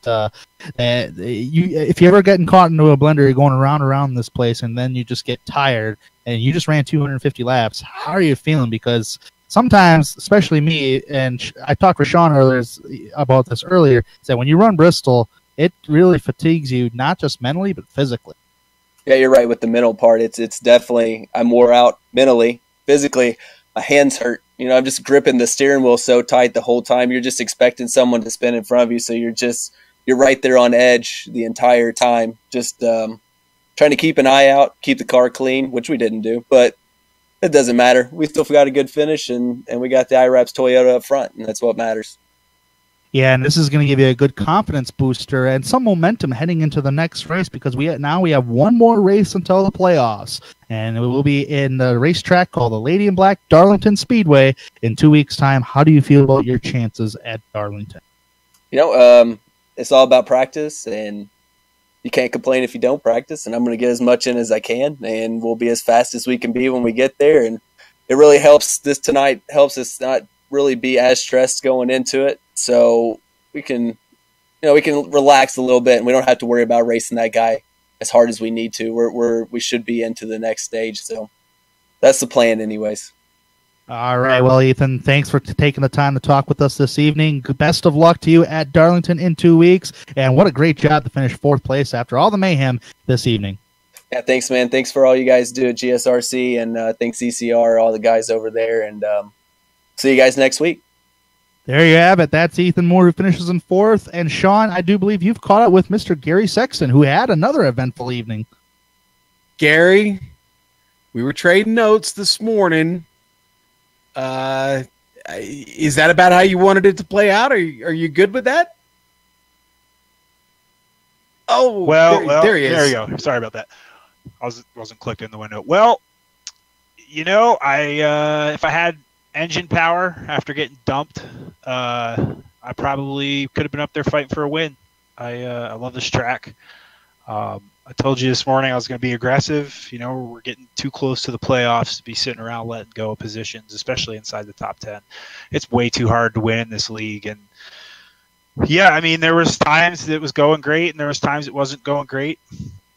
Speaker 2: if you're ever getting caught into a blender, you're going around this place, and then you just get tired, and you just ran 250 laps. How are you feeling? Because sometimes, especially me, and I talked with Sean earlier about this earlier, is that when you run Bristol, it really fatigues you, not just mentally, but physically.
Speaker 5: Yeah, you're right with the mental part. It's definitely, I'm wore out mentally. Physically, my hands hurt. You know, I'm just gripping the steering wheel so tight the whole time. You're just expecting someone to spin in front of you, so you're right there on edge the entire time. Just trying to keep an eye out, keep the car clean, which we didn't do, but it doesn't matter. We still got a good finish, and we got the IRAPS Toyota up front, and that's what matters.
Speaker 2: Yeah, and this is going to give you a good confidence booster and some momentum heading into the next race, because we have one more race until the playoffs, and it will be in the racetrack called the Lady in Black Darlington Speedway in 2 weeks' time. How do you feel about your chances at Darlington?
Speaker 5: You know, it's all about practice, and you can't complain if you don't practice, and I'm going to get as much in as I can, and we'll be as fast as we can be when we get there. And it really helps. This tonight helps us not really be as stressed going into it, so we can relax a little bit, and we don't have to worry about racing that guy as hard as we need to. We should be into the next stage, so that's the plan, anyways.
Speaker 2: All right, well, Ethan, thanks for taking the time to talk with us this evening. Best of luck to you at Darlington in 2 weeks, and what a great job to finish 4th place after all the mayhem this evening.
Speaker 5: Yeah, thanks, man. Thanks for all you guys do at GSRC, and thanks CCR, all the guys over there, and see you guys next week.
Speaker 2: There you have it. That's Ethan Moore, who finishes in 4th. And Sean, I do believe you've caught up with Mr. Gary Sexton, who had another eventful evening.
Speaker 1: Gary, we were trading notes this morning. Is that about how you wanted it to play out? Are you good with that? Oh,
Speaker 6: well,
Speaker 1: there he is.
Speaker 6: There you go. Sorry about that. I wasn't clicked in the window. Well, you know, if I had engine power after getting dumped, I probably could have been up there fighting for a win. I love this track. I told you this morning I was going to be aggressive. You know, we're getting too close to the playoffs to be sitting around letting go of positions, especially inside the top 10. It's way too hard to win in this league. And yeah, I mean, there was times it was going great, and there was times it wasn't going great.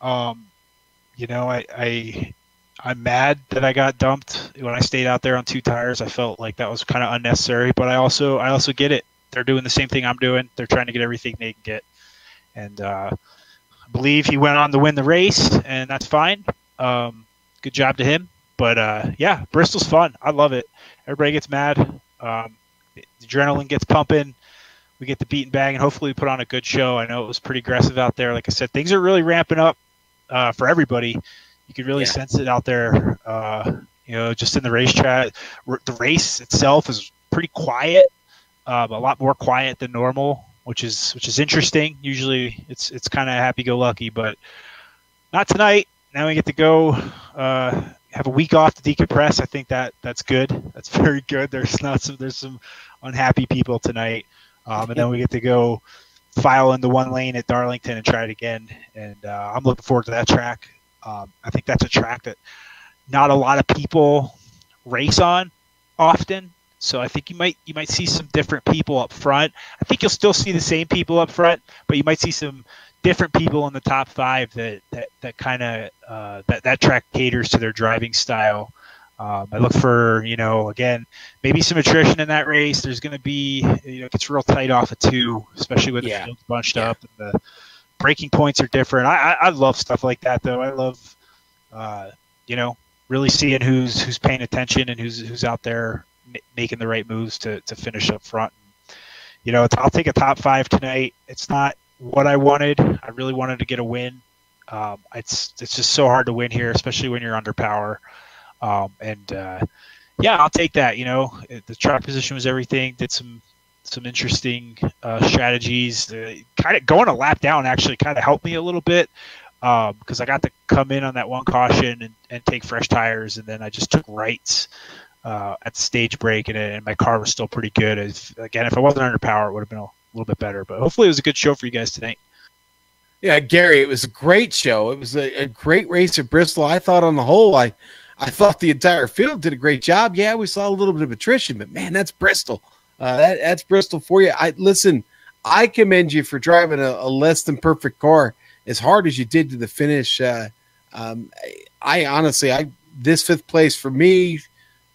Speaker 6: You know, I'm mad that I got dumped when I stayed out there on 2 tires. I felt like that was kind of unnecessary, but I also get it. They're doing the same thing I'm doing. They're trying to get everything they can get. And I believe he went on to win the race, and that's fine. Good job to him. But yeah, Bristol's fun. I love it. Everybody gets mad. The adrenaline gets pumping. We get the beaten bag, and hopefully we put on a good show. I know it was pretty aggressive out there. Like I said, things are really ramping up for everybody. You can really sense it out there, you know, just in the racetrack. The race itself is pretty quiet, a lot more quiet than normal, which is interesting. Usually it's kind of happy-go-lucky, but not tonight. Now we get to go have have a week off to decompress, I think that's good. That's very good. There's some unhappy people tonight, and then we get to go file into one lane at Darlington and try it again. And I'm looking forward to that track. I think that's a track that not a lot of people race on often. So I think you might see some different people up front. I think you'll still see the same people up front, but you might see some different people in the top 5 that kind of that track caters to their driving style. I look for, again, maybe some attrition in that race. There's going to be, it gets real tight off of 2, especially when the field's bunched up and the braking points are different. I love stuff like that, though. I love, really seeing who's paying attention and who's out there making the right moves to finish up front. I'll take a top 5 tonight. It's not what I wanted. I really wanted to get a win. It's just so hard to win here, especially when you're under power. I'll take that. The track position was everything. Did some interesting strategies. Kind of going a lap down actually kind of helped me a little bit because I got to come in on that one caution and take fresh tires, and then I just took rights at the stage break, and my car was still pretty good. If I wasn't under power, it would have been a little bit better. But hopefully it was a good show for you guys tonight.
Speaker 1: Yeah, Gary, it was a great show. It was a great race at Bristol. I thought on the whole, I thought the entire field did a great job. Yeah, we saw a little bit of attrition, but man, that's Bristol. That's Bristol for you. I commend you for driving a less than perfect car as hard as you did to the finish. This 5th place for me,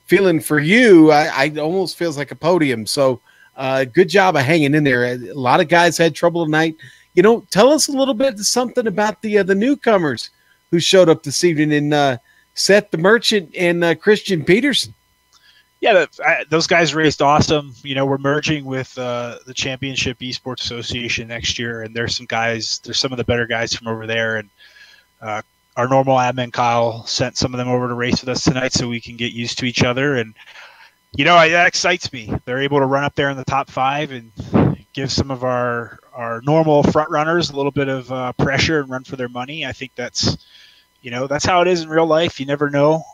Speaker 1: feeling for you, I almost feels like a podium. So good job of hanging in there. A lot of guys had trouble tonight. Tell us a little bit something about the newcomers who showed up this evening in Seth the Merchant and Christian Peterson.
Speaker 6: Yeah, those guys raced awesome. We're merging with the Championship Esports Association next year, and there's some of the better guys from over there. And our normal admin, Kyle, sent some of them over to race with us tonight so we can get used to each other. And, that excites me. They're able to run up there in the top 5 and give some of our normal front runners a little bit of pressure and run for their money. I think that's how it is in real life. You never know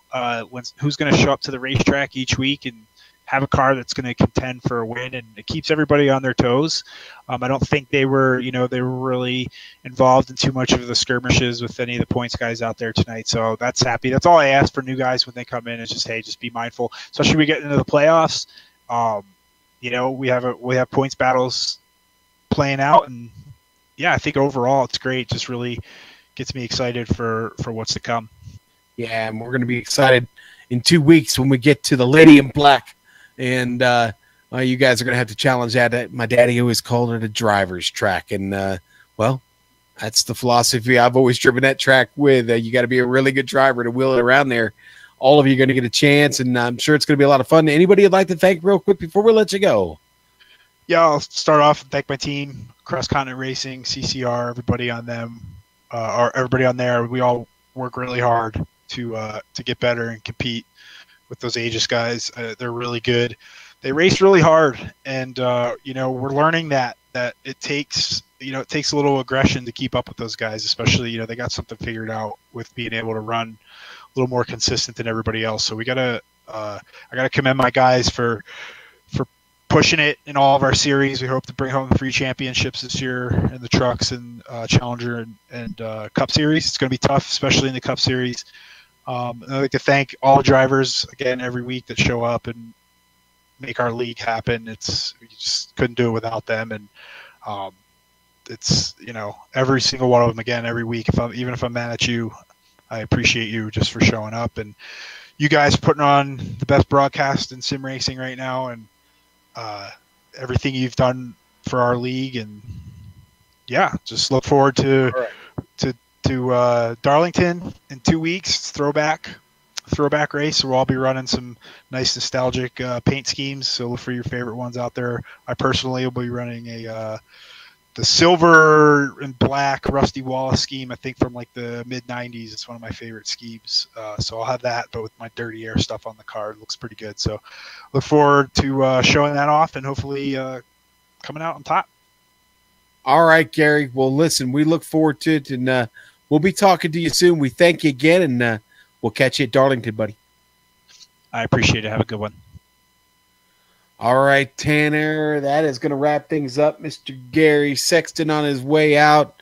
Speaker 6: who's going to show up to the racetrack each week and have a car that's going to contend for a win, and it keeps everybody on their toes. I don't think they were really involved in too much of the skirmishes with any of the points guys out there tonight. So that's happy. That's all I ask for new guys when they come in is just be mindful, especially when we get into the playoffs. We have points battles playing out, and I think overall it's great. Just really gets me excited for what's to come.
Speaker 1: Yeah, and we're going to be excited in 2 weeks when we get to the Lady in Black. And you guys are going to have to challenge that. My daddy always called it a driver's track. And, that's the philosophy I've always driven that track with. You got to be a really good driver to wheel it around there. All of you are going to get a chance, and I'm sure it's going to be a lot of fun. Anybody you'd like to thank real quick before we let you go?
Speaker 6: Yeah, I'll start off and thank my team, Cross Continent Racing, CCR, everybody on them. Or everybody on there, we all work really hard to get better and compete with those Aegis guys. They're really good. They race really hard, and we're learning that it takes a little aggression to keep up with those guys. Especially they got something figured out with being able to run a little more consistent than everybody else. So I gotta commend my guys for pushing it in all of our series. We hope to bring home the 3 championships this year in the trucks and Challenger and Cup Series. It's going to be tough, especially in the Cup Series. And I'd like to thank all the drivers again every week that show up and make our league happen. We just couldn't do it without them. And it's every single one of them again every week. Even if I'm mad at you, I appreciate you just for showing up, and you guys putting on the best broadcast in sim racing right now, and everything you've done for our league. And just look forward to Darlington in 2 weeks. Throwback race. We'll all be running some nice nostalgic paint schemes, so look for your favorite ones out there. I personally will be running the silver and black Rusty Wallace scheme, I think from like the mid 90s. It's one of my favorite schemes. So I'll have that, but with my dirty air stuff on the car. It looks pretty good. So look forward to showing that off and hopefully coming out on top.
Speaker 1: All right, Gary. Well, listen, we look forward to it, and we'll be talking to you soon. We thank you again, and We'll catch you at Darlington, buddy.
Speaker 6: I appreciate it. Have a good one.
Speaker 1: All right, Tanner, that is going to wrap things up. Mr. Gary Sexton on his way out.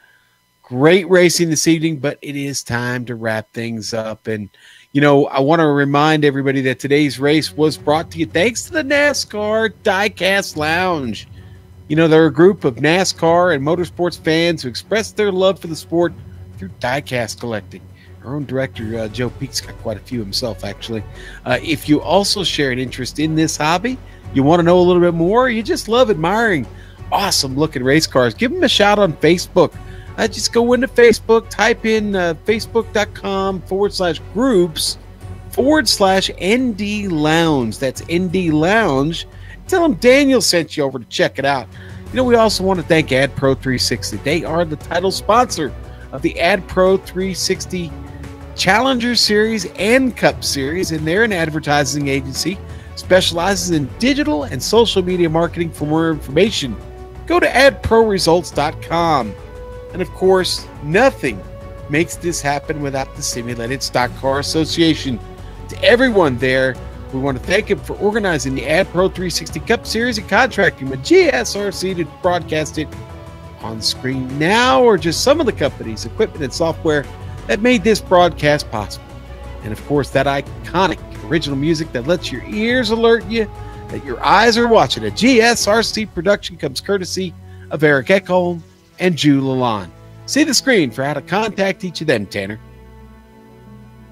Speaker 1: Great racing this evening, but it is time to wrap things up. And, you know, I want to remind everybody that today's race was brought to you thanks to the NASCAR Diecast Lounge. You know, they're a group of NASCAR and motorsports fans who express their love for the sport through diecast collecting. Our own director, Joe Peak's got quite a few himself, actually. If you also share an interest in this hobby, you want to know a little bit more, you just love admiring awesome-looking race cars, give them a shout on Facebook. Just go into Facebook, type in facebook.com/groups/ND Lounge. That's ND Lounge. Tell them Daniel sent you over to check it out. You know, we also want to thank AdPro 360. They are the title sponsor of the AdPro 360 Challenger Series and Cup Series, and they're an advertising agency, specializes in digital and social media marketing. For more information, go to adproresults.com. And of course, nothing makes this happen without the Simulated Stock Car Association. To everyone there, we want to thank him for organizing the AdPro 360 Cup Series and contracting with GSRC to broadcast it on screen now, or just some of the companies, equipment, and software that made this broadcast possible. And of course, that iconic original music that lets your ears alert you that your eyes are watching. A GSRC production comes courtesy of Eric Ekholm and Jude Lalonde. See the screen for how to contact each of them, Tanner.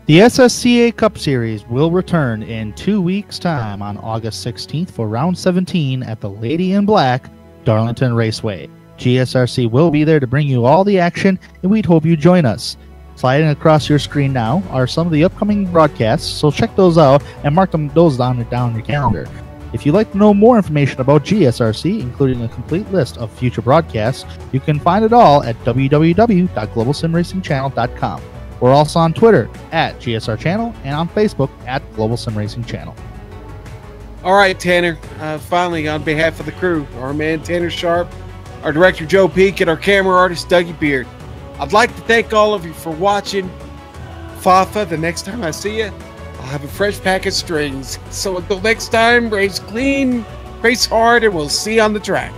Speaker 2: The SSCA Cup Series will return in 2 weeks' time on August 16th for round 17 at the Lady in Black Darlington Raceway. GSRC will be there to bring you all the action, and we'd hope you join us. Sliding across your screen now are some of the upcoming broadcasts, so check those out and mark those down your calendar. If you'd like to know more information about GSRC, including a complete list of future broadcasts, you can find it all at www.globalsimracingchannel.com. We're also on Twitter at GSR Channel and on Facebook at Global Sim Racing Channel.
Speaker 1: All right, Tanner. Finally, on behalf of the crew, our man Tanner Sharp, our director Joe Peak, and our camera artist Dougie Beard, I'd like to thank all of you for watching. Fafa, the next time I see you, I'll have a fresh pack of strings. So until next time, race clean, race hard, and we'll see you on the track.